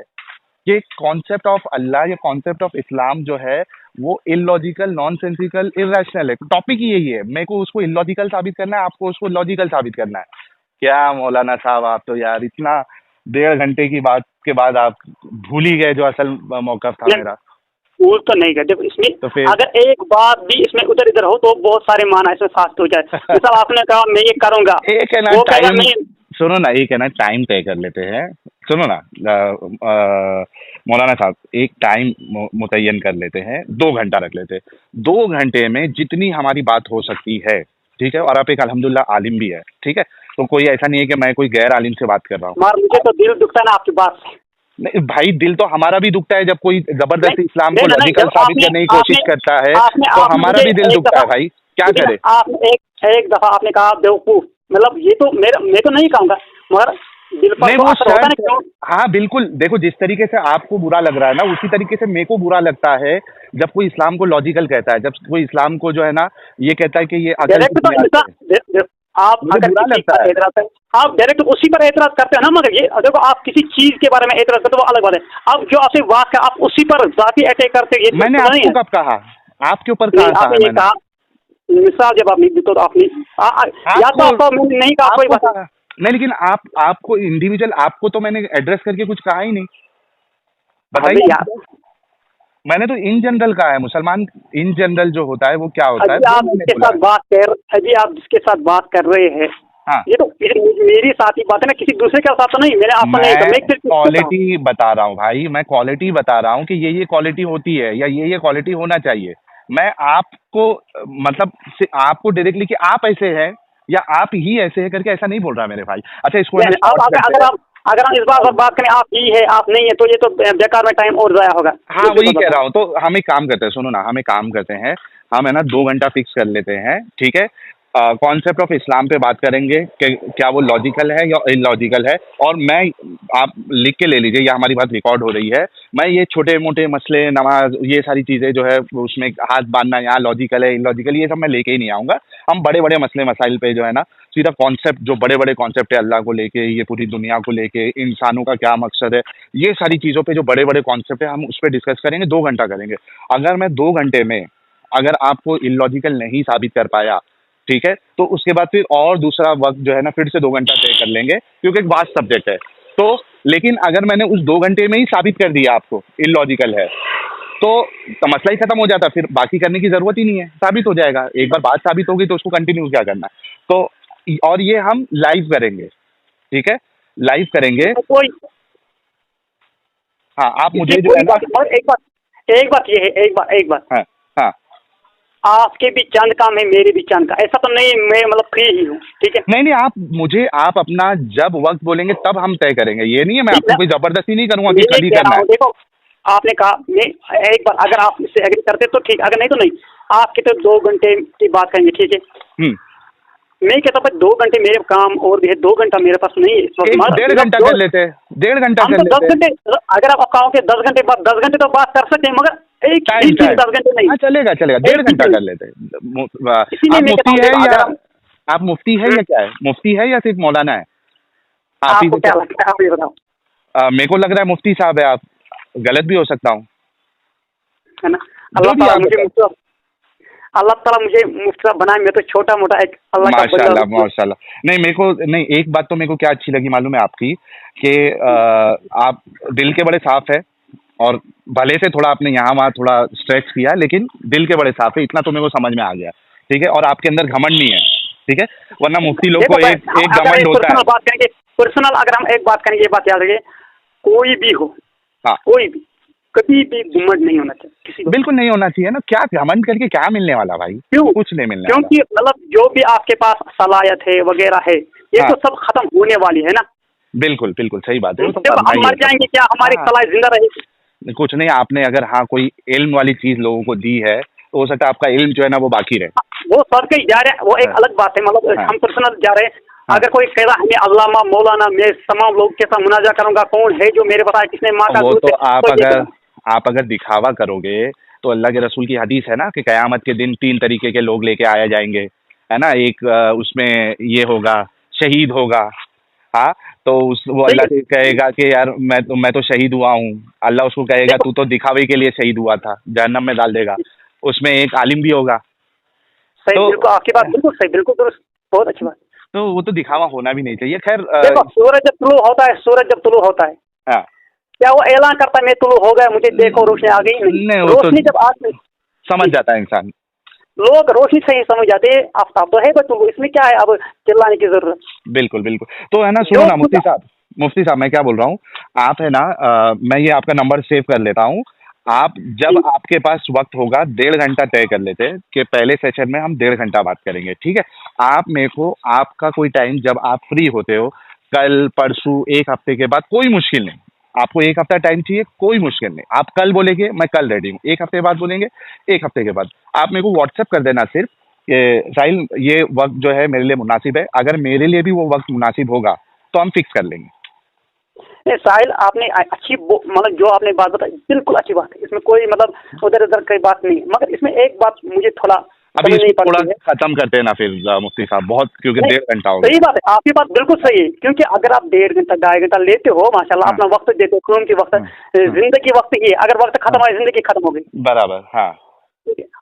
कि कॉन्सेप्ट ऑफ अल्लाह या कॉन्सेप्ट ऑफ इस्लाम जो है वो इलॉजिकल नॉनसेंसिकल इर्रेशनल है। टॉपिक ही यही है, मेरे को उसको इलॉजिकल साबित करना है, आपको उसको लॉजिकल साबित करना है। क्या मौलाना साहब आप तो यार इतना 1.5 घंटे की बात के बाद आप भूल ही गए जो असल मौक़िफ़ था मेरा। भूल तो नहीं करते इसमें तो फिर अगर एक बात भी इसमें उधर इधर हो तो बहुत सारे माना इसमें फास्ट हो जाए। मिसाल आपने कहा मैं ये करूंगा एक है ना टाइम सुनो ना एक है ना टाइम तय कर लेते हैं। सुनो ना मौलाना साहब एक टाइम मुतय्यन कर लेते हैं, 2 घंटा रख लेते हैं। 2 घंटे में जितनी हमारी बात हो सकती है ठीक है, और आप एक अल्हम्दुलिल्लाह आलिम भी है ठीक है, तो कोई ऐसा नहीं है कि मैं कोई गैर आलिम से बात कर रहा हूँ। मुझे तो दिल दुखता है ना आपकी बात से। नहीं भाई दिल तो हमारा भी दुखता है जब कोई जबरदस्ती इस्लाम को लॉजिकल साबित करने की कोशिश करता है तो हमारा भी दिल दुखता है भाई, क्या करे। आपने एक दफा आपने कहा बेवकूफ, मतलब ये तो मैं तो नहीं कहूँगा मगर दिल पर नहीं तो वो असर होता है ना। हाँ बिल्कुल, देखो जिस तरीके से आपको बुरा लग रहा है ना उसी तरीके से मेरे को बुरा लगता है जब कोई इस्लाम को लॉजिकल कहता है, जब कोई इस्लाम को जो है ना ये कहता है कि ये आप अगर आप डायरेक्ट उसी पर एतराज करते हैं ना, मगर ये देखो आप किसी चीज के बारे में एतराज करते हो वो अलग बात है। अब जो आपसे बात का आप उसी पर जाती अटैक करते हैं, मैंने आपको कब कहा आपके ऊपर कहा मैंने मिसाल जब आपने दी तो आपने या तो आपको नहीं कहा कोई बात नहीं, लेकिन आपको इंडिविजुअल आपको तो मैंने एड्रेस करके कुछ कहा ही नहीं। बताइए मैंने तो इन जनरल कहा है, मुसलमान इन जनरल जो होता है वो क्या होता है। आप जिसके साथ बात कर रहे हैं हाँ ये तो मेरी साथ ही बात है ना, किसी दूसरे के साथ तो नहीं। मैंने आपको नहीं क्वालिटी बता रहा हूँ भाई, मैं क्वालिटी बता रहा हूँ कि ये क्वालिटी होती है या ये क्वालिटी होना चाहिए। मैं आपको मतलब आपको डायरेक्टली कि आप ऐसे हैं या आप ही ऐसे हैं करके ऐसा नहीं बोल रहा मेरे भाई। अच्छा इसको अगर हम इस बात पर बात करें आप ही है आप नहीं है तो ये तो बेकार में टाइम और जाया होगा। हाँ वही कह रहा हूँ। तो हम एक काम करते हैं, सुनो ना हम एक काम करते हैं, हम है ना 2 घंटा फिक्स कर लेते हैं, ठीक है। कॉन्सेप्ट ऑफ इस्लाम पे बात करेंगे कि क्या वो लॉजिकल है या इलॉजिकल है। और मैं, आप लिख के ले लीजिए, या हमारी बात रिकॉर्ड हो रही है, मैं ये छोटे मोटे मसले, नमाज, ये सारी चीज़ें जो है उसमें हाथ बांधना, यहाँ लॉजिकल है इलॉजिकल, ये सब मैं लेके ही नहीं आऊँगा। हम बड़े बड़े मसले मसाइल पे जो है ना सीधा कॉन्सेप्ट, जो बड़े बड़े कॉन्सेप्ट है अल्लाह को लेके, ये पूरी दुनिया को लेके, इंसानों का क्या मकसद है, ये सारी चीज़ों पे जो बड़े बड़े कॉन्सेप्ट है हम उस पर डिस्कस करेंगे। 2 घंटा करेंगे। अगर मैं 2 घंटे में अगर आपको इलॉजिकल नहीं साबित कर पाया, ठीक है, तो उसके बाद फिर और दूसरा वक्त जो है ना फिर से 2 घंटा तय कर लेंगे, क्योंकि एक वास्ट सब्जेक्ट है। तो लेकिन अगर मैंने उस 2 घंटे में ही साबित कर दिया आपको इलॉजिकल है, तो मसला ही खत्म हो जाता, फिर बाकी करने की जरूरत ही नहीं है, साबित हो जाएगा। एक बार बात साबित होगी तो उसको कंटिन्यू क्या करना है। तो और ये हम लाइव करेंगे, ठीक है, लाइव करेंगे। कोई हाँ, आप मुझे जो कोई है ना, एक बात ये है, एक बात हाँ हाँ, आपके भी चंद काम है, मेरे भी चंद का, ऐसा तो नहीं मैं मतलब फ्री ही हूँ, ठीक है। नहीं, आप अपना जब वक्त बोलेंगे तब हम तय करेंगे। ये नहीं है मैं आपको कोई जबरदस्ती नहीं करूंगा कि कल ही करना है। देखो, आपने कहा, मैं एक बार अगर आप इससे एग्री करते तो ठीक, अगर नहीं तो नहीं। आपके तो 2 घंटे की बात करेंगे, ठीक है। मैं कहता हूँ 2 घंटे मेरे काम और भी है, 2 घंटा मेरे पास नहीं है। 1.5 घंटा कर लेते हैं, 1.5 घंटा हम कर तो लेते 10 घंटे, अगर आप कहोगे 10 घंटे बाद, 10 घंटे तो बात कर सकते हैं, मगर एक ही दिन 10 घंटे नहीं। हाँ, चलेगा 1.5 घंटा कर लेते हैं। इसीलिए आप मैं मुफ्ती कहता है हूँ, या अगर आप मुफ्ती है या क्या है? मुफ्ती है या सिर्फ मौलाना है? आपको क्या लगता है, आप ये बताओ। मेरे को लग रहा है मुफ्ती साहब है आप, गलत भी हो सकता हूँ, है ना। जो भी आप अल्लाह ताला मुझे मुफ्ती साहब बनाए, मैं तो छोटा मोटा एक अल्लाह का माशाल्लाह माशाल्लाह। नहीं, मेरे को नहीं, एक बात तो मेरे को क्या अच्छी लगी मालूम है आपकी, कि आप दिल के बड़े साफ है, और भले से थोड़ा आपने यहाँ वहाँ थोड़ा स्ट्रेच किया, लेकिन दिल के बड़े साफ है, इतना तो मेरे को समझ में आ गया, ठीक है। और आपके अंदर घमंड नहीं है, ठीक है, वरना मुफ्ती लोग को एक घमंड होता है। बात करेंगे पर्सनल, अगर हम एक बात करेंगे, ये बात याद रखिए, कोई भी हो, हाँ, कोई भी, कभी भी घमंड नहीं होना चाहिए किसी को। बिल्कुल नहीं होना चाहिए ना। क्या घमंड करके क्या मिलने वाला भाई? क्यों? कुछ नहीं मिलने वाला। क्योंकि मतलब जो भी आपके पास सलाहियत है वगैरह है, ये हाँ, तो सब खत्म होने वाली है ना। बिल्कुल बिल्कुल सही बात है। जब हम मर जाएंगे, क्या हमारी सलाहियत जिंदा रहेगी? कुछ नहीं, आपने अगर हाँ कोई इल्म वाली चीज लोगों को दी है, तो हो सकता है आपका इल्म जो है ना वो बाकी रहे। वो सबके जा रहे हैं, वो एक अलग बात है, मतलब हम पर्सनल जा रहे हैं। अगर कोई कह रहा है अल्लामा मौलाना, मैं तमाम लोग के साथ मुनाजा करूंगा, कौन है जो मेरे बताए किसने माँ का वो दूध तो है, आप अगर दिखावा करोगे, तो अल्लाह के रसूल की हदीस है ना कि क़यामत के दिन 3 तरीके के लोग लेके आए जाएंगे, है ना। एक उसमें ये होगा, शहीद होगा, हाँ, तो वो अल्लाह से कहेगा कि यार मैं तो शहीद हुआ हूँ। अल्लाह उसको कहेगा तू तो दिखावे के लिए शहीद हुआ था, जहन्नम में डाल देगा। उसमें एक आलिम भी होगा। सही, तो बिल्कुल आपकी बात बिल्कुल सही, बिल्कुल दुरुस्त, बहुत अच्छी बात। तो वो तो दिखावा होना भी नहीं चाहिए। खैर, देखो, सूरज जब तुलू होता है, हाँ, क्या वो ऐलान करता है मैं तुलू हो गया, मुझे देखो रोशनी आ गई? नहीं, रोशनी जब आती, समझ जाता है इंसान। लोग रोशनी से ही समझ जाते हैं, आफ्ताब तो है बस तुलू, इसमें क्या है अब चिल्लाने की जरूरत? बिल्कुल बिल्कुल। तो है ना, सुनो ना मुफ्ती साहब मैं क्या बोल रहा हूँ, आप है ना, मैं ये आपका नंबर सेव कर लेता हूँ। आप जब आपके पास वक्त होगा, 1.5 घंटा तय कर लेते हैं कि पहले सेशन में हम 1.5 घंटा बात करेंगे, ठीक है। आप मेरे को आपका कोई टाइम जब आप फ्री होते हो, कल परसों, 1 हफ्ते के बाद, कोई मुश्किल नहीं। आपको 1 हफ्ता टाइम चाहिए, कोई मुश्किल नहीं। आप कल बोलेंगे, मैं कल रेडी हूँ। 1 हफ्ते बाद बोलेंगे, 1 हफ्ते के बाद। आप मेरे को व्हाट्सएप कर देना सिर्फ कि साहिल ये वक्त जो है मेरे लिए मुनासिब है। अगर मेरे लिए भी वो वक्त मुनासिब होगा तो हम फिक्स कर लेंगे। नहीं साहिल, आपने अच्छी मतलब जो आपने बात बताई बिल्कुल अच्छी बात है, इसमें कोई मतलब उधर उधर की बात नहीं है, मगर इसमें एक बात मुझे थोड़ा अभी इसको थोड़ा खत्म करते हैं ना फिर मुफ्ती साहब, बहुत, क्योंकि 1.5 घंटा हो गया। सही बात है, आपकी बात बिल्कुल सही है, क्योंकि अगर आप 1.5 घंटा 2.5 घंटा लेते हो, माशाल्लाह, अपना वक्त देते हो, क्योंकि वक्त जिंदगी वक्त ही है, अगर वक्त खत्म हो, जिंदगी खत्म हो गई। बराबर, हाँ।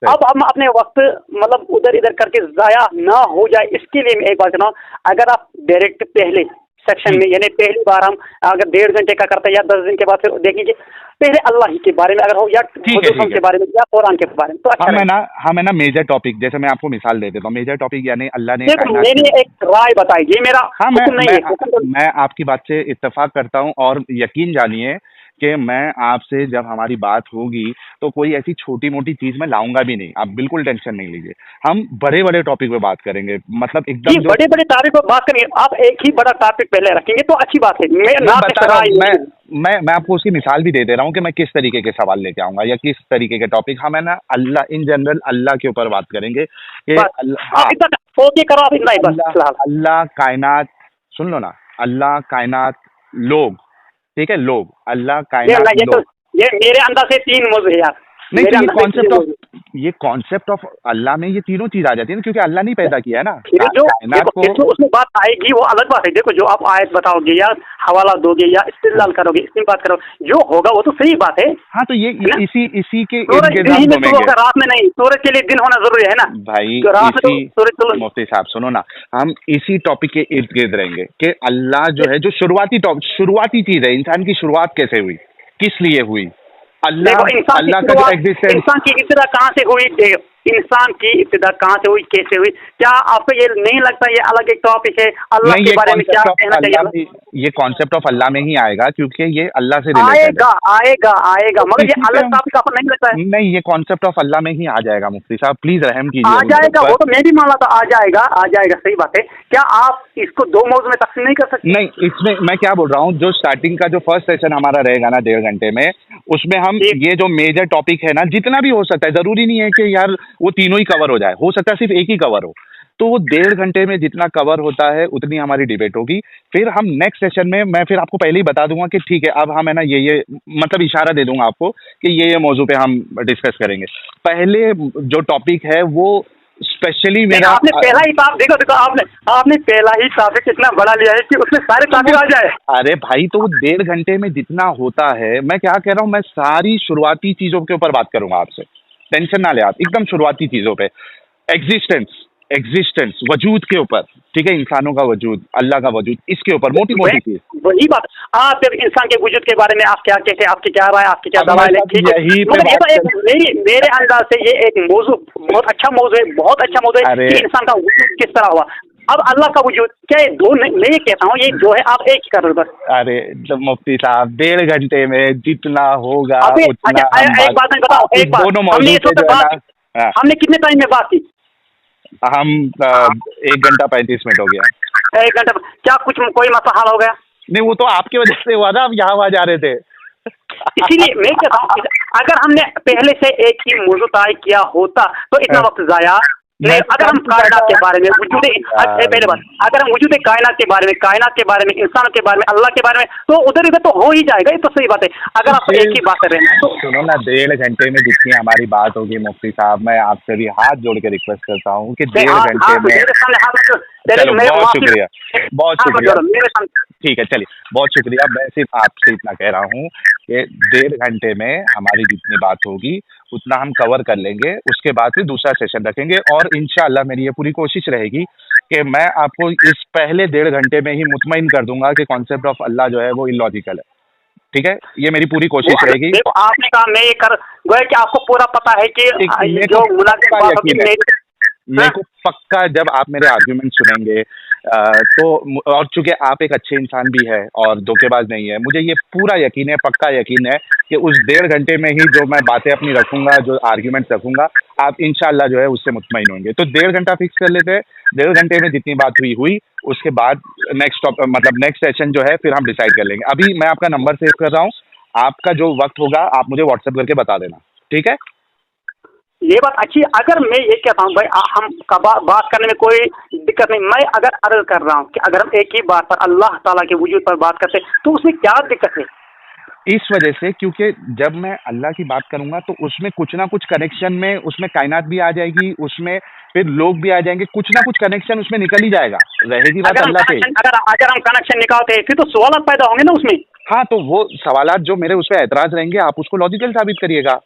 अब हम अपने वक्त मतलब उधर इधर करके जाया ना हो जाए, इसके लिए मैं एक बात कहना हूँ, अगर आप डायरेक्ट पहले सेक्शन में, यानी पहली बार हम अगर 1.5 घंटे का करते हैं, या 10 दिन के बाद फिर देखेंगे, पहले अल्लाह ही के बारे में अगर हो, या के बारे में, या कुरान के बारे में, तो अच्छा हम है ना मेजर टॉपिक, जैसे मैं आपको मिसाल दे देता हूँ, मेजर टॉपिक यानी अल्लाह ने, मैंने एक राय बताई, ये मेरा हाँ, मैं आपकी बात से इत्तेफाक करता हूँ, और यकीन जानिए कि मैं आपसे जब हमारी बात होगी तो कोई ऐसी छोटी मोटी चीज मैं लाऊंगा भी नहीं, आप बिल्कुल टेंशन नहीं लीजिए। हम बड़े बड़े टॉपिक पे बात करेंगे, मतलब जी एकदम जो बड़े बड़े टॉपिक पर बात करेंगे, आप एक ही बड़ा टॉपिक पहले रखेंगे तो अच्छी बात है। मैं मैं ना बता रहा हूँ, मैं आपको उसकी मिसाल भी दे दे रहा हूँ कि मैं किस तरीके के सवाल लेके आऊंगा या किस तरीके के टॉपिक। हम है ना अल्लाह इन जनरल अल्लाह के ऊपर बात करेंगे कि बस हाँ, आप इतना ओके करो, आप इतना ही बस अल्लाह फिलहाल। अल्लाह कायनात, सुन लो ना, अल्लाह कायनात लोग, ठीक है, लोग, अल्लाह ये कायनात ये तो लोग। ये मेरे अंदर से 3 मौजू है यार, नहीं मेरे तो अंदर से 3 मौजू। ये कॉन्सेप्ट ऑफ अल्लाह में ये तीनों चीज आ जाती है ना, क्योंकि अल्लाह नहीं पैदा किया है ना फिर जो कायनात देखो, को। फिर जो उसमें बात आएगी वो अलग बात है। देखो जो आप आयत बताओगे या हवाला दोगे या इस्तेदलाल करोगे, इसमें बात करोगे, जो होगा वो तो सही बात है। हाँ तो ये इसी के सूरज इर्द-गिर्द दिन हम ही में शुरू घूमेंगे होगा, रात में नहीं। सूरज के लिए दिन होना जरूरी है ना भाई। तो रात में तो इसी सूरज तो मुफ्ती साहब सुनो ना, हम इसी टॉपिक के इर्द गिर्द रहेंगे कि अल्लाह जो है, जो शुरुआती चीज है, इंसान की शुरुआत कैसे हुई, किस लिए हुई, अल्लाह देखो इंसान की अल्लाह का जो शुरुआत, एग्जिस्टेंस। इंसान की इब्तिदा कहाँ से हुई? देखो इंसान की इब्तिदा कहाँ से हुई, कैसे हुई? क्या आपको ये नहीं लगता ये अलग एक टॉपिक है? अल्लाह नहीं, के बारे में क्या कहना चाहिए? ये कॉन्सेप्ट ऑफ अल्लाह में ही आएगा, क्योंकि ये अल्लाह से रिलेटेड है। आएगा आएगा आएगा, मगर ये इसी पे अलग हम- टॉपिक आपको नहीं लगता है? नहीं, ये कॉन्सेप्ट ऑफ अल्लाह में ही आ जाएगा मुफ्ती साहब, प्लीज रहम आ कीजिए हम जाएगा, लोग वो पर। तो मैं भी मान रहा था, आ जाएगा आ जाएगा, सही बात है। क्या आप इसको 2 मौजू में तकसीम नहीं कर सकते? नहीं, इसमें मैं क्या बोल रहा हूँ, जो स्टार्टिंग का जो फर्स्ट सेशन हमारा रहेगा ना 1.5 घंटे में, उसमें हम ठीक। ये जो मेजर टॉपिक है ना, जितना भी हो सकता है, जरूरी नहीं है कि यार वो तीनों ही कवर हो जाए, हो सकता है सिर्फ एक ही कवर हो, तो वो 1.5 घंटे में जितना कवर होता है उतनी हमारी डिबेट होगी। फिर हम नेक्स्ट सेशन में मैं फिर आपको पहले ही बता दूंगा कि ठीक है अब हम है ना ये मतलब इशारा दे दूंगा आपको कि ये मौजू पे हम डिस्कस करेंगे। पहले जो टॉपिक है वो स्पेशली मेरा आपने पहला ही टॉपिक, देखो देखो आपने पहला ही टॉपिक इतना बड़ा लिया है कि उसमें सारे टॉपिक आ जाए। अरे भाई तो वो 1.5 घंटे में जितना होता है, मैं क्या कह रहा हूँ, मैं सारी शुरुआती चीजों के ऊपर बात करूंगा आपसे, टेंशन ना ले आप, एकदम शुरुआती चीजों पे, एग्जिस्टेंस वजूद के ऊपर, ठीक है, इंसानों का वजूद, अल्लाह का वजूद, इसके ऊपर मोटी मोटी चीज। वही बात, आप फिर इंसान के वजूद के बारे में आप क्या कहते हैं, आपकी क्या राय, आपकी क्या अब दवा मैं है? सब ठीक है, यही पे मगर ये तो बात एक मेरे अंदाज से ये एक मौजू बहुत अच्छा मौजू है, बहुत अच्छा मौजू है अरे। कि इंसान का वजूद किस तरह हुआ। अब अल्लाह का वजूद क्या ये दो नहीं, मैं ये कहता हूँ ये दो है, आप एक ही कर रहे हो बस। अरे तो मुफ्ती साहब 1.5 घंटे में जितना होगा अबे उतना अच्छा हम एक बात मैं बताऊँ, आप एक बात दोनों हमने मौजूद इस वक्त पे जो है बात, ना, हाँ, हमने कितने टाइम में बात की? हम 1 घंटा 35 मिनट हो गया। 1 घंटा, क्या कुछ कोई मसला हल हो गया? नहीं वो तो आपकी वजह से हुआ ना, आप यहाँ वहाँ जा रहे थे। इसीलिए मैं कहता हूँ अगर हमने पहले से एक ही मौजू तय किया होता तो इतना वक्त जाया नहीं। अगर हम कायनात के बारे में वजूद, पहले बात, अगर हम वजूद कायनात के बारे में, इंसानों के बारे में, अल्लाह के बारे में, तो उधर इधर तो हो ही जाएगा, ये तो सही बात है। अगर आप एक ही बात कर रहे हैं तो सुनो ना, 1.5 घंटे में जितनी हमारी बात होगी मुफ्ती साहब, मैं आपसे भी हाथ जोड़ के रिक्वेस्ट करता हूँ कि 1.5 घंटे में। मेरे सामने हाथ रखो। चलो बहुत शुक्रिया, बहुत हाथ मत शुक्रिया, जोड़ो मेरे सामने। ठीक है चलिए, बहुत शुक्रिया। मैं सिर्फ आपसे इतना कह रहा हूँ कि 1.5 घंटे में हमारी जितनी बात होगी उतना हम कवर कर लेंगे, उसके बाद फिर दूसरा सेशन रखेंगे और इंशाल्लाह मेरी ये पूरी कोशिश रहेगी कि मैं आपको इस पहले 1.5 घंटे में ही मुतमईन कर दूंगा कि कॉन्सेप्ट ऑफ अल्लाह जो है वो इलॉजिकल है, ठीक है, ये मेरी पूरी कोशिश रहेगी। देखो आपने कहा मैं ये कर गोया कि आपको पूरा पता है कि मेरे जो को मुलाकात पक्का बात होगी यकीन है। मेरे, मेरे को पक्का जब आप मेरे आर्ग्यूमेंट सुनेंगे तो और चूंकि आप एक अच्छे इंसान भी है और धोखेबाज नहीं है, मुझे ये पूरा यकीन है, पक्का यकीन है कि उस 1.5 घंटे में ही जो मैं बातें अपनी रखूंगा, जो आर्ग्यूमेंट रखूंगा, आप इंशाल्लाह जो है उससे मुतमईन होंगे। तो 1.5 घंटा फिक्स कर लेते हैं, 1.5 घंटे में जितनी बात हुई उसके बाद नेक्स्ट सेशन जो है फिर हम डिसाइड कर लेंगे। अभी मैं आपका नंबर सेव कर रहा हूँ, आपका जो वक्त होगा आप मुझे व्हाट्सएप करके बता देना, ठीक है? ये बात अच्छी है। अगर मैं ये कहता हूँ भाई हम बात करने में कोई दिक्कत नहीं, मैं अगर अर्ज कर रहा हूँ कि अगर हम एक ही बात पर अल्लाह ताला के वजूद पर बात करते तो उसमें क्या दिक्कत है? इस वजह से क्योंकि जब मैं अल्लाह की बात करूंगा तो उसमें कुछ ना कुछ कनेक्शन में, उसमें कायनात भी आ जाएगी, उसमें फिर लोग भी आ जाएंगे, कुछ ना कुछ कनेक्शन उसमें निकल ही जाएगा, रहेगी बात अल्लाह पे। अगर हम कनेक्शन निकालते हैं फिर तो सवाल पैदा होंगे ना उसमें। हाँ तो वो सवालात जो मेरे उस पर एतराज रहेंगे आप उसको लॉजिकल साबित करिएगा।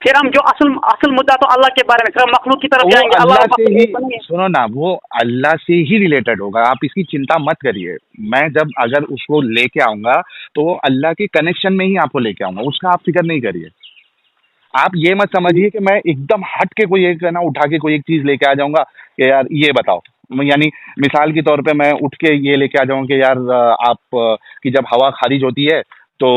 फिर हम जो असल मुद्दा तो अल्लाह के बारे में, फिर मखलूक की तरफ वो जाएंगे। अल्लाह से ही, अल्लाह सुनो ना, वो अल्लाह से ही रिलेटेड होगा, आप इसकी चिंता मत करिए। मैं जब अगर उसको लेके आऊंगा तो वो अल्लाह के कनेक्शन में ही आपको लेके आऊंगा, उसका आप फिक्र नहीं करिए। आप ये मत समझिए कि मैं एकदम हट के कोई एक ना उठा के कोई एक चीज लेके आ जाऊंगा कि यार ये बताओ, यानी मिसाल के तौर पे मैं उठ के ये लेके आ जाऊंगा कि यार आप की जब हवा खारिज होती है तो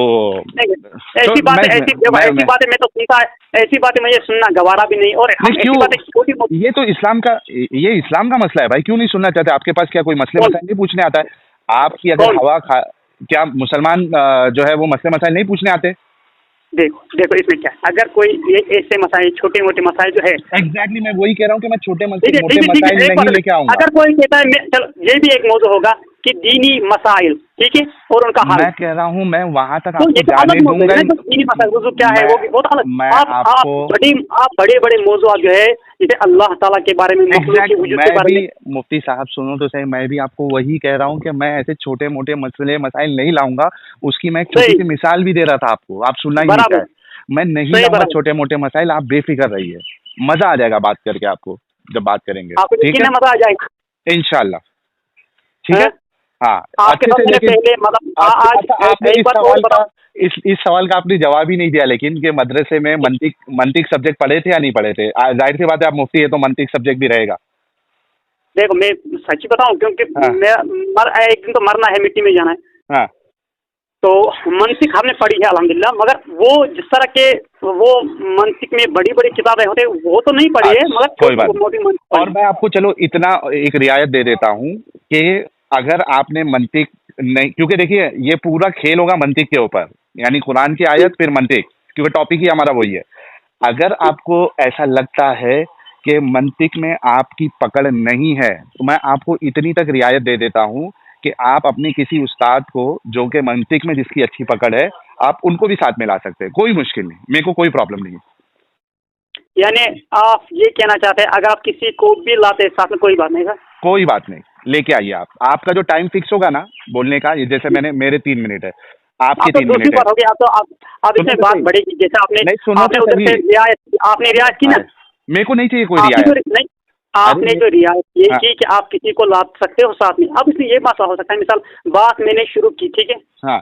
ऐसी बातें मैं तो सुनता है, ऐसी बातें मुझे सुनना गवारा भी नहीं। और हम ऐसी बातें छोटी मोटी, ये तो इस्लाम का मसला है भाई, क्यों नहीं सुनना चाहते? आपके पास क्या कोई मसले मसाइल नहीं पूछने आता है? आपकी अगर क्या मुसलमान जो है वो मसले मसाइल नहीं पूछने आते? देखो इसमें क्या है, अगर कोई ये ऐसे मसाइल, छोटे मोटे मसाइल जो है, एग्जैक्टली मैं वही कह रहा हूँ कि मैं छोटे मोटे मसाइल नहीं लेके आऊंगा। अगर कोई कहता है, चलो ये भी एक मौजूद होगा कि दीनी मसाइल, ठीक है, और उनका हल। मैं कह रहा हूँ मैं वहां तक तो आपको ये तो जाने अलग मौजूद दूंगा। है, दीनी मसाइल वजू क्या है वो भी बहुत अलग। मैं आप बड़े बड़े मौजूद जो है, जैसे अल्लाह ताला के बारे में, मैं भी मुफ्ती साहब सुनो तो सही, मैं भी आपको वही कह रहा हूँ कि मैं ऐसे छोटे मोटे मसले मसाइल नहीं लाऊंगा। उसकी मैं एक छोटी सी मिसाल भी दे रहा था आपको, आप सुनना ही नहीं चाहे। मैं नहीं लाऊंगा छोटे मोटे मसाइल, आप बेफिक्र रहिए, मजा आ जाएगा बात करके आपको, जब बात करेंगे ठीक है, मजा आ जाएगा इंशाल्लाह। ठीक है, हाँ अच्छे से। लेकिन इस सवाल का आपने जवाब ही नहीं दिया, लेकिन कि मदरसे में मंतिक सब्जेक्ट पढ़े थे या नहीं पढ़े थे? जाहिर सी बात है, आप मुफ्ती है तो मंतिक सब्जेक्ट भी रहेगा। देखो मैं सच बताऊं, क्योंकि एक दिन तो मरना है, मिट्टी में जाना है। हाँ, तो मंतिक हमने पढ़ी है अल्हम्दुलिल्लाह, मगर वो जिस तरह के वो मंतिक में बड़ी बड़ी किताबें होते हैं वो तो नहीं पढ़ी है, मगर कोई बात। और मैं आपको चलो इतना एक रियायत दे देता हूँ कि अगर आपने मंतिक नहीं, क्योंकि देखिए ये पूरा खेल होगा मंतिक के ऊपर, यानी कुरान की आयत फिर मंतिक, क्योंकि टॉपिक ही हमारा वही है। अगर आपको ऐसा लगता है कि मंतिक में आपकी पकड़ नहीं है, तो मैं आपको इतनी तक रियायत दे देता हूँ कि आप अपने किसी उस्ताद को जो कि मंतिक में जिसकी अच्छी पकड़ है, आप उनको भी साथ में ला सकते हैं, कोई मुश्किल नहीं, मेरे को कोई प्रॉब्लम नहीं है। यानी आप ये कहना चाहते हैं अगर आप किसी को भी लाते हैं साथ में, कोई बात नहीं सर? कोई बात नहीं, लेके आइए आप। आपका जो टाइम फिक्स होगा ना बोलने का, जैसे मेरे 3 मिनट है, आपके 3 मिनट है। आप इसमें बात बढ़ेगी, जैसे आपने रियायत की ना, मेरे को नहीं चाहिए कोई रियायत। आपने जो रियायत ये की कि आप किसी को ला सकते हो साथ में, अब इसमें ये मसला हो सकता है, मिसाल बात मैंने शुरू की, ठीक है, हाँ,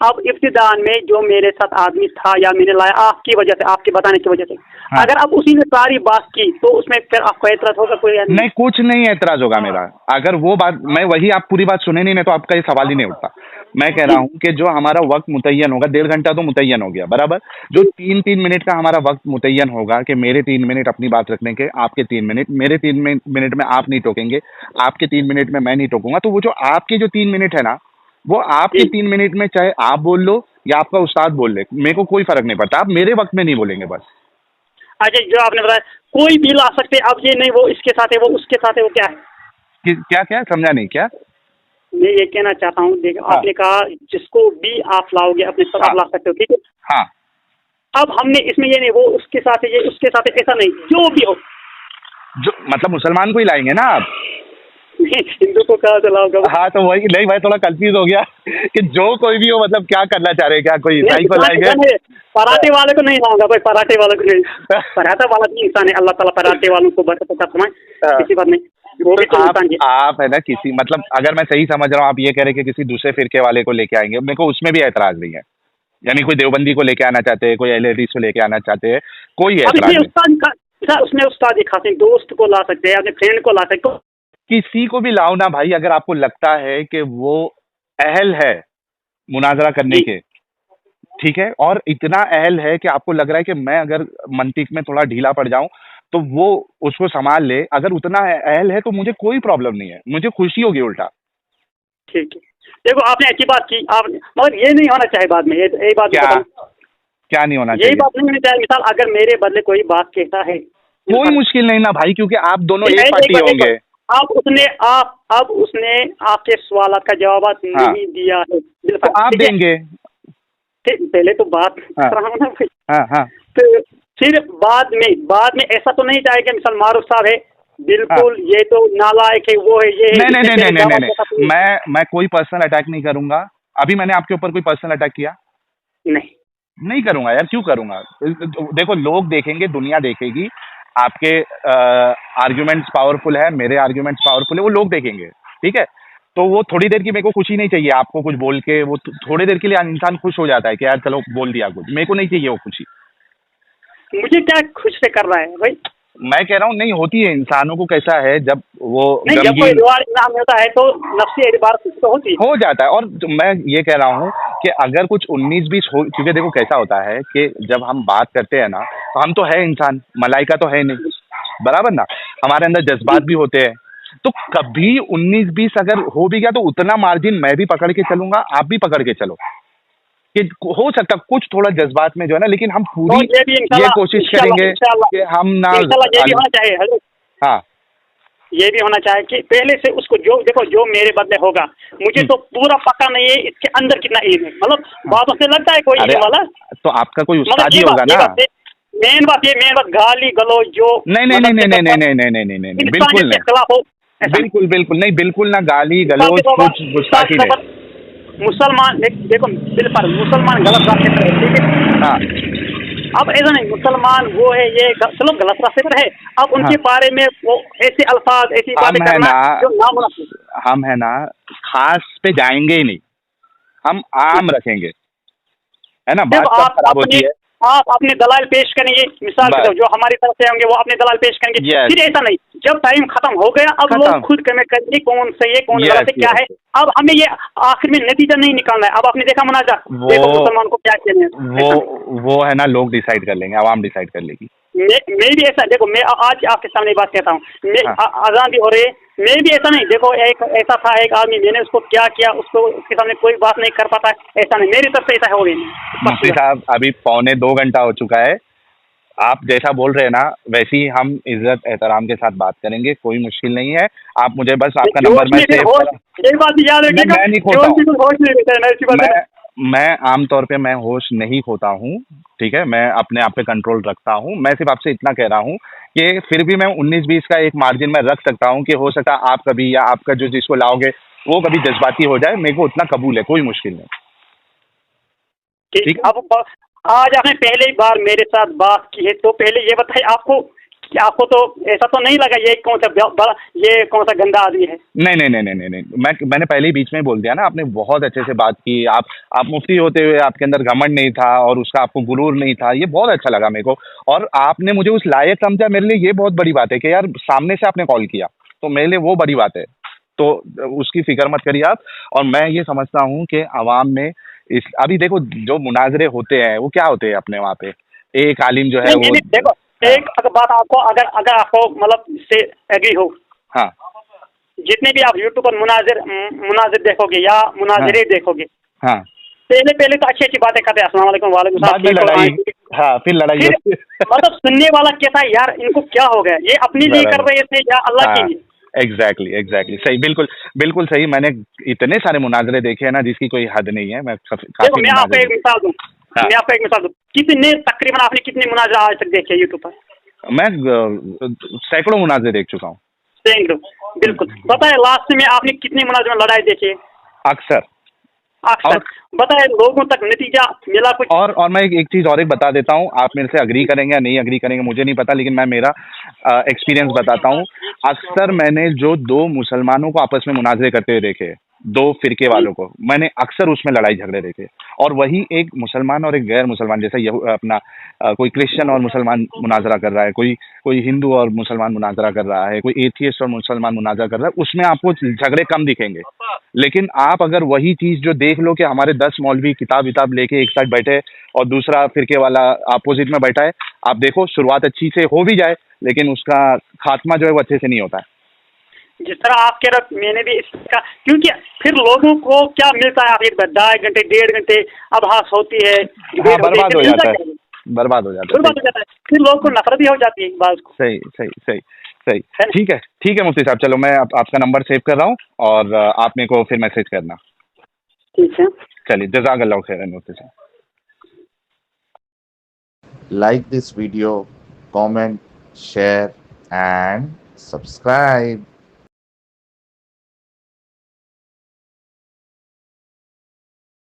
अब इब्तिदान में जो मेरे साथ आदमी था या मैंने लाया आपकी वजह से, आपके बताने की वजह से, हाँ, अगर अब उसी ने सारी बात की तो उसमें फिर आपको एतराज होगा? कोई नहीं, कुछ नहीं एतराज होगा मेरा। अगर वो बात मैं वही, आप पूरी बात सुने नहीं तो आपका ये सवाल ही नहीं उठता। मैं कह रहा हूँ कि जो हमारा वक्त मुतय्यन होगा, 1.5 घंटा तो मुतय्यन हो गया बराबर, जो 3-3 मिनट का हमारा वक्त मुतय्यन होगा कि मेरे 3 मिनट अपनी बात रखने के, आपके 3 मिनट, मेरे 3 मिनट में आप नहीं टोकेंगे, आपके 3 मिनट में मैं नहीं टोकूंगा, तो वो जो आपके जो 3 मिनट है ना, वो आपके 3 मिनट में चाहे आप बोल लो या आपका उस्ताद बोल ले, मेरे को कोई फर्क नहीं पड़ता, आप मेरे वक्त में नहीं बोलेंगे बस। अच्छा, जो आपने बताया कोई भी ला सकते, अब ये नहीं वो इसके साथ है वो उसके साथ है, वो क्या है? क्या समझा नहीं? क्या मैं ये कहना चाहता हूँ, देखो हाँ, आपने कहा जिसको भी आप लाओगे अपने साथ हाँ, आप ला सकते हो, ठीक है, हाँ। अब हमने इसमें ये नहीं वो उसके साथ है, ये उसके साथ है, ऐसा नहीं, जो भी हो, जो मतलब मुसलमान को ही लाएंगे ना आप? हिंदू को कहा चलाओगे? हाँ, तो वही नहीं भाई, थोड़ा कंफ्यूज हो गया कि जो कोई भी हो, मतलब क्या करना चाह रहे हैं, क्या कोई ईसाई को लाएंगे? पराठे वाले को नहीं लाऊंगा भाई, पराठे वाले को नहीं। पराठा वाला भी इंसान है, अल्लाह ताला पराठे वालों को बरकत फरमाए, किसी बात नहीं, वो भी तो इंसान है। आप है ना किसी, मतलब अगर मैं सही समझ रहा हूँ, आप ये कह रहे कि किसी दूसरे फिरके वाले को लेके आएंगे, मेरे को उसमें भी एतराज नहीं है, यानी कोई देवबंदी को लेके आना चाहते हैं, कोई एलएडी को लेके आना चाहते हैं, कोई एतराज नहीं। उसमें उस्ताद खाते दोस्त को ला सकते हैं, अपने फ्रेंड को ला सकते हैं, किसी को भी लाओ ना भाई, अगर आपको लगता है कि वो अहल है मुनाजरा करने के, ठीक है, और इतना अहल है कि आपको लग रहा है कि मैं अगर मंतिक में थोड़ा ढीला पड़ जाऊं तो वो उसको संभाल ले, अगर उतना अहल है तो मुझे कोई प्रॉब्लम नहीं है, मुझे खुशी होगी उल्टा। ठीक है, देखो आपने अच्छी बात की, आप मगर ये नहीं होना चाहिए बाद में, ये बात क्या नहीं होना चाहिए? यही बात नहीं होनी चाहिए। मिसाल अगर मेरे बदले कोई बात कहता है, कोई मुश्किल नहीं ना भाई, क्योंकि आप दोनों एक पार्टी होंगे। अब उसने आपके सवाल का जवाब नहीं दिया है, तो आप देंगे। पहले तो बात कर रहा हूँ ना भाई, हाँ, तो फिर बाद में ऐसा तो नहीं चाहेगा मिसाल मारूफ साहब है बिल्कुल ये तो नालायक है, वो है, ये है। नहीं, मैं कोई पर्सनल अटैक नहीं करूंगा। अभी मैंने आपके ऊपर कोई पर्सनल अटैक किया? नहीं करूंगा यार, क्यों करूंगा? देखो लोग देखेंगे, दुनिया देखेगी, आपके आर्ग्यूमेंट्स पावरफुल है, मेरे आर्ग्यूमेंट्स पावरफुल है, वो लोग देखेंगे, ठीक है, तो वो थोड़ी देर की मेरे को खुशी नहीं चाहिए आपको कुछ बोल के, वो थोड़ी देर के लिए इंसान खुश हो जाता है कि यार चलो बोल दिया कुछ, मेरे को नहीं चाहिए वो खुशी। मुझे क्या खुश से कर रहा है भाई? मैं कह रहा हूँ नहीं होती है, इंसानों को कैसा है जब वो नहीं, जब कोई गमगीन रिवार्ड इनाम मिलता है तो नफ्सी एतबार से तो होती है। हो जाता है। और मैं ये कह रहा हूँ कि अगर कुछ 19-20 हो, क्योंकि देखो कैसा होता है कि जब हम बात करते हैं ना, तो हम तो है इंसान, मलाइका तो है नहीं, बराबर ना, हमारे अंदर जज्बात भी होते हैं। तो कभी 19-20 अगर हो भी गया तो उतना मार्जिन मैं भी पकड़ के चलूंगा, आप भी पकड़ के चलो, कि हो सकता कुछ थोड़ा जज्बात में जो है ना, लेकिन हम तो पूरी ये भी ये इंशाल्लाह कोशिश इंशाल्लाह करेंगे इंशाल्लाह कि हम ना इंशाल्लाह ये भी होना चाहिए हजरत, हाँ ये भी होना चाहिए कि पहले से उसको जो देखो जो मेरे बदले होगा, मुझे तो पूरा पता नहीं है इसके अंदर कितना इल्म है, मतलब बातों से लगता है कोई अरे इल्म वाला, तो आपका कोई मगर उस्ताद ही ये होगा बात ना। मेन बात गाली गलौज जो नहीं नहीं नहीं नहीं नहीं नहीं नहीं नहीं नहीं नहीं नहीं बिल्कुल इंसानियत के नहीं, खिलाफ हो, ऐसा नहीं। बिल्कुल बिल्कुल नहीं, बिल्कुल ना गाली मिसाल गलौज के तौर पर- कुछ मिसाल गुस्ताखी के तौर नहीं। पर मुसलमान देखो दिल पर मुसलमान गलत रास्ते पर है, ठीक है। हाँ अब ऐसा नहीं मुसलमान वो है ये चलो गलत रास्ते पर है, अब उनके हाँ बारे में वो ऐसे अल्फाज ऐसी बातें हम है करना ना, जो नामुनासिब है। हम है ना खास पे जाएंगे ही नहीं, हम आम रखेंगे, है ना, बात देखो सब खराब होती है। आप अपने दलाल पेश करेंगे, मिसाल के बस तौर जो हमारी तरफ से होंगे वो अपने दलाल पेश करेंगे, यस फिर ऐसा नहीं जब टाइम खत्म हो गया अब खत्म, लोग खुद कमेंट करेंगे कौन सही है कौन गलत यस है क्या है। यस अब हमें ये आखिर में नतीजा नहीं निकालना है। अब आपने देखा मुनाजा, वो देखो मुसलमान को क्या कहते हैं, वो ऐसा नहीं। वो है ना, लोग डिसाइड कर लेंगे, आवाम डिसाइड कर लेगी। मैं भी ऐसा देखो, मैं आज आपके सामने बात कहता हूँ, मैं हाँ अजान भी हो रही है, मैं भी ऐसा नहीं देखो एक ऐसा था एक आदमी, मैंने उसको क्या किया उसको उसके सामने कोई बात नहीं कर पाता, ऐसा नहीं मेरी तरफ से ऐसा हो गई। मुफ्ती साहब अभी 1:45 हो चुका है, आप जैसा बोल रहे हैं ना वैसे ही हम इज्जत एहतराम के साथ बात करेंगे, कोई मुश्किल नहीं है। आप मुझे बस आपका नंबर मैं सेव करा, यही बात याद रखिएगा, मैं नहीं खोता हूँ, जोश नहीं रहता है ना, ऐसी बात है ना। मैं आमतौर पे मैं होश नहीं खोता हूँ, ठीक है, मैं अपने आप पे कंट्रोल रखता हूँ। मैं सिर्फ आपसे इतना कह रहा हूँ कि फिर भी मैं 19-20 का एक मार्जिन में रख सकता हूँ कि हो सकता है आप कभी या आपका जो जिसको लाओगे वो कभी जज्बाती हो जाए, मेरे को उतना कबूल है, कोई मुश्किल नहीं। ठीक, अब आज आपने पहली बार मेरे साथ बात की है तो पहले ये बताइए आपको कि आपको तो ऐसा तो नहीं लगा ये कौन सा गंदा आदमी है? नहीं नहीं नहीं नहीं नहीं नहीं, मैंने पहले ही बीच में ही बोल दिया ना, आपने बहुत अच्छे से बात की। आप मुफ्ती होते हुए आपके अंदर घमंड नहीं था और उसका आपको गुरूर नहीं था, ये बहुत अच्छा लगा मेरे को। और आपने मुझे उस लायक समझा, मेरे लिए ये बहुत बड़ी बात है कि यार सामने से आपने कॉल किया, तो मेरे लिए वो बड़ी बात है। तो उसकी फिक्र मत करिए आप। और मैं ये समझता हूँ कि आवाम में इस अभी देखो जो मुनाजरे होते हैं वो क्या होते हैं अपने वहाँ पे, एक आलिम जो है नहीं, वो देखो एक अगर बात आपको अगर आपको मतलब इससे एग्री हो, हाँ जितने भी आप यूट्यूब पर मुनाजिर देखोगे या मुनाजरे देखोगे, हाँ पहले तो अच्छी अच्छी बातें करते हैं, अस्सलाम वालेकुम वालेकुम बाद में लड़ाई, हाँ फिर लड़ाई फिर होती है। मतलब सुनने वाला कहता है यार इनको क्या हो गया, ये अपने लिए कर रहे थे या अल्लाह के लिए। एग्जैक्टली सही, बिल्कुल बिल्कुल सही। मैंने इतने सारे मुनाजरे देखे हैं ना जिसकी कोई हद नहीं है। मैं देखो मैं आपको एक मिसाल दूं, हाँ। मैं आपको एक मिसाल दूं, कितने तकरीबन आपने कितने मुनाजरा आज तक देखे यूट्यूब पर? मैं सैकड़ों मुनाजरे देख चुका हूँ। बिल्कुल पता है लास्ट में आपने कितने मुनाजरे में लड़ाई देखी है? अक्सर अक्सर बताए लोगों तक नतीजा मिला कुछ? और मैं एक चीज़ और एक बता देता हूँ, आप मेरे से अग्री करेंगे या नहीं अग्री करेंगे मुझे नहीं पता, लेकिन मैं मेरा एक्सपीरियंस बताता हूँ। अक्सर मैंने जो दो मुसलमानों को आपस में मुनाजरे करते हुए देखे, दो फिरके वालों को, मैंने अक्सर उसमें लड़ाई झगड़े देखे। और वही एक मुसलमान और एक गैर मुसलमान, जैसे अपना कोई क्रिश्चियन और मुसलमान मुनाजरा कर रहा है, कोई हिंदू और मुसलमान मुनाजरा कर रहा है, कोई एथियस्ट और मुसलमान मुनाजरा कर रहा है, उसमें आपको झगड़े कम दिखेंगे। लेकिन आप अगर वही चीज़ जो देख लो कि हमारे 10 मौलवी किताब लेके एक साइड बैठे और दूसरा फिरके वाला अपोजिट में बैठा है, आप देखो शुरुआत अच्छी से हो भी जाए लेकिन उसका खात्मा जो है वो अच्छे से नहीं होता है। जिस तरह आप कह रहे मैंने भी इसका, क्योंकि फिर लोगों को क्या मिलता है, आप एक 2.5 घंटे 1.5 घंटे अभ्यास होती है, हाँ, बर्बाद हो जाता है, बर्बाद हो जाता है, फिर लोगों को नफरत भी हो जाती है बात को। सही सही सही सही, ठीक है मुफ्ती साहब, चलो मैं आपका नंबर सेव कर रहा हूँ और आप मेरे को फिर मैसेज करना। ठीक है, चलिए, जज़ाकल्लाह खैरन मुफ्ती साहब। Like this video, comment, share and subscribe.